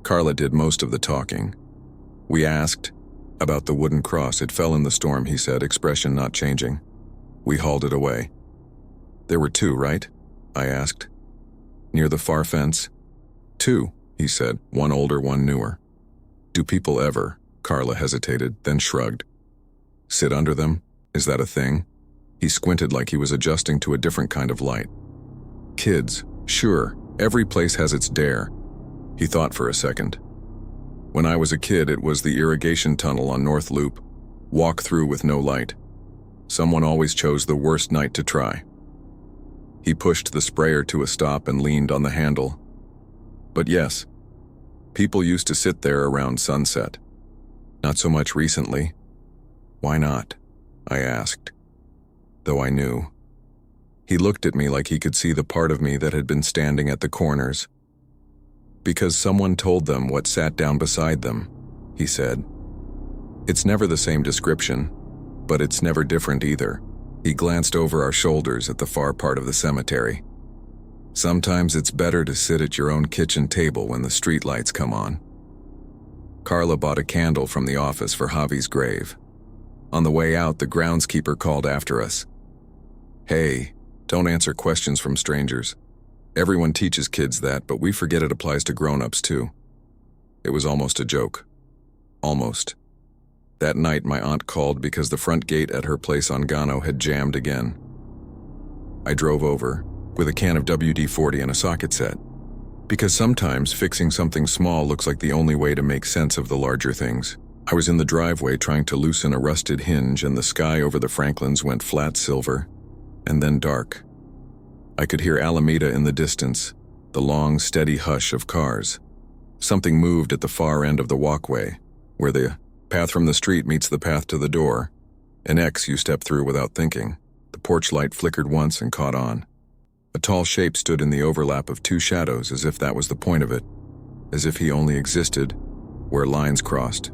Carla did most of the talking. We asked about the wooden cross. It fell in the storm, he said, expression not changing. We hauled it away. There were 2, right? I asked. Near the far fence? 2, he said, one older, one newer. Do people ever? Carla hesitated, then shrugged. Sit under them? Is that a thing? He squinted like he was adjusting to a different kind of light. Kids, sure, every place has its dare. He thought for a second. When I was a kid, it was the irrigation tunnel on North Loop, walk through with no light. Someone always chose the worst night to try. He pushed the sprayer to a stop and leaned on the handle. But yes, people used to sit there around sunset. Not so much recently. Why not? I asked, though I knew. He looked at me like he could see the part of me that had been standing at the corners. Because someone told them what sat down beside them, he said. It's never the same description, but it's never different either. He glanced over our shoulders at the far part of the cemetery. Sometimes it's better to sit at your own kitchen table when the streetlights come on. Carla bought a candle from the office for Javi's grave. On the way out, the groundskeeper called after us. Hey, don't answer questions from strangers. Everyone teaches kids that, but we forget it applies to grown-ups too. It was almost a joke. Almost. That night, my aunt called because the front gate at her place on Gano had jammed again. I drove over, with a can of WD-40 and a socket set. Because sometimes fixing something small looks like the only way to make sense of the larger things. I was in the driveway trying to loosen a rusted hinge, and the sky over the Franklins went flat silver, and then dark. I could hear Alameda in the distance, the long, steady hush of cars. Something moved at the far end of the walkway, where the path from the street meets the path to the door, an X you step through without thinking. The porch light flickered once and caught on. A tall shape stood in the overlap of 2 shadows as if that was the point of it. as if he only existed where lines crossed.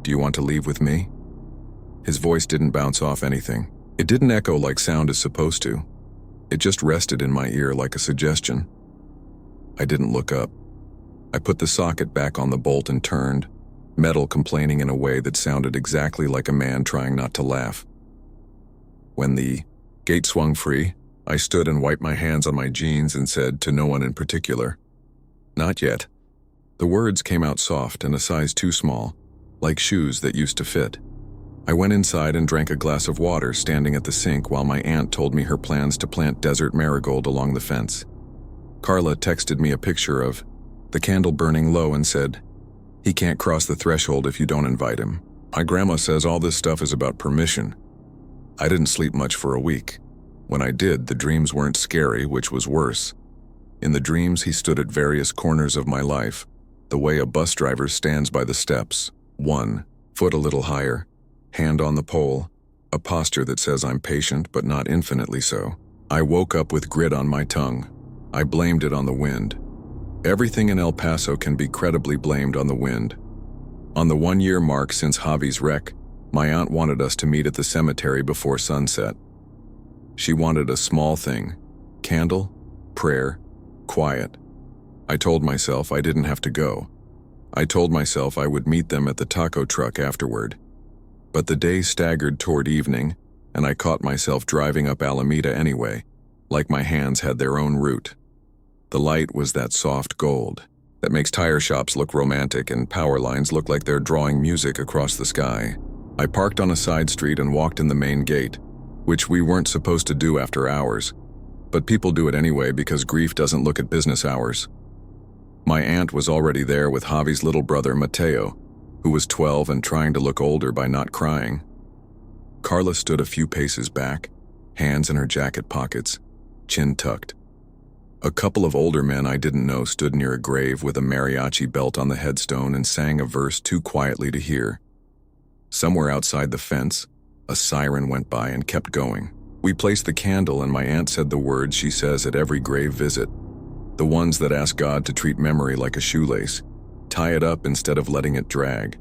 Do you want to leave with me? His voice didn't bounce off anything. It didn't echo like sound is supposed to. It just rested in my ear like a suggestion. I didn't look up. I put the socket back on the bolt and turned, metal complaining in a way that sounded exactly like a man trying not to laugh. When the gate swung free, I stood and wiped my hands on my jeans and said to no one in particular, "Not yet." The words came out soft and a size too small, like shoes that used to fit. I went inside and drank a glass of water standing at the sink while my aunt told me her plans to plant desert marigold along the fence. Carla texted me a picture of the candle burning low and said, "He can't cross the threshold if you don't invite him." My grandma says all this stuff is about permission. I didn't sleep much for a week. When I did, the dreams weren't scary, which was worse. In the dreams, he stood at various corners of my life, the way a bus driver stands by the steps, 1 foot a little higher, hand on the pole, a posture that says I'm patient but not infinitely so. I woke up with grit on my tongue. I blamed it on the wind. Everything in El Paso can be credibly blamed on the wind. On the 1-year mark since Javi's wreck, my aunt wanted us to meet at the cemetery before sunset. She wanted a small thing: candle, prayer, quiet. I told myself I didn't have to go. I told myself I would meet them at the taco truck afterward. But the day staggered toward evening, and I caught myself driving up Alameda anyway, like my hands had their own route. The light was that soft gold that makes tire shops look romantic and power lines look like they're drawing music across the sky. I parked on a side street and walked in the main gate, which we weren't supposed to do after hours, but people do it anyway because grief doesn't look at business hours. My aunt was already there with Javi's little brother, Mateo, who was 12 and trying to look older by not crying. Carla stood a few paces back, hands in her jacket pockets, chin tucked. A couple of older men I didn't know stood near a grave with a mariachi belt on the headstone and sang a verse too quietly to hear. Somewhere outside the fence, a siren went by and kept going. We placed the candle and my aunt said the words she says at every grave visit, the ones that ask God to treat memory like a shoelace, tie it up instead of letting it drag.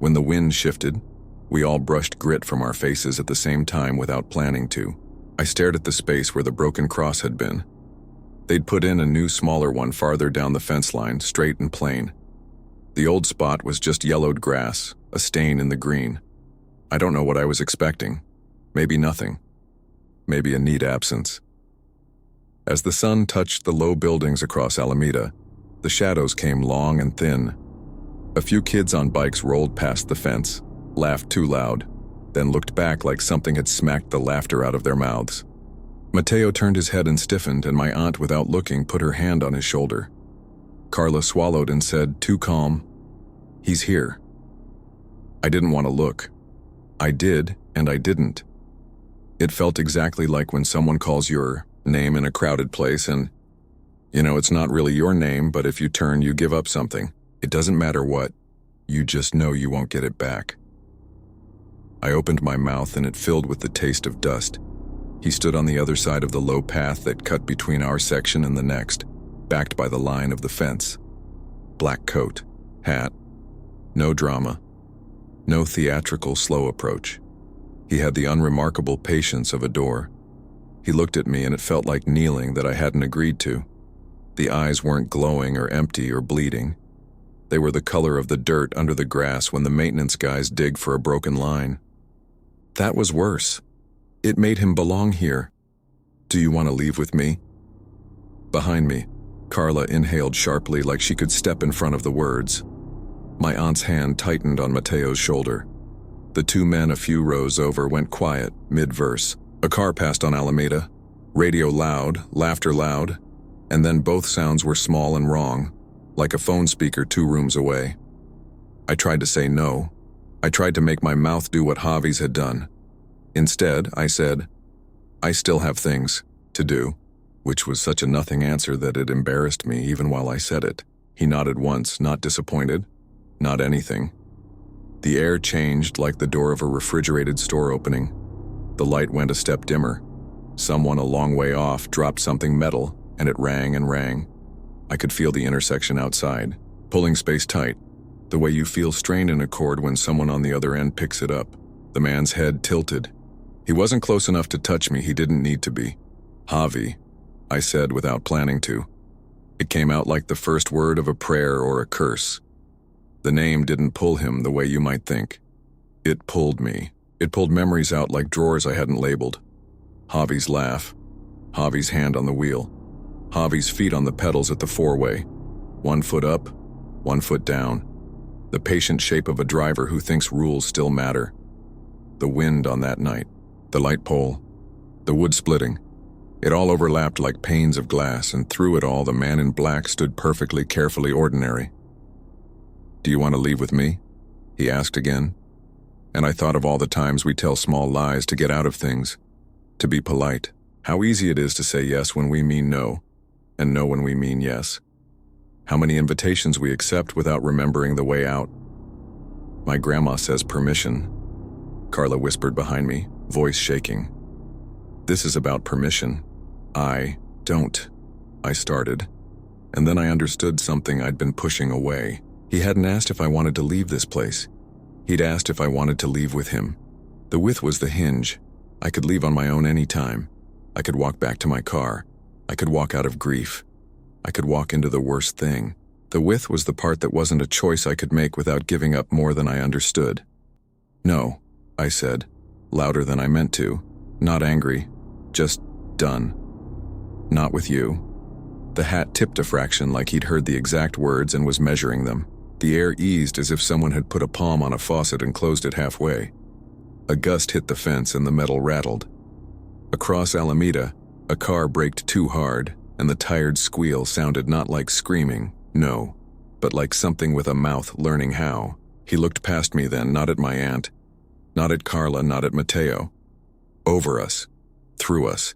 When the wind shifted, we all brushed grit from our faces at the same time without planning to. I stared at the space where the broken cross had been. They'd put in a new smaller one farther down the fence line, straight and plain. The old spot was just yellowed grass, a stain in the green. I don't know what I was expecting. Maybe nothing. Maybe a neat absence. As the sun touched the low buildings across Alameda, the shadows came long and thin. A few kids on bikes rolled past the fence, laughed too loud, then looked back like something had smacked the laughter out of their mouths. Mateo turned his head and stiffened, and my aunt, without looking, put her hand on his shoulder. Carla swallowed and said, too calm, "He's here." I didn't want to look. I did, and I didn't. It felt exactly like when someone calls your name in a crowded place and, it's not really your name, but if you turn, you give up something. It doesn't matter what. You just know you won't get it back. I opened my mouth and it filled with the taste of dust. He stood on the other side of the low path that cut between our section and the next, backed by the line of the fence. Black coat, hat, no drama, no theatrical slow approach. He had the unremarkable patience of a door. He looked at me and it felt like kneeling that I hadn't agreed to. The eyes weren't glowing or empty or bleeding. They were the color of the dirt under the grass when the maintenance guys dig for a broken line. That was worse. It made him belong here. "Do you want to leave with me?" Behind me, Carla inhaled sharply like she could step in front of the words. My aunt's hand tightened on Mateo's shoulder. The two men a few rows over went quiet, mid-verse. A car passed on Alameda, radio loud, laughter loud, and then both sounds were small and wrong, like a phone speaker 2 rooms away. I tried to say no. I tried to make my mouth do what Javi's had done. Instead, I said, "I still have things to do," which was such a nothing answer that it embarrassed me even while I said it. He nodded once, not disappointed, not anything. The air changed like the door of a refrigerated store opening. The light went a step dimmer. Someone a long way off dropped something metal, and it rang and rang. I could feel the intersection outside, pulling space tight, the way you feel strain in a cord when someone on the other end picks it up. The man's head tilted. He wasn't close enough to touch me, he didn't need to be. Javi, I said without planning to. It came out like the first word of a prayer or a curse. The name didn't pull him the way you might think. It pulled me. It pulled memories out like drawers I hadn't labeled. Javi's laugh. Javi's hand on the wheel. Javi's feet on the pedals at the four-way. 1 foot up, 1 foot down. The patient shape of a driver who thinks rules still matter. The wind on that night. The light pole. The wood splitting. It all overlapped like panes of glass, and through it all the man in black stood perfectly, carefully ordinary. "Do you want to leave with me?" he asked again. And I thought of all the times we tell small lies to get out of things, to be polite. How easy it is to say yes when we mean no, and no when we mean yes. How many invitations we accept without remembering the way out. "My grandma says permission," Carla whispered behind me, voice shaking. "This is about permission. I started. And then I understood something I'd been pushing away. He hadn't asked if I wanted to leave this place. He'd asked if I wanted to leave with him. The with was the hinge. I could leave on my own any time. I could walk back to my car. I could walk out of grief. I could walk into the worst thing. The with was the part that wasn't a choice I could make without giving up more than I understood. "No," I said, louder than I meant to. Not angry, just done. "Not with you." The hat tipped a fraction like he'd heard the exact words and was measuring them. The air eased as if someone had put a palm on a faucet and closed it halfway. A gust hit the fence and the metal rattled. Across Alameda, a car braked too hard, and the tired squeal sounded not like screaming, no, but like something with a mouth learning how. He looked past me then, not at my aunt, not at Carla, not at Mateo. Over us, through us,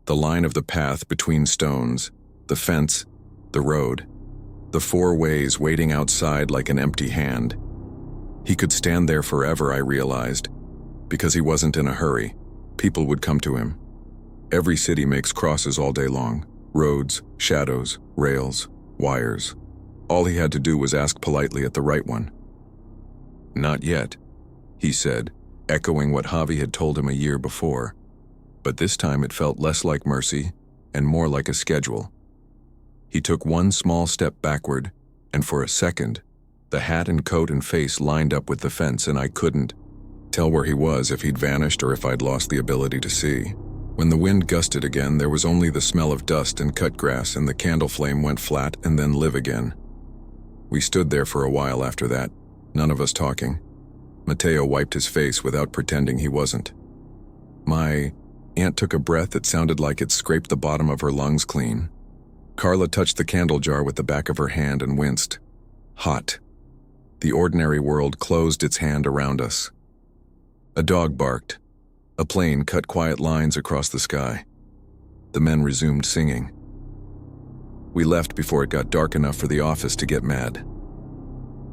the line of the path between stones, the fence, the road, the 4 ways waiting outside like an empty hand. He could stand there forever, I realized, because he wasn't in a hurry. People would come to him. Every city makes crosses all day long. Roads, shadows, rails, wires. All he had to do was ask politely at the right one. "Not yet," he said, echoing what Javi had told him a year before. But this time it felt less like mercy and more like a schedule. He took 1 small step backward, and for a second, the hat and coat and face lined up with the fence, and I couldn't tell where he was, if he'd vanished or if I'd lost the ability to see. When the wind gusted again, there was only the smell of dust and cut grass, and the candle flame went flat and then live again. We stood there for a while after that, none of us talking. Mateo wiped his face without pretending he wasn't. My aunt took a breath that sounded like it scraped the bottom of her lungs clean. Carla touched the candle jar with the back of her hand and winced. Hot. The ordinary world closed its hand around us. A dog barked. A plane cut quiet lines across the sky. The men resumed singing. We left before it got dark enough for the office to get mad.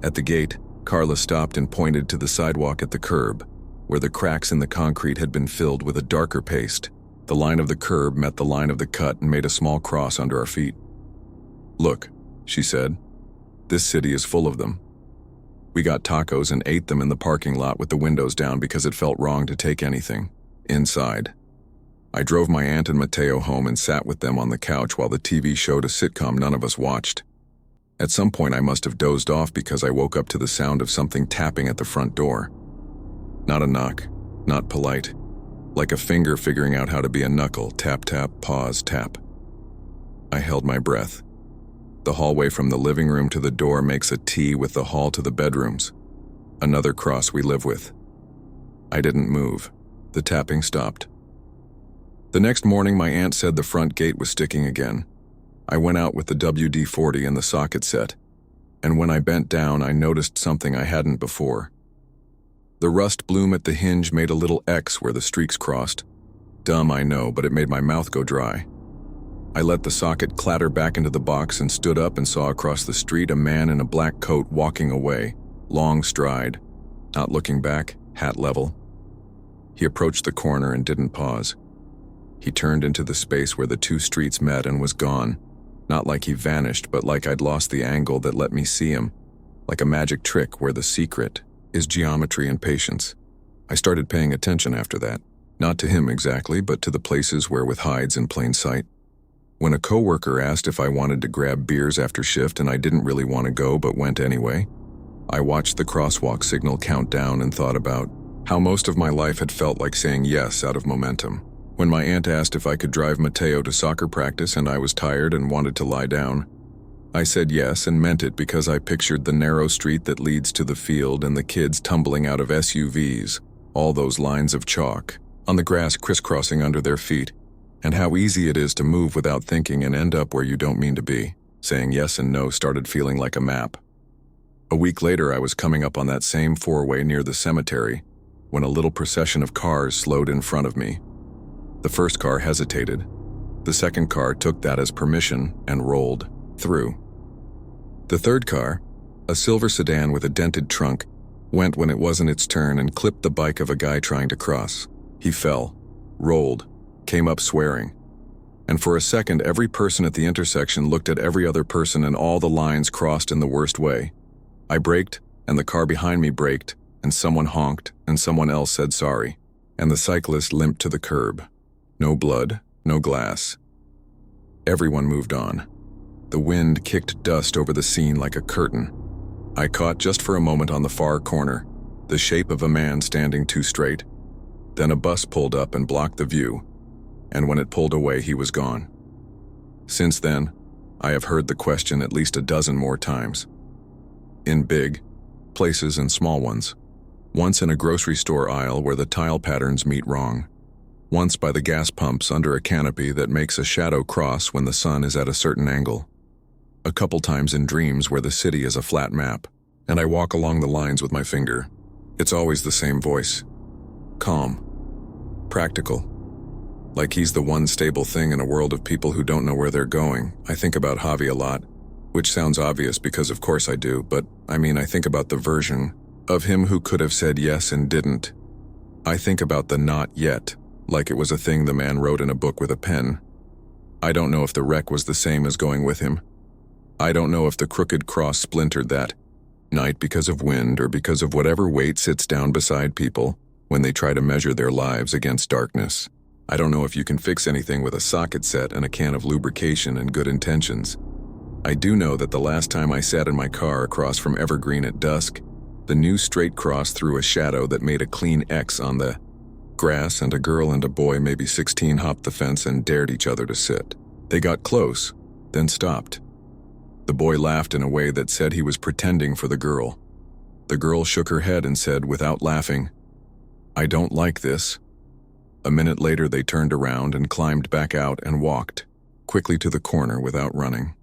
At the gate, Carla stopped and pointed to the sidewalk at the curb, where the cracks in the concrete had been filled with a darker paste. The line of the curb met the line of the cut and made a small cross under our feet. "Look," she said, "this city is full of them." We got tacos and ate them in the parking lot with the windows down because it felt wrong to take anything inside. I drove my aunt and Mateo home and sat with them on the couch while the TV showed a sitcom none of us watched. At some point I must have dozed off because I woke up to the sound of something tapping at the front door. Not a knock, not polite. Like a finger figuring out how to be a knuckle, tap, tap, pause, tap. I held my breath. The hallway from the living room to the door makes a T with the hall to the bedrooms. Another cross we live with. I didn't move. The tapping stopped. The next morning my aunt said the front gate was sticking again. I went out with the WD-40 and the socket set, and when I bent down I noticed something I hadn't before. The rust bloom at the hinge made a little X where the streaks crossed. Dumb, I know, but it made my mouth go dry. I let the socket clatter back into the box and stood up and saw across the street a man in a black coat walking away, long stride, not looking back, hat level. He approached the corner and didn't pause. He turned into the space where the 2 streets met and was gone. Not like he vanished, but like I'd lost the angle that let me see him. Like a magic trick where the secret is geometry and patience. I started paying attention after that. Not to him exactly, but to the places wherewith hides in plain sight. When a coworker asked if I wanted to grab beers after shift and I didn't really want to go but went anyway, I watched the crosswalk signal count down and thought about how most of my life had felt like saying yes out of momentum. When my aunt asked if I could drive Mateo to soccer practice and I was tired and wanted to lie down, I said yes and meant it because I pictured the narrow street that leads to the field and the kids tumbling out of SUVs, all those lines of chalk, on the grass crisscrossing under their feet, and how easy it is to move without thinking and end up where you don't mean to be. Saying yes and no started feeling like a map. A week later, I was coming up on that same four-way near the cemetery when a little procession of cars slowed in front of me. The first car hesitated. The second car took that as permission and rolled through. The third car, a silver sedan with a dented trunk, went when it wasn't its turn and clipped the bike of a guy trying to cross. He fell, rolled, came up swearing. And for a second, every person at the intersection looked at every other person and all the lines crossed in the worst way. I braked, and the car behind me braked, and someone honked, and someone else said sorry, and the cyclist limped to the curb. No blood, no glass. Everyone moved on. The wind kicked dust over the scene like a curtain. I caught just for a moment on the far corner, the shape of a man standing too straight. Then a bus pulled up and blocked the view, and when it pulled away, he was gone. Since then, I have heard the question at least a dozen more times. In big places and small ones. Once in a grocery store aisle where the tile patterns meet wrong. Once by the gas pumps under a canopy that makes a shadow cross when the sun is at a certain angle. A couple times in dreams where the city is a flat map, and I walk along the lines with my finger. It's always the same voice. Calm. Practical. Like he's the one stable thing in a world of people who don't know where they're going. I think about Javi a lot, which sounds obvious because of course I do, but I think about the version of him who could have said yes and didn't. I think about the not yet, like it was a thing the man wrote in a book with a pen. I don't know if the wreck was the same as going with him. I don't know if the crooked cross splintered that night because of wind or because of whatever weight sits down beside people when they try to measure their lives against darkness. I don't know if you can fix anything with a socket set and a can of lubrication and good intentions. I do know that the last time I sat in my car across from Evergreen at dusk, the new straight cross threw a shadow that made a clean X on the grass, and a girl and a boy, maybe 16, hopped the fence and dared each other to sit. They got close, then stopped. The boy laughed in a way that said he was pretending for the girl. The girl shook her head and said, without laughing, "I don't like this." A minute later, they turned around and climbed back out and walked quickly to the corner without running.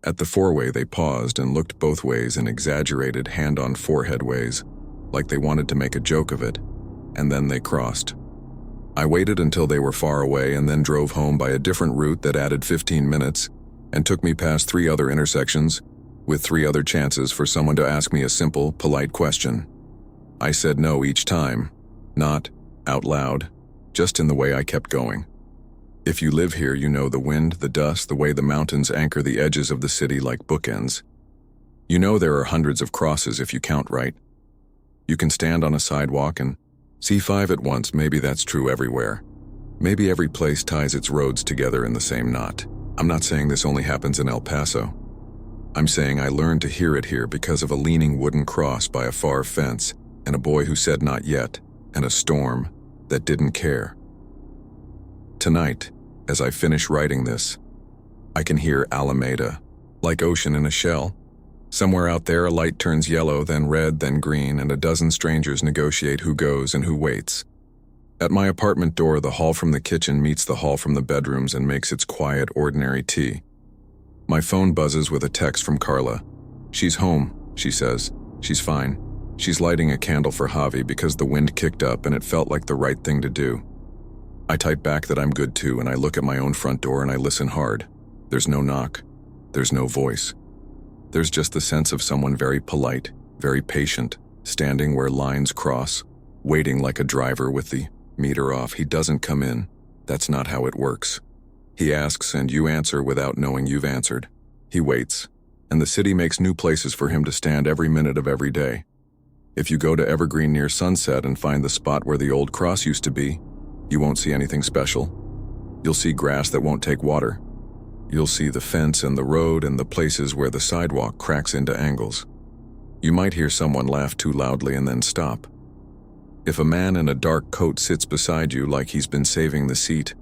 At the four-way, they paused and looked both ways in exaggerated hand-on-forehead ways, like they wanted to make a joke of it, and then they crossed. I waited until they were far away and then drove home by a different route that added 15 minutes and took me past 3 other intersections with 3 other chances for someone to ask me a simple, polite question. I said no each time, not out loud, just in the way I kept going. If you live here, you know the wind, the dust, the way the mountains anchor the edges of the city like bookends. You know there are hundreds of crosses if you count right. You can stand on a sidewalk and see 5 at once. Maybe that's true everywhere. Maybe every place ties its roads together in the same knot. I'm not saying this only happens in El Paso. I'm saying I learned to hear it here because of a leaning wooden cross by a far fence, and a boy who said not yet, and a storm that didn't care. Tonight, as I finish writing this, I can hear Alameda, like ocean in a shell. Somewhere out there, a light turns yellow, then red, then green, and a dozen strangers negotiate who goes and who waits. At my apartment door, the hall from the kitchen meets the hall from the bedrooms and makes its quiet, ordinary tea. My phone buzzes with a text from Carla. She's home, she says. She's fine. She's lighting a candle for Javi because the wind kicked up and it felt like the right thing to do. I type back that I'm good too, and I look at my own front door and I listen hard. There's no knock. There's no voice. There's just the sense of someone very polite, very patient, standing where lines cross, waiting like a driver with the meter off. He doesn't come in. That's not how it works. He asks and you answer without knowing you've answered. He waits, and the city makes new places for him to stand every minute of every day. If you go to Evergreen near sunset and find the spot where the old cross used to be, you won't see anything special. You'll see grass that won't take water. You'll see the fence and the road and the places where the sidewalk cracks into angles. You might hear someone laugh too loudly and then stop. If a man in a dark coat sits beside you like he's been saving the seat,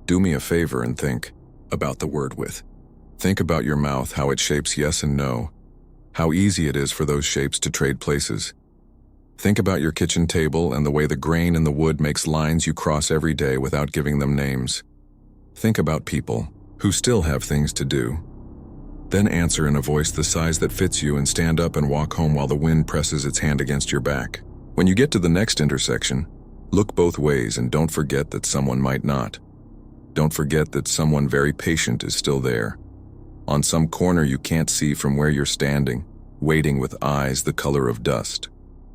do me a favor and think about the word with. Think about your mouth, how it shapes yes and no, how easy it is for those shapes to trade places. Think about your kitchen table and the way the grain in the wood makes lines you cross every day without giving them names. Think about people who still have things to do. Then answer in a voice the size that fits you and stand up and walk home while the wind presses its hand against your back. When you get to the next intersection, look both ways and don't forget that someone might not. Don't forget that someone very patient is still there. On some corner you can't see from where you're standing, waiting with eyes the color of dust.